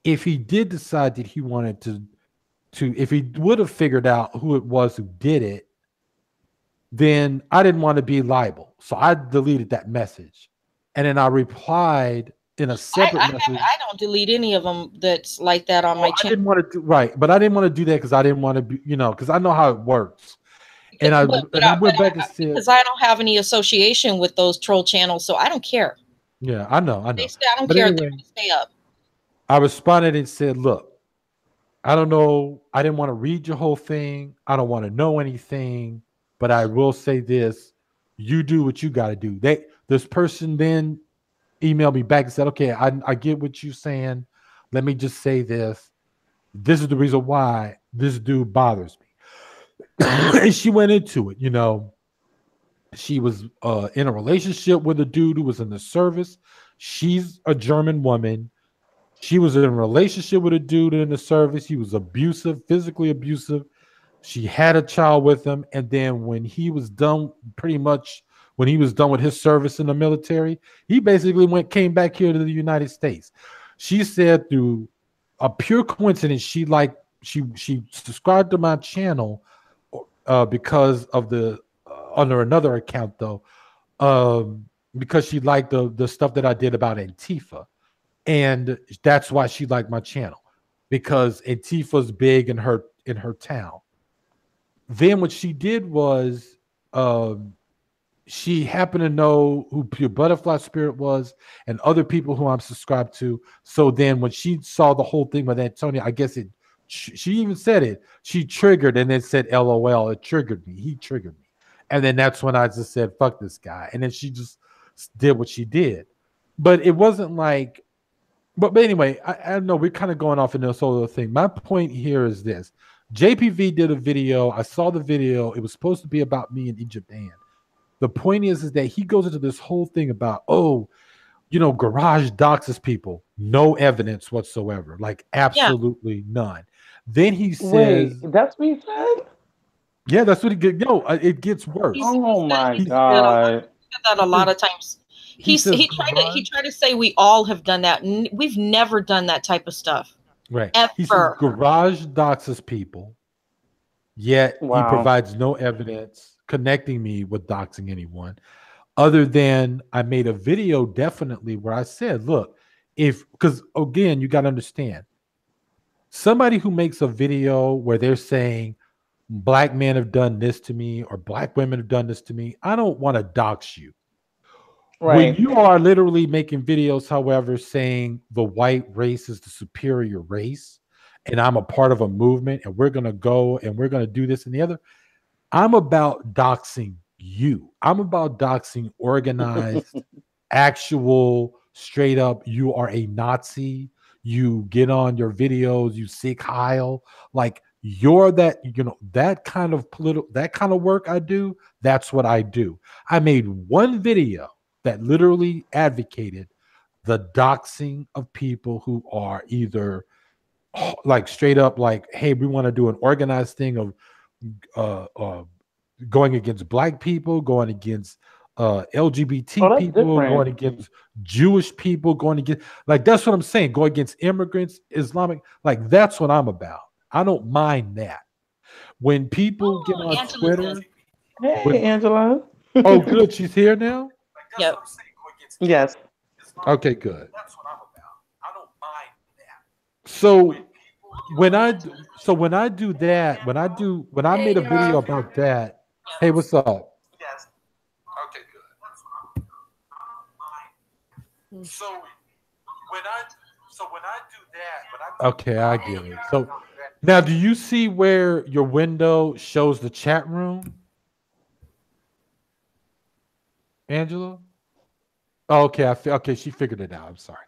if he did decide that he wanted to if he would have figured out who it was who did it, then I didn't want to be liable. So I deleted that message. And then I replied in a separate message. I don't delete any of them that's like that on my I channel. didn't want to do right, but I didn't want to do that because I didn't want to be, because I know how it works. And I went back and said, because I don't have any association with those troll channels, so I don't care. yeah, I know. I don't care. Anyway, They're gonna stay up. I responded and said, look, I don't know. I didn't want to read your whole thing. I don't want to know anything, but I will say this. You do what you got to do. This person then emailed me back and said, okay, I get what you're saying. Let me just say this. This is the reason why this dude bothers me. And she went into it, she was in a relationship with a dude who was in the service. She's a German woman. She was in a relationship with a dude in the service. He was abusive, physically abusive. She had a child with him. And then when he was done, when he was done with his service in the military, he basically came back here to the United States. She said through a pure coincidence, she subscribed to my channel because of under another account though, because she liked the stuff that I did about Antifa. And that's why she liked my channel, because Antifa's big in her town. Then what she did was she happened to know who Pure Butterfly Spirit was and other people who I'm subscribed to. So then when she saw the whole thing with Antonio, I guess she even said it. She triggered and then said LOL. It triggered me. He triggered me. And then that's when I just said, fuck this guy. And then she just did what she did. But it wasn't like, but anyway, I know we're kind of going off in this whole other thing. My point here is this. JPV did a video. I saw the video. It was supposed to be about me in Egypt. And the point is that he goes into this whole thing about, Garage doxes people. No evidence whatsoever. Like absolutely none. Then he says, wait, that's what he said? Yeah, that's what it gets worse. Oh my God. He said that a lot of times. He tried to say we all have done that. We've never done that type of stuff. Right. Ever. He says Garage doxes people, yet he provides no evidence connecting me with doxing anyone, other than I made a video definitely where I said, look, because again, you got to understand, somebody who makes a video where they're saying black men have done this to me or black women have done this to me, I don't want to dox you. Right. When you are literally making videos, however, saying the white race is the superior race and I'm a part of a movement and we're going to go and we're going to do this and the other, I'm about doxing you. I'm about doxing organized, actual, straight up, you are a Nazi. You get on your videos, you seek Heil. Like you're that, that kind of that kind of work I do, that's what I do. I made one video that literally advocated the doxing of people who are either like straight up like, hey, we want to do an organized thing of going against black people, going against LGBT people, going against Jewish people, going against, like, that's what I'm saying, go against immigrants, Islamic, like that's what I'm about. I don't mind that. When people get on Twitter. Hey, Angela. Oh, good. She's here now? Yep. Yes. Okay, good. That's what I'm about. I don't mind that. So when I do that, when I made a video about that, hey, what's up? Yes. Okay, good. That's what I'm about. I don't mind. So when I do that, okay, I get it. So now, do you see where your window shows the chat room, Angela? Oh, okay, okay, she figured it out. I'm sorry.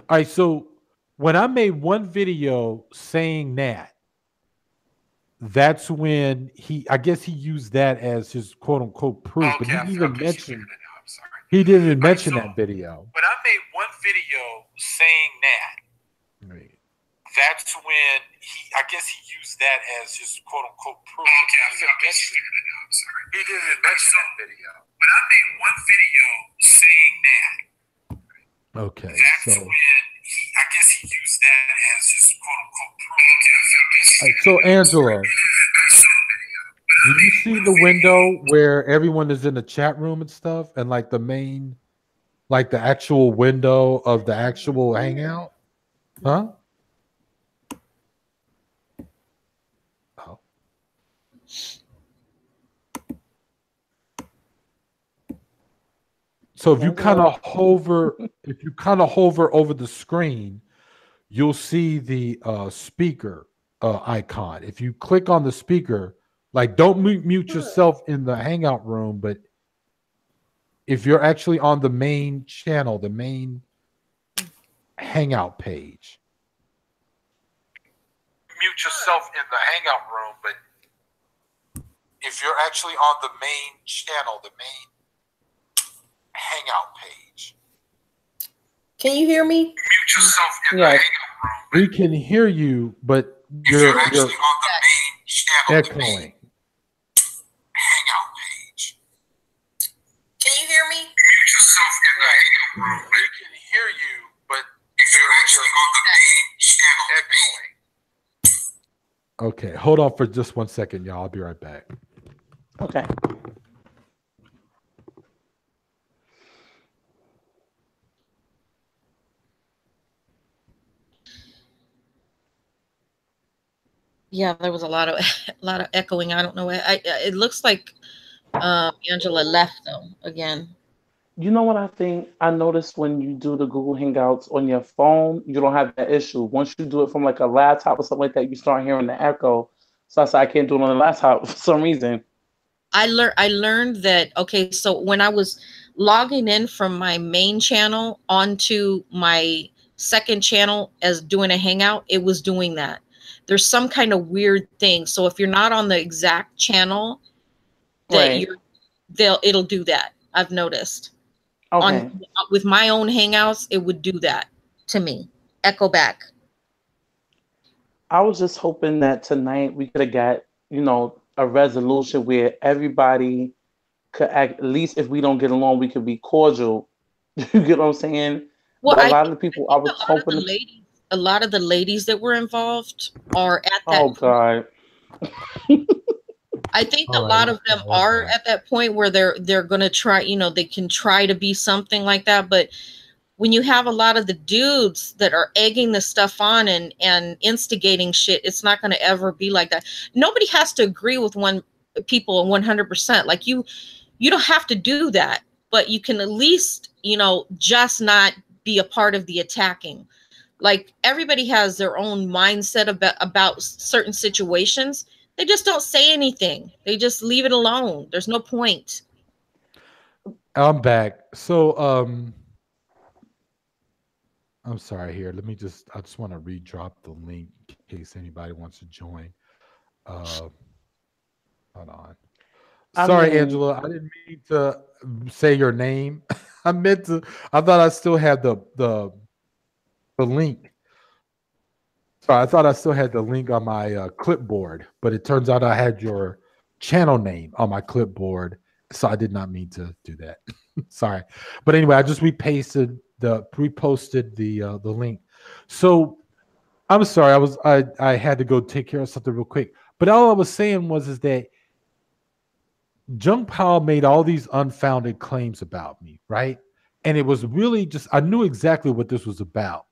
All right, so when I made one video saying that, that's when I guess he used that as his quote unquote proof, but he didn't even mention. He didn't even mention that video. When I made one video saying that, right, that's when I guess he used that as his quote unquote proof. He didn't even mention that video. When I made one video saying that, Okay, That's so when I guess he used that as his quote unquote proof. all right, so Angela, do you see the window where everyone is in the chat room and stuff, and like the main, like the actual window of the actual hangout? Huh? Oh. So if you kind of hover, over the screen, you'll see the speaker icon. If you click on the speaker, like don't mute yourself in the hangout room, but if you're actually on the main channel, the main hangout page, mute yourself in the hangout room, but if you're actually on the main channel, the main hangout page, Can you hear me? mute yourself in Yes. the hangout room. we can hear you, but you're Actually on the main channel, the main echoing. hangout page. Can you hear me? Mute yourself in the hangout room. We can hear you, but You're actually on the main channel, the main. okay. Hold on for just 1 second, y'all. I'll be right back. Okay. Yeah, there was a lot of echoing. I don't know. It looks like Angela left though again. You know what I think? I noticed when you do the Google Hangouts on your phone, you don't have that issue. Once you do it from like a laptop or something like that, you start hearing the echo. So I said I can't do it on the laptop for some reason. I learned that. Okay, so when I was logging in from my main channel onto my second channel as doing a hangout, it was doing that. There's some kind of weird thing. So if you're not on the exact channel that Right. it'll do that. I've noticed. Okay. With my own hangouts, it would do that to me. Echo back. I was just hoping that tonight we could have got, a resolution where everybody could act, at least if we don't get along, we could be cordial. You get what I'm saying? Well, But a lot of the people I was think a lot of hoping the ladies, a lot of the ladies that were involved are at that. Oh God. I think a All right, lot of them okay. are at that point where they're gonna try, they can try to be something like that. But when you have a lot of the dudes that are egging the stuff on and instigating shit, it's not gonna ever be like that. Nobody has to agree with people 100%. Like you don't have to do that, but you can at least, just not be a part of the attacking. Like everybody has their own mindset about certain situations. They just don't say anything. They just leave it alone. There's no point. I'm back. So I'm sorry here. I just want to redrop the link in case anybody wants to join. Hold on. Sorry, Angela. I didn't mean to say your name. I thought I still had the link. Sorry, I thought I still had the link on my clipboard, but it turns out I had your channel name on my clipboard, so I did not mean to do that. Sorry, but anyway, I just reposted the link. So I'm sorry, I had to go take care of something real quick. But all I was saying is that Jung Powell made all these unfounded claims about me, right? And it was really I knew exactly what this was about.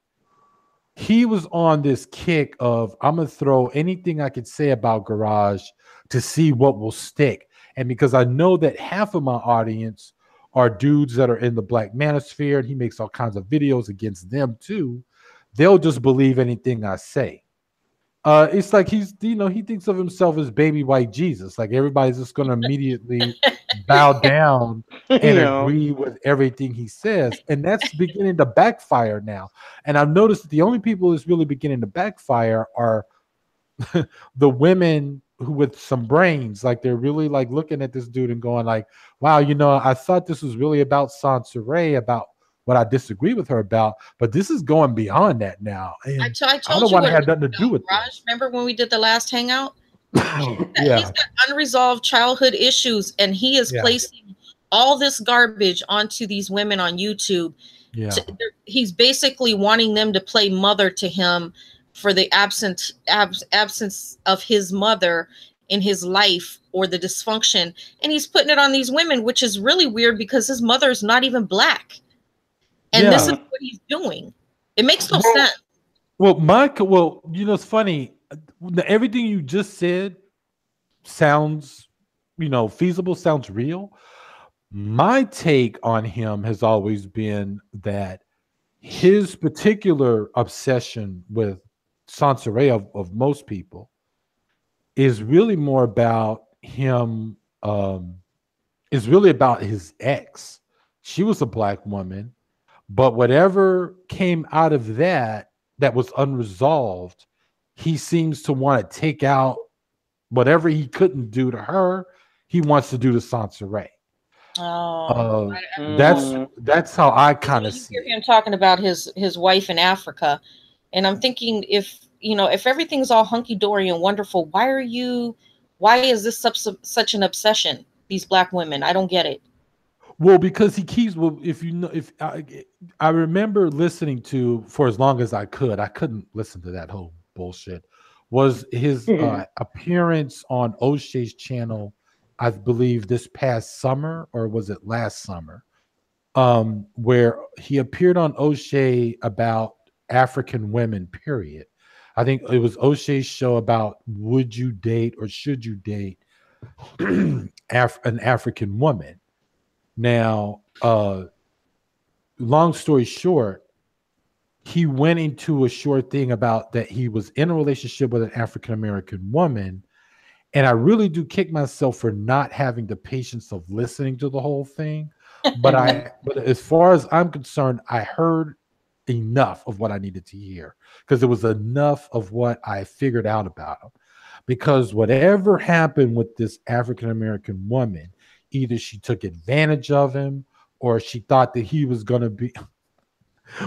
He was on this kick of, I'm going to throw anything I could say about Garage to see what will stick. And because I know that half of my audience are dudes that are in the Black Manosphere, and he makes all kinds of videos against them too, they'll just believe anything I say. It's like he thinks of himself as baby white Jesus. Like everybody's just going to immediately bow down and agree with everything he says. And that's beginning to backfire now. And I've noticed that the only people that's really beginning to backfire are the women who with some brains. Like they're really like looking at this dude and going like, wow, I thought this was really about Sansaray, about what I disagree with her about, but this is going beyond that now. And I told I don't you want to what have nothing to do with Raj. this. Remember when we did the last hangout? Yeah. He's got unresolved childhood issues, and he is placing all this garbage onto these women on YouTube. Yeah. He's basically wanting them to play mother to him for the absence of his mother in his life, or the dysfunction, and he's putting it on these women, which is really weird because his mother is not even black, and this is what he's doing. It makes no sense. Well, you know, it's funny. Everything you just said sounds, you know, feasible, sounds real. My take on him has always been that his particular obsession with Sansa of most people is really more about him, is really about his ex. She was a black woman, but whatever came out of that was unresolved, he seems to want to take out. Whatever he couldn't do to her, he wants to do to Sansa Ray. Oh, That's how I kind of see hear him talking about his wife in Africa, and I'm thinking, if you know, if everything's all hunky dory and wonderful, why is this such an obsession? These black women, I don't get it. Well, because he keeps. Well, if you know, if I remember listening to, for as long as I couldn't listen to that whole bullshit. Was his appearance on O'Shea's channel, I believe, this past summer, or was it last summer, where he appeared on O'Shea about African women, period. I think it was O'Shea's show about would you date or should you date an African woman. Now, long story short, he went into a short thing about that he was in a relationship with an African-American woman. And I really do kick myself for not having the patience of listening to the whole thing. But as far as I'm concerned, I heard enough of what I needed to hear, because there was enough of what I figured out about him. Because whatever happened with this African-American woman, either she took advantage of him, or she thought that he was going to be...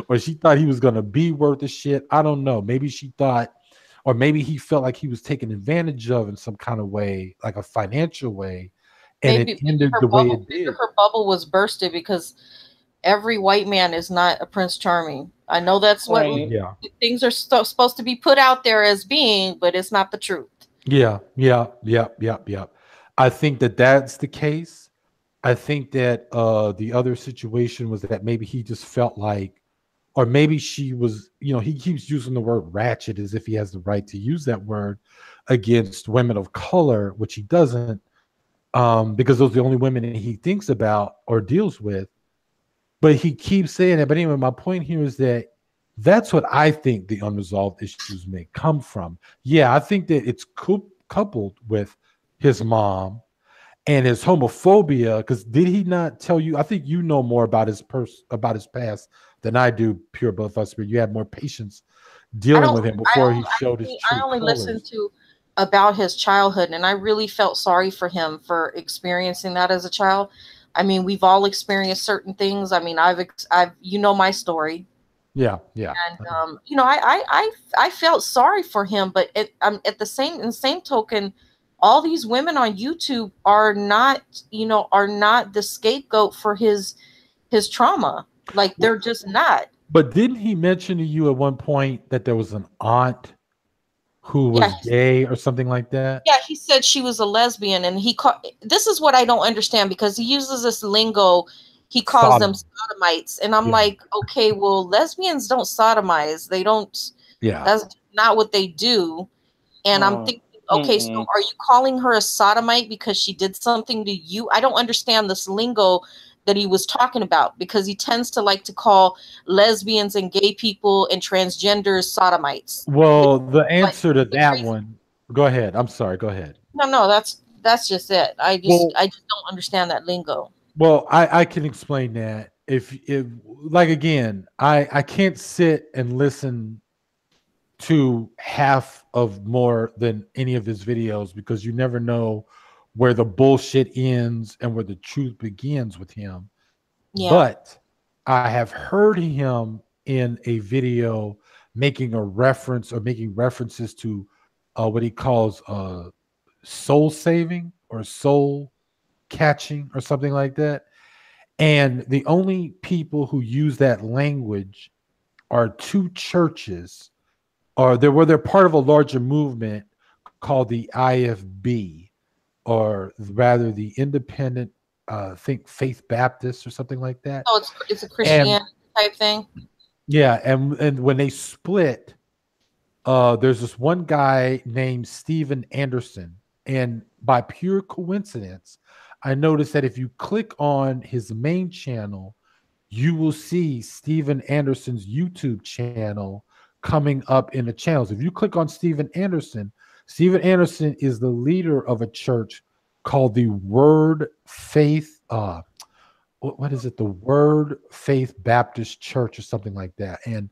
or she thought he was going to be worth the shit. I don't know. Maybe she thought, or maybe he felt like he was taken advantage of in some kind of way, like a financial way. And maybe, it ended the way it did. Her bubble was bursted because every white man is not a Prince Charming. I know that's what things are supposed to be put out there as being, but it's not the truth. Yeah. I think that that's the case. I think that the other situation was that maybe he just felt like, or maybe she was, you know, he keeps using the word ratchet as if he has the right to use that word against women of color, which he doesn't, because those are the only women he thinks about or deals with. But he keeps saying it. But anyway, my point here is that that's what I think the unresolved issues may come from. Yeah, I think that it's coupled with his mom and his homophobia. Because did he not tell you? I think you know more about his past than I do, Pure Blood Fuster. You had more patience dealing with him before he showed his true I only colors. listened to about his childhood, and I really felt sorry for him for experiencing that as a child. I mean, we've all experienced certain things. I mean, I've you know my story. Yeah. And you know, I felt sorry for him, but at the same token, all these women on YouTube are not the scapegoat for his trauma. Like, they're just not. But didn't he mention to you at one point that there was an aunt who was gay or something like that? Yeah, he said she was a lesbian, and this is what I don't understand, because he uses this lingo. He calls them sodomites, and I'm like, okay, well, lesbians don't sodomize. They don't. Yeah, that's not what they do. And I'm thinking, okay, so are you calling her a sodomite because she did something to you? I don't understand this lingo that he was talking about, because he tends to like to call lesbians and gay people and transgenders sodomites. Well, the answer to that one, go ahead. I'm sorry. Go ahead. No, that's just it. I just don't understand that lingo. Well, I can explain that. If like, again, I can't sit and listen to half of more than any of his videos, because you never know where the bullshit ends and where the truth begins with him. Yeah. But I have heard him in a video making a reference or making references to what he calls soul saving or soul catching or something like that. And the only people who use that language are two churches, or they're part of a larger movement called the IFB, or rather the Independent, think Faith Baptist or something like that. Oh, it's a And Christianity type thing. yeah, and when they split, there's this one guy named Steven Anderson, and by pure coincidence, I noticed that if you click on his main channel, you will see Steven Anderson's YouTube channel coming up in the channels. If you click on Steven Anderson is the leader of a church called the Word Faith. What is it? The Word Faith Baptist Church or something like that. And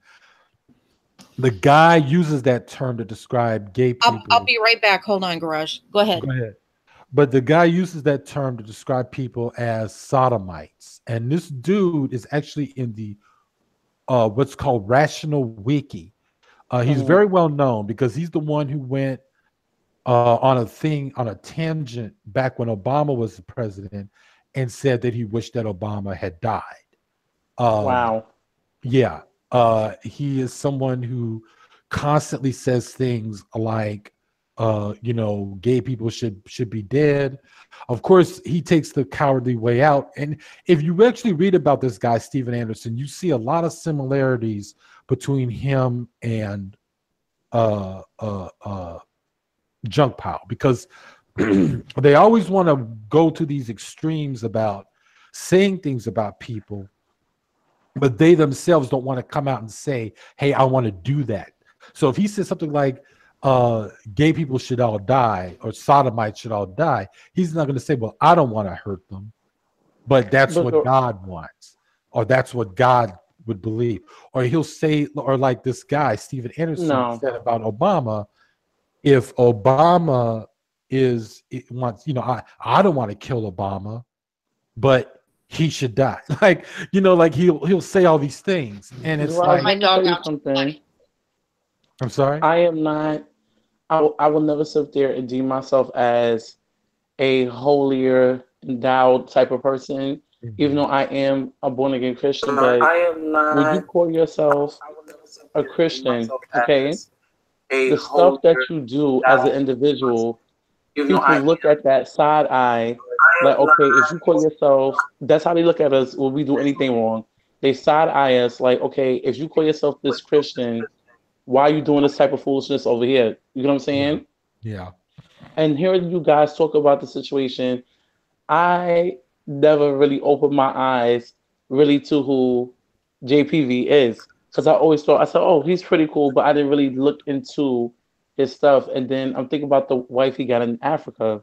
the guy uses that term to describe gay people. I'll be right back. Hold on, Garage. Go ahead. Go ahead. But the guy uses that term to describe people as sodomites. And this dude is actually in the what's called Rational Wiki. He's very well known because he's the one who went on a tangent back when Obama was the president and said that he wished that Obama had died. Wow. Yeah. He is someone who constantly says things like, gay people should be dead. Of course, he takes the cowardly way out. And if you actually read about this guy, Steven Anderson, you see a lot of similarities between him and Junk Pile, because they always want to go to these extremes about saying things about people, but they themselves don't want to come out and say, hey, I want to do that. So if he says something like gay people should all die or sodomites should all die, he's not going to say, well, I don't want to hurt them, but that's what God wants, or that's what God would believe. Or he'll say, or like this guy, Steven Anderson, said about Obama, if Obama wants, I don't want to kill Obama, but he should die. Like he'll say all these things, and it's like, my dog something. I'm sorry. I am not. I will never sit there and deem myself as a holier endowed type of person, even though I am a born again Christian. But I am not. when you call yourself a Christian, okay, the stuff that you do as an individual, people look at that side eye, like, okay, if you call yourself, that's how they look at us when we do anything wrong. They side eye us like, okay, if you call yourself this Christian, why are you doing this type of foolishness over here? You know what I'm saying? Yeah. And hearing you guys talk about the situation, I never really opened my eyes really to who JPV is. Because I always thought, I said, oh, he's pretty cool, but I didn't really look into his stuff. And then I'm thinking about the wife he got in Africa.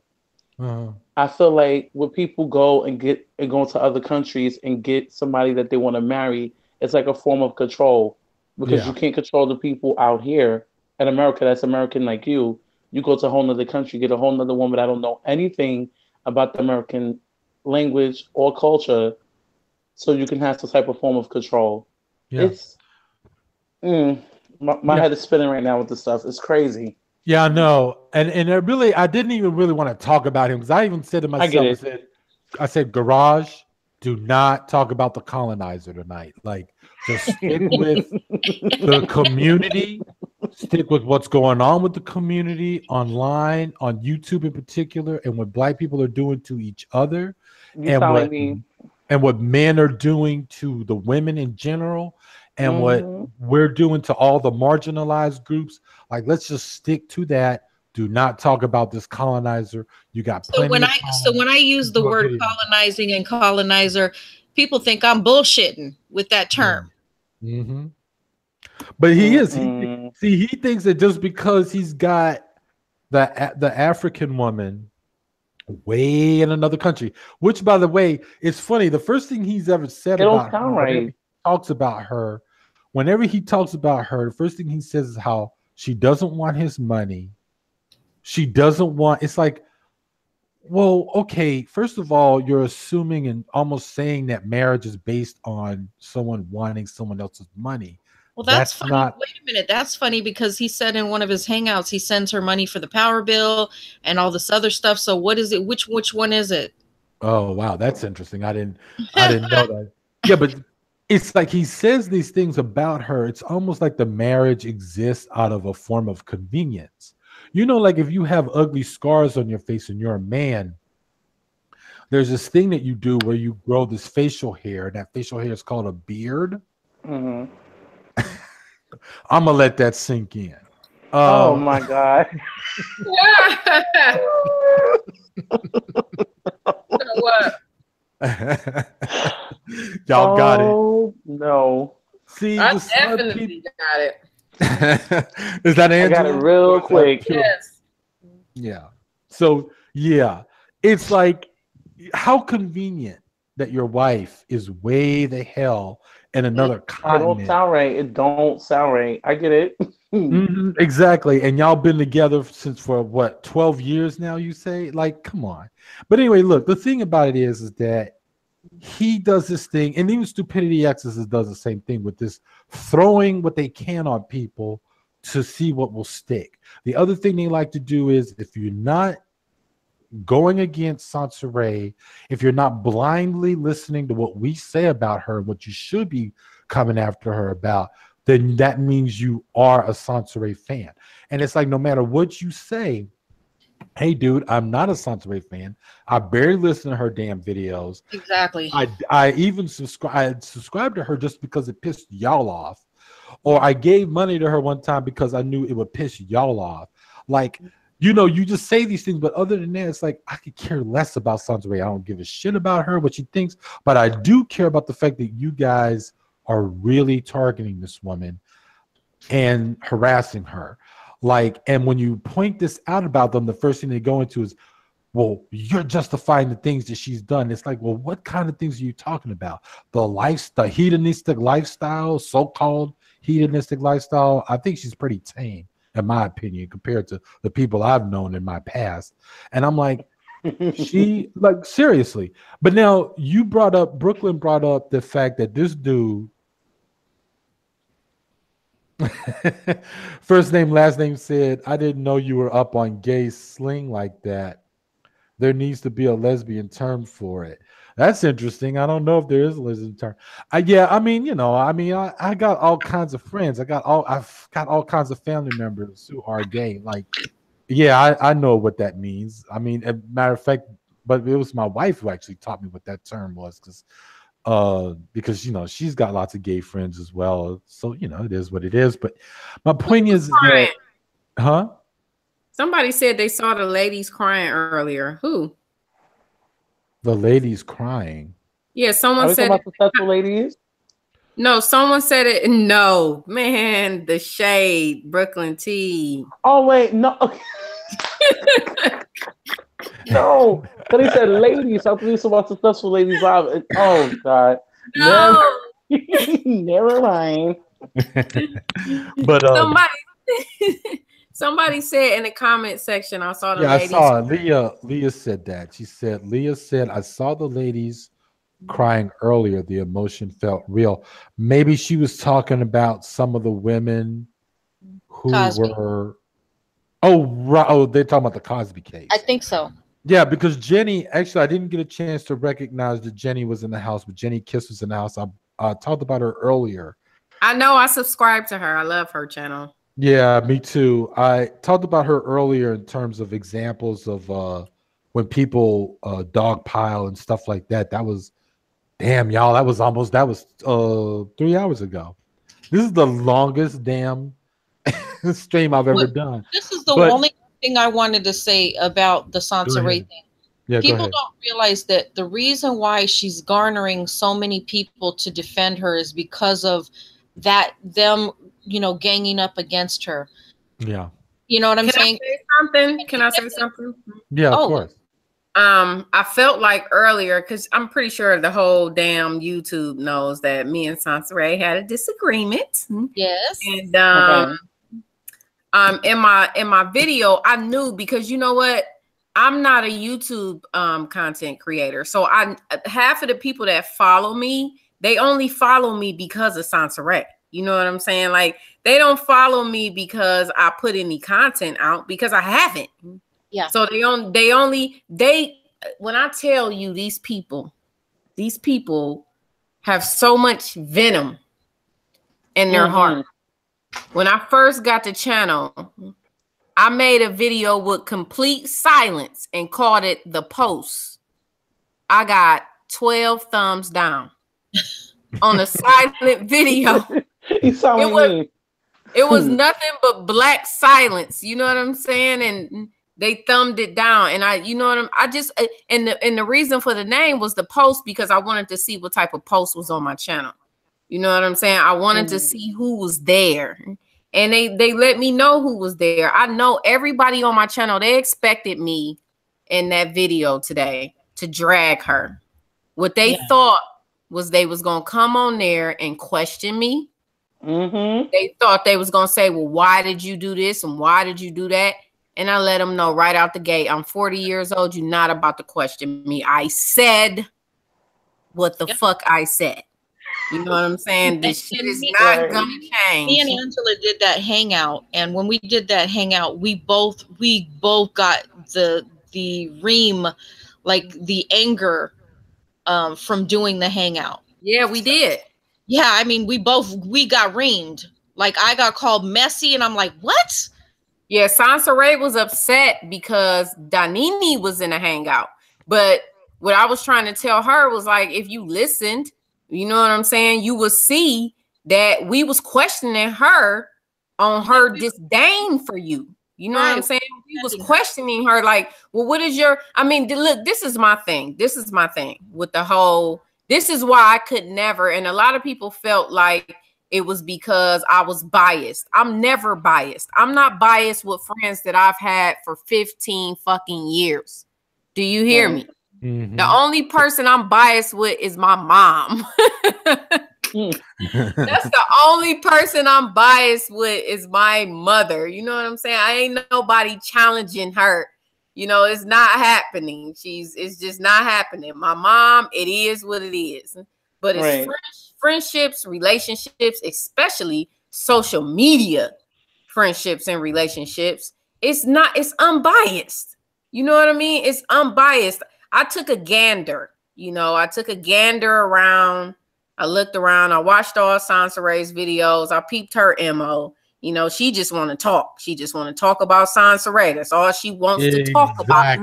I feel like when people go into other countries and get somebody that they want to marry, it's like a form of control, because you can't control the people out here in America that's American like you. You go to a whole nother country, get a whole nother woman that don't know anything about the American language or culture, so you can have some type of form of control. Yeah. It's my head is spinning right now with this stuff. It's crazy. Yeah, I know. And I didn't even really want to talk about him, because I even said to myself, I said, Garage, do not talk about the colonizer tonight. Like, just stick with the community, stick with what's going on with the community online, on YouTube in particular, and what Black people are doing to each other, and what men are doing to the women in general, and what we're doing to all the marginalized groups. Like, let's just stick to that. Do not talk about this colonizer. You got plenty. So when I use the word colonizing and colonizer, people think I'm bullshitting with that term. Mm-hmm. But he is. He thinks that just because he's got the African woman way in another country, which, by the way, it's funny. The first thing he's ever said about her, whenever he talks about her, the first thing he says is how she doesn't want his money. She doesn't want. It's like, well, okay. First of all, you're assuming and almost saying that marriage is based on someone wanting someone else's money. Well, that's funny. Wait a minute. That's funny, because he said in one of his hangouts he sends her money for the power bill and all this other stuff. So what is it? Which one is it? Oh wow, that's interesting. I didn't know that. Yeah, but it's like he says these things about her. It's almost like the marriage exists out of a form of convenience. You know, like if you have ugly scars on your face and you're a man, there's this thing that you do where you grow this facial hair, and that facial hair is called a beard. Hmm. I'm gonna let that sink in. Oh my God. What? Y'all got it. Oh no. See, I the smart definitely people. got it. Is that I Angela? got it real quick. Yes. Yeah. So yeah, it's like how convenient that your wife is way the hell in another It don't continent. sound right. It don't sound right. I get it. Mhm, exactly. And y'all been together since for what, 12 years now, you say? Like, come on. But anyway, look, the thing about it is that he does this thing, and even Stupidity Exorcist does the same thing with this throwing what they can on people to see what will stick. The other thing they like to do is if you're not going against Sansaray, if you're not blindly listening to what we say about her, what you should be coming after her about, then that means you are a Sansaray fan. And it's like no matter what you say, hey, dude, I'm not a Sansaray fan. I barely listen to her damn videos. Exactly. I even subscribed to her just because it pissed y'all off. Or I gave money to her one time because I knew it would piss y'all off. Like, you know, you just say these things, but other than that, it's like I could care less about Sansaray. I don't give a shit about her, what she thinks, but I do care about the fact that you guys are really targeting this woman and harassing her. Like, and when you point this out about them, the first thing they go into is, well, you're justifying the things that she's done. It's like, well, what kind of things are you talking about? The hedonistic lifestyle, so-called hedonistic lifestyle. I think she's pretty tame, in my opinion, compared to the people I've known in my past. And I'm like, she, like, seriously. But now Brooklyn brought up the fact that this dude, first name, last name, said, I didn't know you were up on gay sling like that. There needs to be a lesbian term for it. That's interesting. I don't know if there is a lesbian term. I got all kinds of friends. I've got all kinds of family members who are gay. Like, yeah, I know what that means. I mean, as a matter of fact, but it was my wife who actually taught me what that term was, because you know she's got lots of gay friends as well. So you know it is what it is. But my point is that, huh? Somebody said they saw the ladies crying earlier. Who? The ladies crying. Yeah, someone Are we said talking about successful ladies? no. Someone said it. No, man, the shade, Brooklyn T. Oh wait, no. No, but he said ladies. I believe about successful ladies live. Oh God. No, Never mind. But somebody said in the comment section. I saw the yeah, ladies. I saw it. Leah said that. Leah said, I saw the ladies crying earlier. The emotion felt real. Maybe she was talking about some of the women who Cosby. were. Oh, right. Oh, they're talking about the Cosby case. I think so. Yeah, because Jenny, actually, I didn't get a chance to recognize that Jenny was in the house, but Jenny Kiss was in the house. I talked about her earlier. I know. I subscribe to her. I love her channel. Yeah, me too. I talked about her earlier in terms of examples of when people dogpile and stuff like that. That was, damn, y'all, that was 3 hours ago. This is the longest damn stream I've ever done. This is the But- only thing I wanted to say about the Sansaray thing. Yeah, People go ahead. don't realize that the reason why she's garnering so many people to defend her is because of them, ganging up against her. Yeah. You know what I'm Can saying? I say something? Can I say something? Yeah, of Oh. course. I felt like earlier, because I'm pretty sure the whole damn YouTube knows that me and Sansaray had a disagreement. Yes. And Okay. in my video, I knew, because you know what? I'm not a YouTube content creator. So half of the people that follow me, they only follow me because of Sansaray. You know what I'm saying? Like, they don't follow me because I put any content out, because I haven't. Yeah. So they when I tell you these people have so much venom in their heart. When I first got the channel, I made a video with complete silence and called it The Post. I got 12 thumbs down on a silent video. It was nothing but black silence. You know what I'm saying? And they thumbed it down. And the reason for the name was The Post, because I wanted to see what type of post was on my channel. You know what I'm saying? I wanted to see who was there. And they let me know who was there. I know everybody on my channel, they expected me in that video today to drag her. What they thought was they was going to come on there and question me. They thought they was going to say, well, why did you do this? And why did you do that? And I let them know right out the gate, I'm 40 years old. You're not about to question me. I said what the fuck I said. You know what I'm saying? This shit is not gonna change. Me and Angela did that hangout, and when we did that hangout, we both got the ream, like the anger from doing the hangout. Yeah, we did. Yeah, I mean, we got reamed. Like, I got called messy, and I'm like, what? Yeah, Sansa Ray was upset because Danini was in a hangout. But what I was trying to tell her was, like, if you listened, you know what I'm saying, you will see that we was questioning her on her disdain for you. You know what I'm saying? We was questioning her like, well, what is your, I mean, look, this is my thing. This is my thing with the whole, this is why I could never, and a lot of people felt like it was because I was biased. I'm never biased. I'm not biased with friends that I've had for 15 fucking years. Do you hear me? The only person I'm biased with is my mom. That's the only person I'm biased with is my mother. You know what I'm saying? I ain't nobody challenging her. You know, it's not happening. It's just not happening. My mom, it is what it is. But it's friendships, relationships, especially social media friendships and relationships. It's unbiased. You know what I mean? It's unbiased. I took a gander, around. I looked around. I watched all Sansa Ray's videos. I peeped her MO. You know, she just want to talk. She just want to talk about Sansa Ray. That's all she wants to talk about.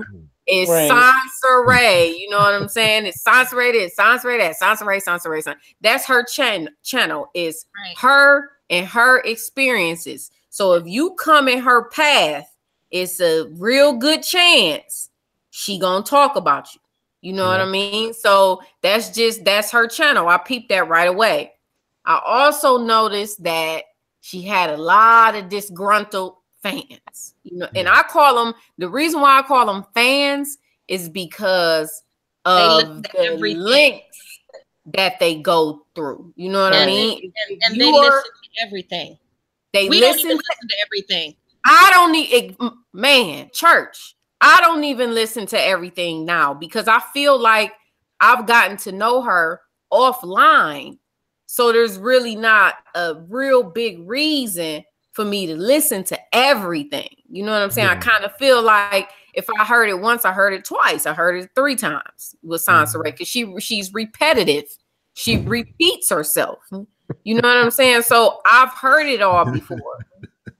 It's Sansa Ray. You know what I'm saying? It's Sansa Ray this, Sansa Ray that, Sansa Ray, Sansa Ray. That's her channel. Is her and her experiences. So if you come in her path, it's a real good chance she gonna talk about you. You know what I mean? So that's her channel. I peeped that right away. I also noticed that she had a lot of disgruntled fans. You know, and I call them, the reason why I call them fans is because of the links that they go through. You know what I mean? And they listen to everything. We don't even listen to everything. I don't need, man, church. I don't even listen to everything now because I feel like I've gotten to know her offline. So there's really not a real big reason for me to listen to everything. You know what I'm saying? I kind of feel like if I heard it once, I heard it twice. I heard it 3 times with Sansa Ray because she's repetitive. She repeats herself. You know what I'm saying? So I've heard it all before.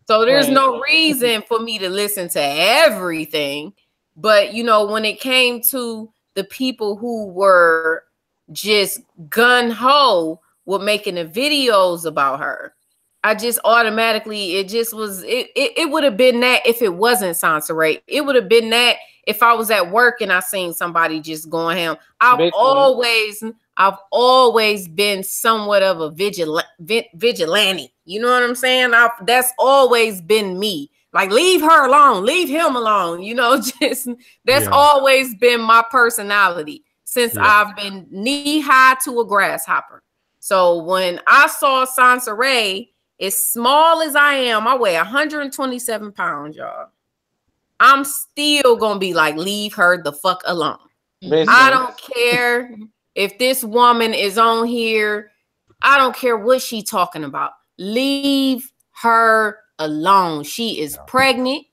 So there's no reason for me to listen to everything. But, you know, when it came to the people who were just gun-ho with making the videos about her, I just automatically, it would have been that if it wasn't Sansa Ray. It would have been that if I was at work and I seen somebody just going ham. I've always been somewhat of a vigilante. You know what I'm saying? That's always been me. Like, leave her alone, leave him alone. You know, that's always been my personality since I've been knee high to a grasshopper. So when I saw Sansa Ray, as small as I am, I weigh 127 pounds, y'all. I'm still gonna be like, leave her the fuck alone. Basically. I don't care if this woman is on here. I don't care what she's talking about. Leave her alone. She is pregnant.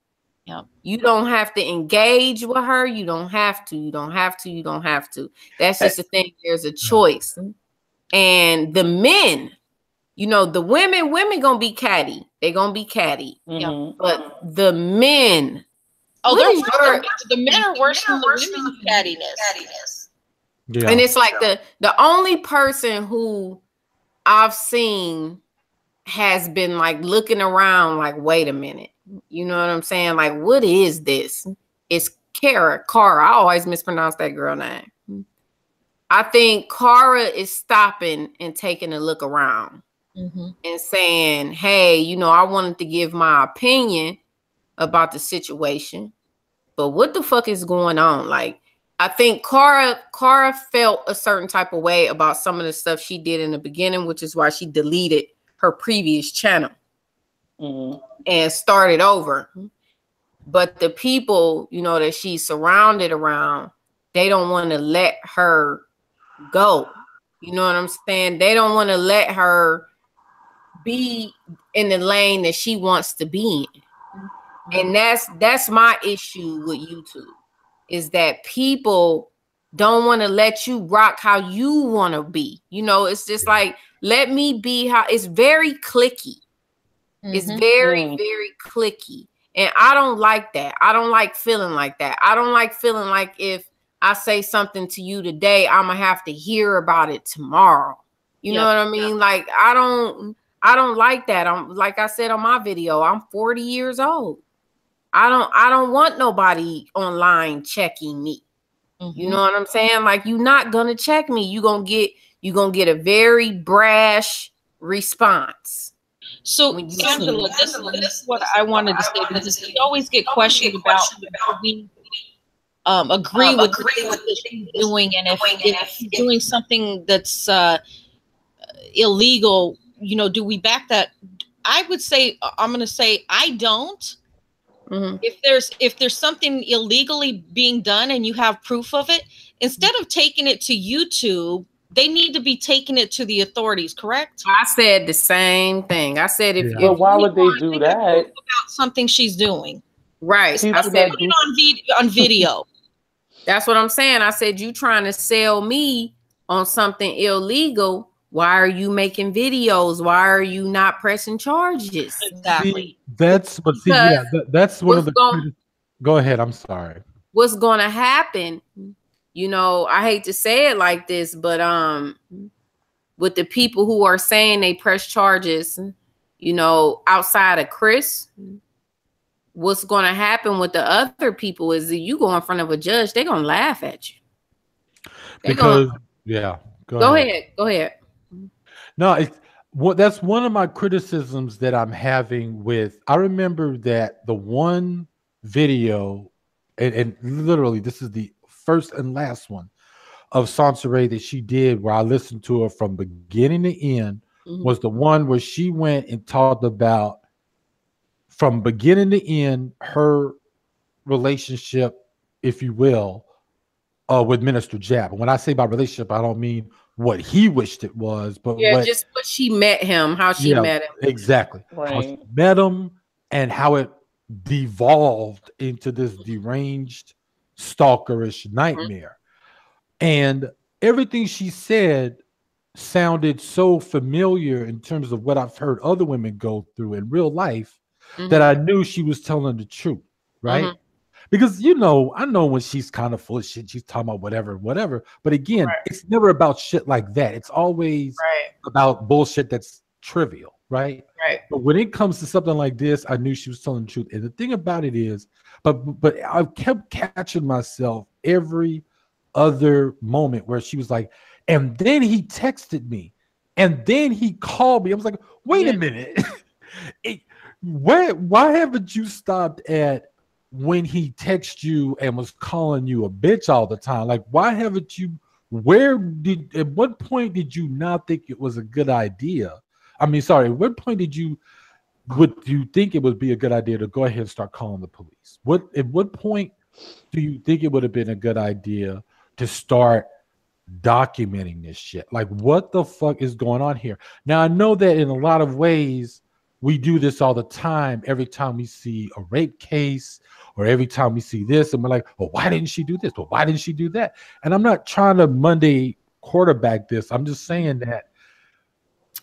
Yep. You don't have to engage with her. You don't have to. You don't have to. You don't have to. That's just the thing. There's a choice. And the men, you know, the women gonna be catty. They're gonna be catty. Mhm. But the men, Oh, Really? the men are worse than the women's cattiness. Yeah. and it's like the only person who I've seen has been like looking around like, wait a minute. You know what I'm saying? Like, what is this? It's Cara. I always mispronounce that girl name. I think Cara is stopping and taking a look around and saying, hey, you know, I wanted to give my opinion about the situation, but what the fuck is going on? Like, I think Cara felt a certain type of way about some of the stuff she did in the beginning, which is why she deleted her previous channel and started over. But the people, you know, that she's surrounded around, they don't want to let her go. You know what I'm saying? They don't want to let her be in the lane that she wants to be in. And that's my issue with YouTube, is that people don't want to let you rock how you want to be. You know, it's just like, let me be how. It's very clicky. It's very, very clicky. And I don't like that. I don't like feeling like that. I don't like feeling like if I say something to you today, I'm gonna have to hear about it tomorrow. You know what I mean? Like, I don't like that. I'm, like I said on my video, I'm 40 years old. I don't want nobody online checking me. You know what I'm saying? Like, you're not gonna check me. You're gonna get a very brash response. So, Angela, this is what I wanted to say, because we always get questioned about how we agree with what she's doing, and if she's doing something that's illegal, you know, do we back that? I would say, I'm going to say, I don't. If there's something illegally being done and you have proof of it, instead of taking it to YouTube, they need to be taking it to the authorities, correct? I said the same thing. I said, if But why would they do that? About something she's doing, right? People I said, put it on video. that's what I'm saying. I said, you trying to sell me on something illegal. Why are you making videos? Why are you not pressing charges? Exactly. That's one of the. Go ahead. I'm sorry. What's going to happen? You know, I hate to say it like this, but with the people who are saying they press charges, you know, outside of Chris, what's going to happen with the other people is that you go in front of a judge, they're going to laugh at you. Go ahead. No, that's one of my criticisms that I'm having with. I remember that the one video, and literally this is the first and last one of Sansaray that she did, where I listened to her from beginning to end, was the one where she went and talked about from beginning to end her relationship, if you will, with Minister Jab. And when I say by relationship, I don't mean what he wished it was, but just what she met him, how she met him. Exactly. Right. How she met him and how it devolved into this deranged, stalkerish nightmare. And everything she said sounded so familiar in terms of what I've heard other women go through in real life that I knew she was telling the truth, right? Because, you know, I know when she's kind of full of shit, she's talking about whatever. But again, it's never about shit like that. It's always about bullshit that's trivial, right? But when it comes to something like this, I knew she was telling the truth. And the thing about it is, but I kept catching myself every other moment where she was like, and then he texted me, and then he called me. I was like, wait a minute. Why haven't you stopped at when he texted you and was calling you a bitch all the time? Like, why haven't you, at what point did you not think it was a good idea? I mean, sorry, at what point would you think it would be a good idea to go ahead and start calling the police? At what point do you think it would have been a good idea to start documenting this shit? Like, what the fuck is going on here? Now, I know that in a lot of ways we do this all the time. Every time we see a rape case or every time we see this, and we're like, well, why didn't she do this? Well, why didn't she do that? And I'm not trying to Monday quarterback this. I'm just saying that.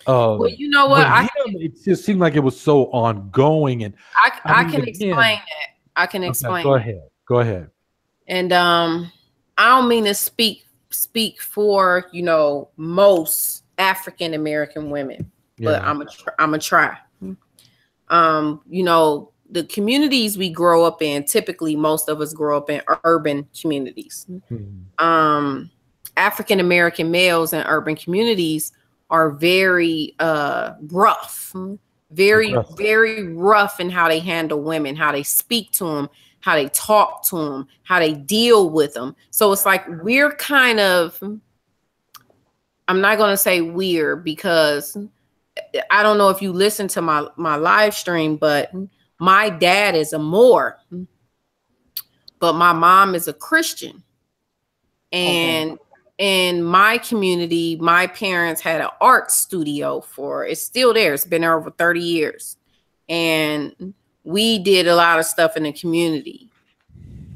Well, you know what? It just seemed like it was so ongoing, and I can explain that. I can explain. Okay, go ahead. And I don't mean to speak for most African American women, but I'm gonna try. The communities we grow up in, typically most of us grow up in urban communities. African American males in urban communities are very rough, very rough in how they handle women, how they speak to them, how they talk to them, how they deal with them. So it's like we're kind of, I'm not going to say weird because I don't know if you listen to my live stream, but my dad is a Moor, but my mom is a Christian. And in my community, my parents had an art studio it's still there. It's been there over 30 years. And we did a lot of stuff in the community.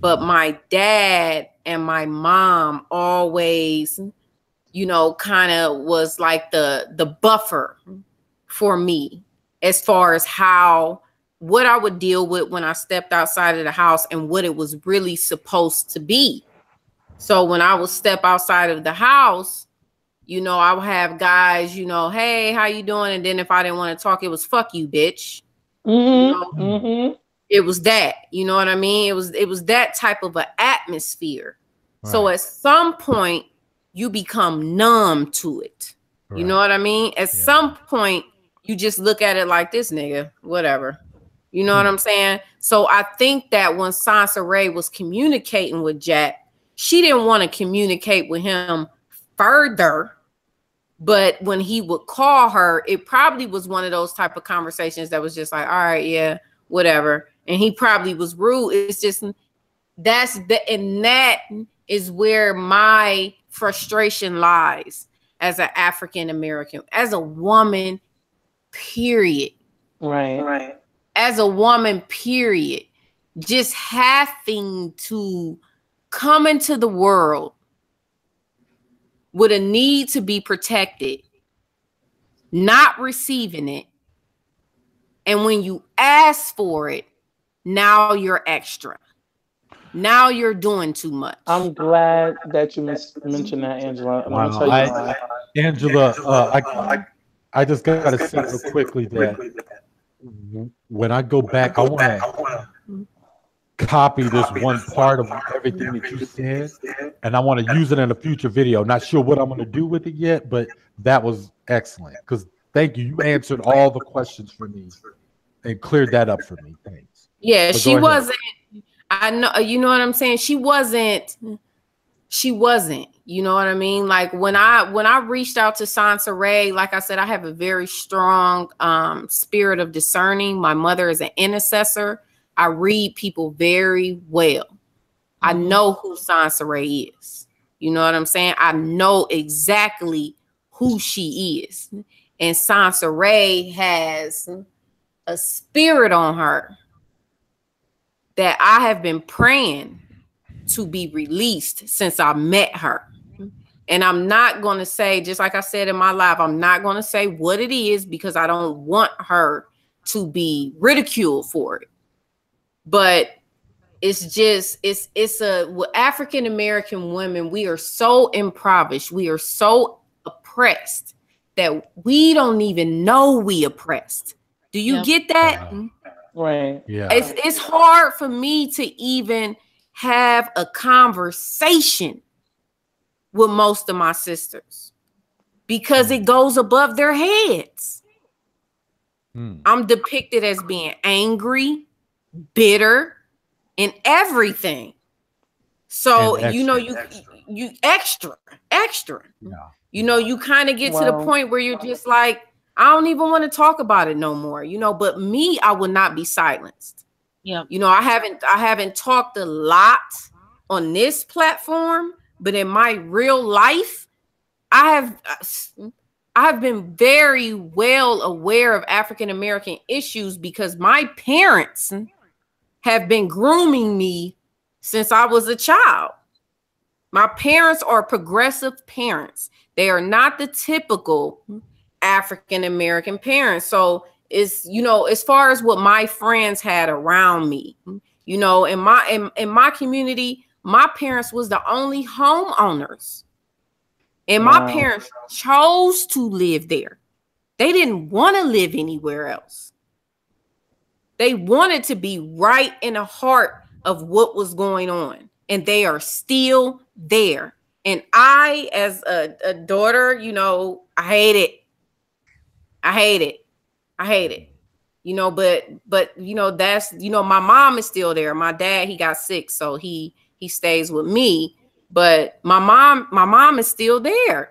But my dad and my mom always, kind of was like the buffer for me as far as what I would deal with when I stepped outside of the house and what it was really supposed to be. So when I would step outside of the house, I would have guys, hey, how you doing? And then if I didn't want to talk, it was fuck you, bitch. It was that, you know what I mean? It was that type of an atmosphere. Right. So at some point you become numb to it. Right. You know what I mean? At some point you just look at it like this nigga, whatever. You know what I'm saying? So I think that when Sansa Ray was communicating with Jack, she didn't want to communicate with him further. But when he would call her, it probably was one of those type of conversations that was just like, all right, yeah, whatever. And he probably was rude. It's just that is where my frustration lies as an African American, as a woman, period. Right. As a woman, period. Just having to come into the world with a need to be protected, not receiving it. And when you ask for it, now you're extra. Now you're doing too much. I'm glad that you mentioned that, Angela. I'm gonna tell you why. Angela, I just got to say real quickly that when I go back, I want to copy this one part of everything that you said, and I want to use it in a future video. Not sure what I'm going to do with it yet, but that was excellent. Because thank you. You answered all the questions for me and cleared that up for me. Thanks. Yeah, she wasn't. I know. You know what I'm saying? She wasn't. You know what I mean? Like when I reached out to Sansa Ray, like I said, I have a very strong spirit of discerning. My mother is an intercessor. I read people very well. I know who Sansa Ray is. You know what I'm saying? I know exactly who she is. And Sansa Ray has a spirit on her that I have been praying to be released since I met her. And I'm not going to say, just like I said in my live, I'm not going to say what it is because I don't want her to be ridiculed for it. But it's just, African American women, we are so impoverished, we are so oppressed that we don't even know we oppressed. Do you get that? Right. Yeah. It's hard for me to even have a conversation with most of my sisters because it goes above their heads. I'm depicted as being angry, bitter, and everything. So and you extra. Yeah. You kind of get to the point where you're just like, I don't even want to talk about it no more. But me, I will not be silenced. Yeah. I haven't talked a lot on this platform, but in my real life, I have been very well aware of African American issues because my parents have been grooming me since I was a child. My parents are progressive parents. They are not the typical African American parents. So it's, you know, as far as what my friends had around me, you know, in my community, my parents was the only homeowners. And my parents chose to live there. They didn't want to live anywhere else. They wanted to be right in the heart of what was going on. And they are still there. And I, as a daughter, you know, I hate it. I hate it. I hate it. You know, but you know, that's, you know, my mom is still there. My dad, he got sick, so he stays with me. But my mom is still there.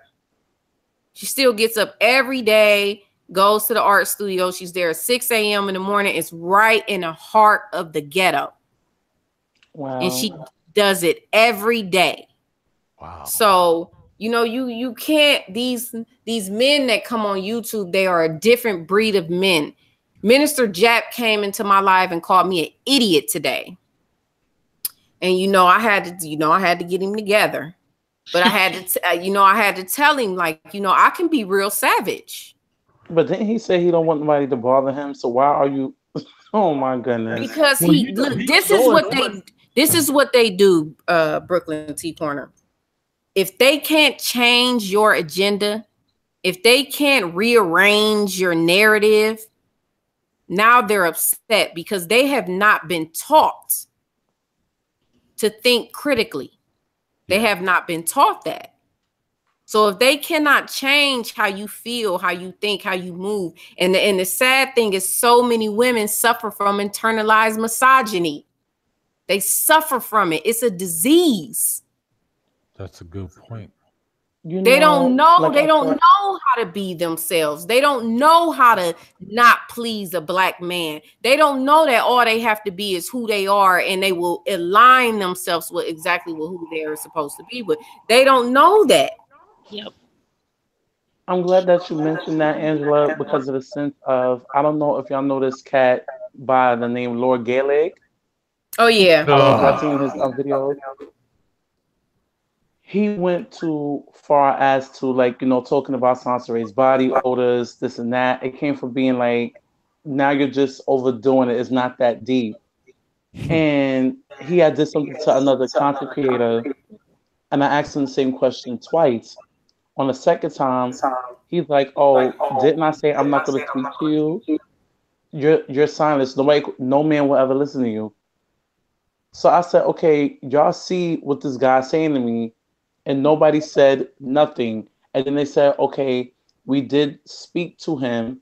She still gets up every day, goes to the art studio. She's there at 6 a.m. in the morning. It's right in the heart of the ghetto. Wow. And she does it every day. Wow. So, you know, you can't, these men that come on YouTube, they are a different breed of men. Minister Jack came into my life and called me an idiot today. And, you know, I had to get him together. But I had to, I had to tell him, like, you know, I can be real savage. But didn't he say he don't want nobody to bother him? So why are you? Oh my goodness! Because this is what they do, Brooklyn T Corner. If they can't change your agenda, if they can't rearrange your narrative, now they're upset because they have not been taught to think critically. They have not been taught that. So if they cannot change how you feel, how you think, how you move, and the sad thing is so many women suffer from internalized misogyny. They suffer from it. It's a disease. That's a good point. They don't know how to be themselves. They don't know how to not please a black man. They don't know that all they have to be is who they are, and they will align themselves with exactly who they are supposed to be with. They don't know that. Yep. I'm glad that you mentioned that, Angela, because of the sense of, I don't know if y'all know this cat by the name Lord Gaelic. Oh yeah. I've seen his videos. He went too far as to, like, you know, talking about Sansary's body odors, this and that. It came from being like, now you're just overdoing it. It's not that deep. And he had did something to another content creator, and I asked him the same question twice. On the second time, he's like, "Oh, didn't I say I'm not going to speak to you? You're silenced. No man will ever listen to you." So I said, "Okay, y'all see what this guy's saying to me." And nobody said nothing. And then they said, okay, we did speak to him,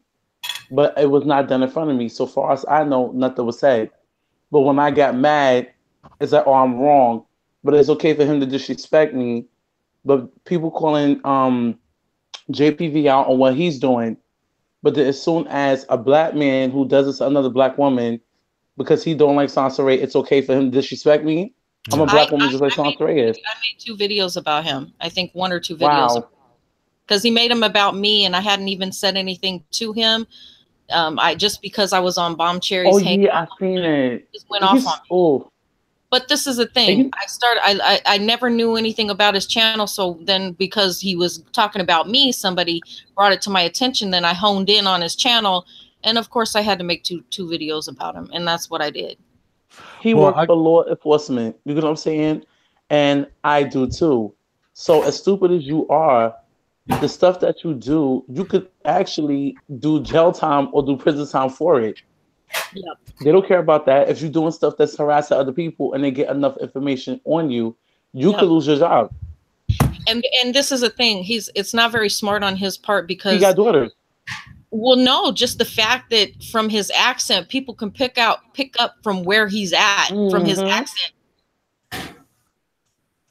but it was not done in front of me. So far as I know, nothing was said. But when I got mad, it's like, oh, I'm wrong. But it's okay for him to disrespect me. But people calling JPV out on what he's doing. But then as soon as a black man who does this to another black woman, because he don't like Sansa, it's okay for him to disrespect me. I'm a black woman just like Sansa is. I made 2 videos about him. I think 1 or 2 videos. Wow. Because he made them about me, and I hadn't even said anything to him. I just because I was on Bomb Cherry's. Oh yeah, I seen it. Just went off on me. Oh. But this is the thing. I never knew anything about his channel. So then because he was talking about me, somebody brought it to my attention. Then I honed in on his channel. And of course I had to make two videos about him. And that's what I did. He worked for law enforcement. You know what I'm saying? And I do too. So as stupid as you are, the stuff that you do, you could actually do jail time or do prison time for it. Yep. They don't care about that. If you're doing stuff that's harassing other people and they get enough information on you, you could lose your job. And this is the thing. It's not very smart on his part because he got daughters. Well, no, just the fact that from his accent, people can pick up from where he's at from his accent.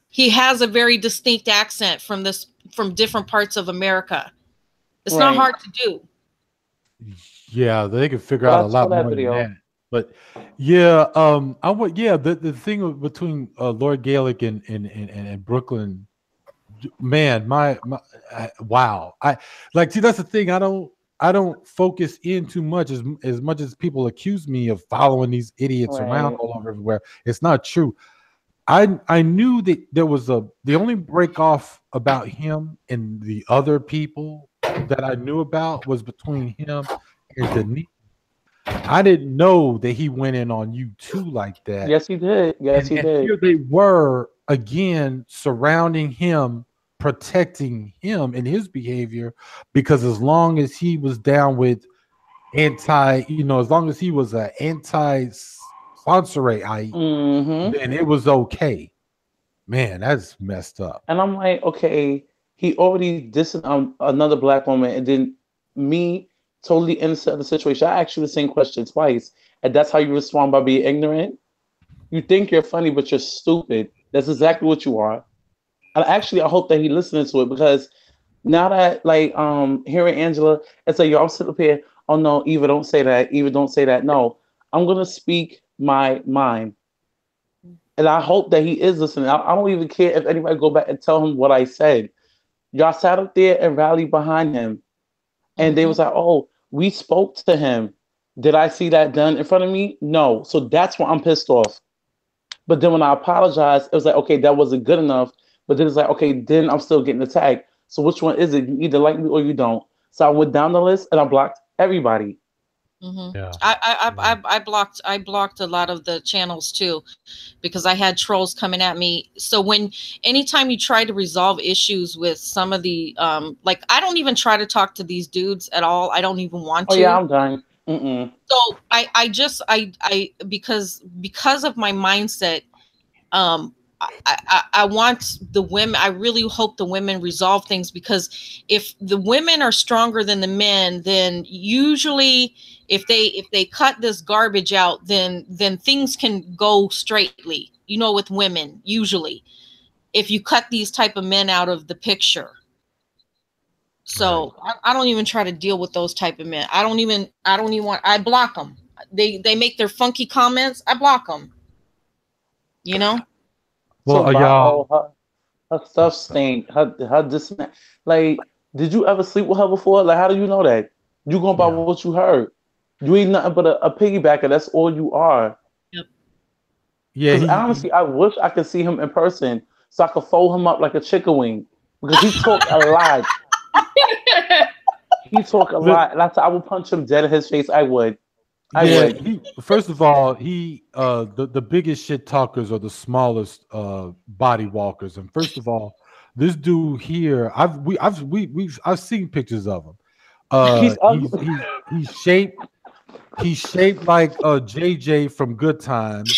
He has a very distinct accent from different parts of America. It's not hard to do. Yeah, they can figure out a lot more than that. But yeah, the thing between Lord Gaelic and Brooklyn, man, my wow. See, that's the thing. don't focus in too much as people accuse me of following these idiots around Right. all over everywhere. It's not true. I knew that there was the only break off about him and the other people that I knew about was between him and Denise. I didn't know that he went in on you too like that. Yes, he did. Yes, he and did. here they were again surrounding him, protecting him and his behavior, because as long as he was down with as long as he was an anti-sponsorate, Mm-hmm. then it was okay. Man, that's messed up. And I'm like, okay, he already dissed another black woman, and then me, totally innocent of the situation. I asked you the same question twice, and that's how you respond by being ignorant. You think you're funny, but you're stupid. That's exactly what you are. And actually, I hope that he listening to it, because now that hearing Angela and say, yo, I'm sitting up here, oh no, Eva, don't say that. Eva, don't say that. No, I'm gonna speak my mind. And I hope that he is listening. I don't even care if anybody go back and tell him what I said. Y'all sat up there and rallied behind him. And they was like, oh, we spoke to him. Did I see that done in front of me? No. So that's why I'm pissed off. But then when I apologized, it was like, okay, that wasn't good enough. But then it's like, okay, then I'm still getting attacked. So which one is it? You either like me or you don't. So I went down the list and I blocked everybody. Yeah. I blocked a lot of the channels too, because I had trolls coming at me. So anytime you try to resolve issues with some of the I don't even try to talk to these dudes at all. I don't even want to. Oh yeah, I'm done. So I because of my mindset, I want the women. I really hope the women resolve things, because if the women are stronger than the men, then usually if they cut this garbage out, then things can go straightly. With women, usually, if you cut these type of men out of the picture. So I don't even try to deal with those type of men. I don't even want. I block them. They make their funky comments. I block them. Well, So y'all, her stuff stink. Her this and that. Like, did you ever sleep with her before? Like, how do you know that? You going by what you heard. You ain't nothing but a piggybacker. That's all you are. Yep. Yeah. Honestly, I wish I could see him in person so I could fold him up like a chicken wing, because he talk a lot. He talk a lot, and I would punch him dead in his face. I would. First of all, the biggest shit talkers are the smallest body walkers. And first of all, this dude here, I've seen pictures of him. He's shaped like JJ from Good Times.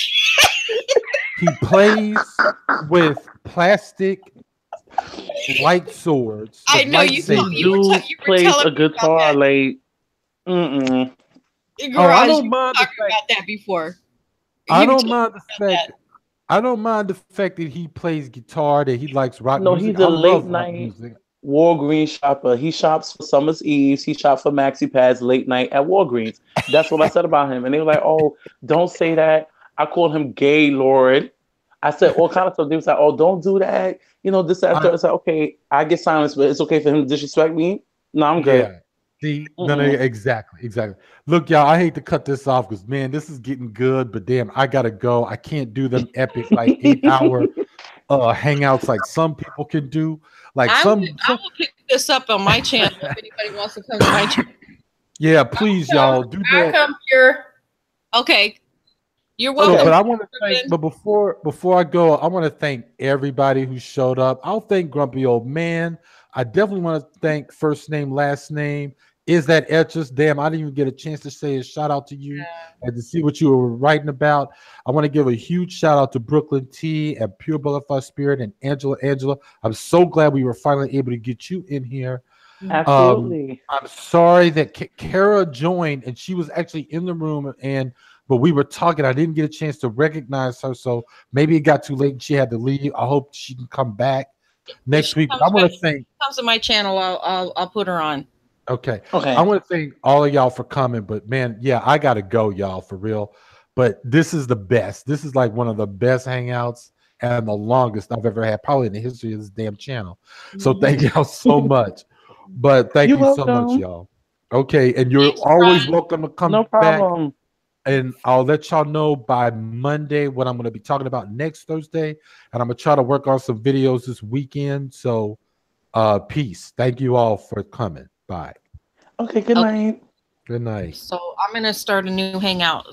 He plays with plastic light swords. I know you plays a guitar late. Garage, I don't mind talked about that before. I don't mind the fact that he plays guitar, that he likes rock music. No, he's a late night Walgreens shopper. He shops for Summer's Eves. He shops for Maxi Pads late night at Walgreens. That's what I said about him. And they were like, oh, don't say that. I called him gay Lord. I said all kind of stuff. They was like, oh, don't do that. This after. It's like, okay, I get silence, but it's okay for him to disrespect me. No, I'm good. Yeah. See, no, exactly. Look, y'all, I hate to cut this off because, man, this is getting good, but damn, I gotta go. I can't do them epic 8-hour hangouts like some people can do. I will pick this up on my channel if anybody wants to come to my channel. Yeah, please, y'all do that. I come here. Okay, you're welcome. But I want to thank. But before I go, I want to thank everybody who showed up. I'll thank Grumpy Old Man. I definitely want to thank first name, last name. Is that Etchus? Damn, I didn't even get a chance to say a shout out to you and to see what you were writing about. I want to give a huge shout out to Brooklyn T and Pure Butterfly Spirit and Angela. I'm so glad we were finally able to get you in here. Absolutely. I'm sorry that Kara joined and she was actually in the room but we were talking. I didn't get a chance to recognize her, so maybe it got too late and she had to leave. I hope she can come back next week. I want to thank. Comes to my channel, I'll put her on. Okay. I want to thank all of y'all for coming, but man, yeah, I gotta go, y'all, for real. But this is the best. This is like one of the best hangouts and the longest I've ever had, probably in the history of this damn channel. So thank y'all so much. But thank you so much, y'all. Okay, and you're Thanks, always Brian. welcome to come No back. problem. And I'll let y'all know by Monday what I'm going to be talking about next Thursday. And I'm going to try to work on some videos this weekend. So, peace. Thank you all for coming. Bye. Okay, good Okay. night. Good night. So I'm gonna start a new hangout.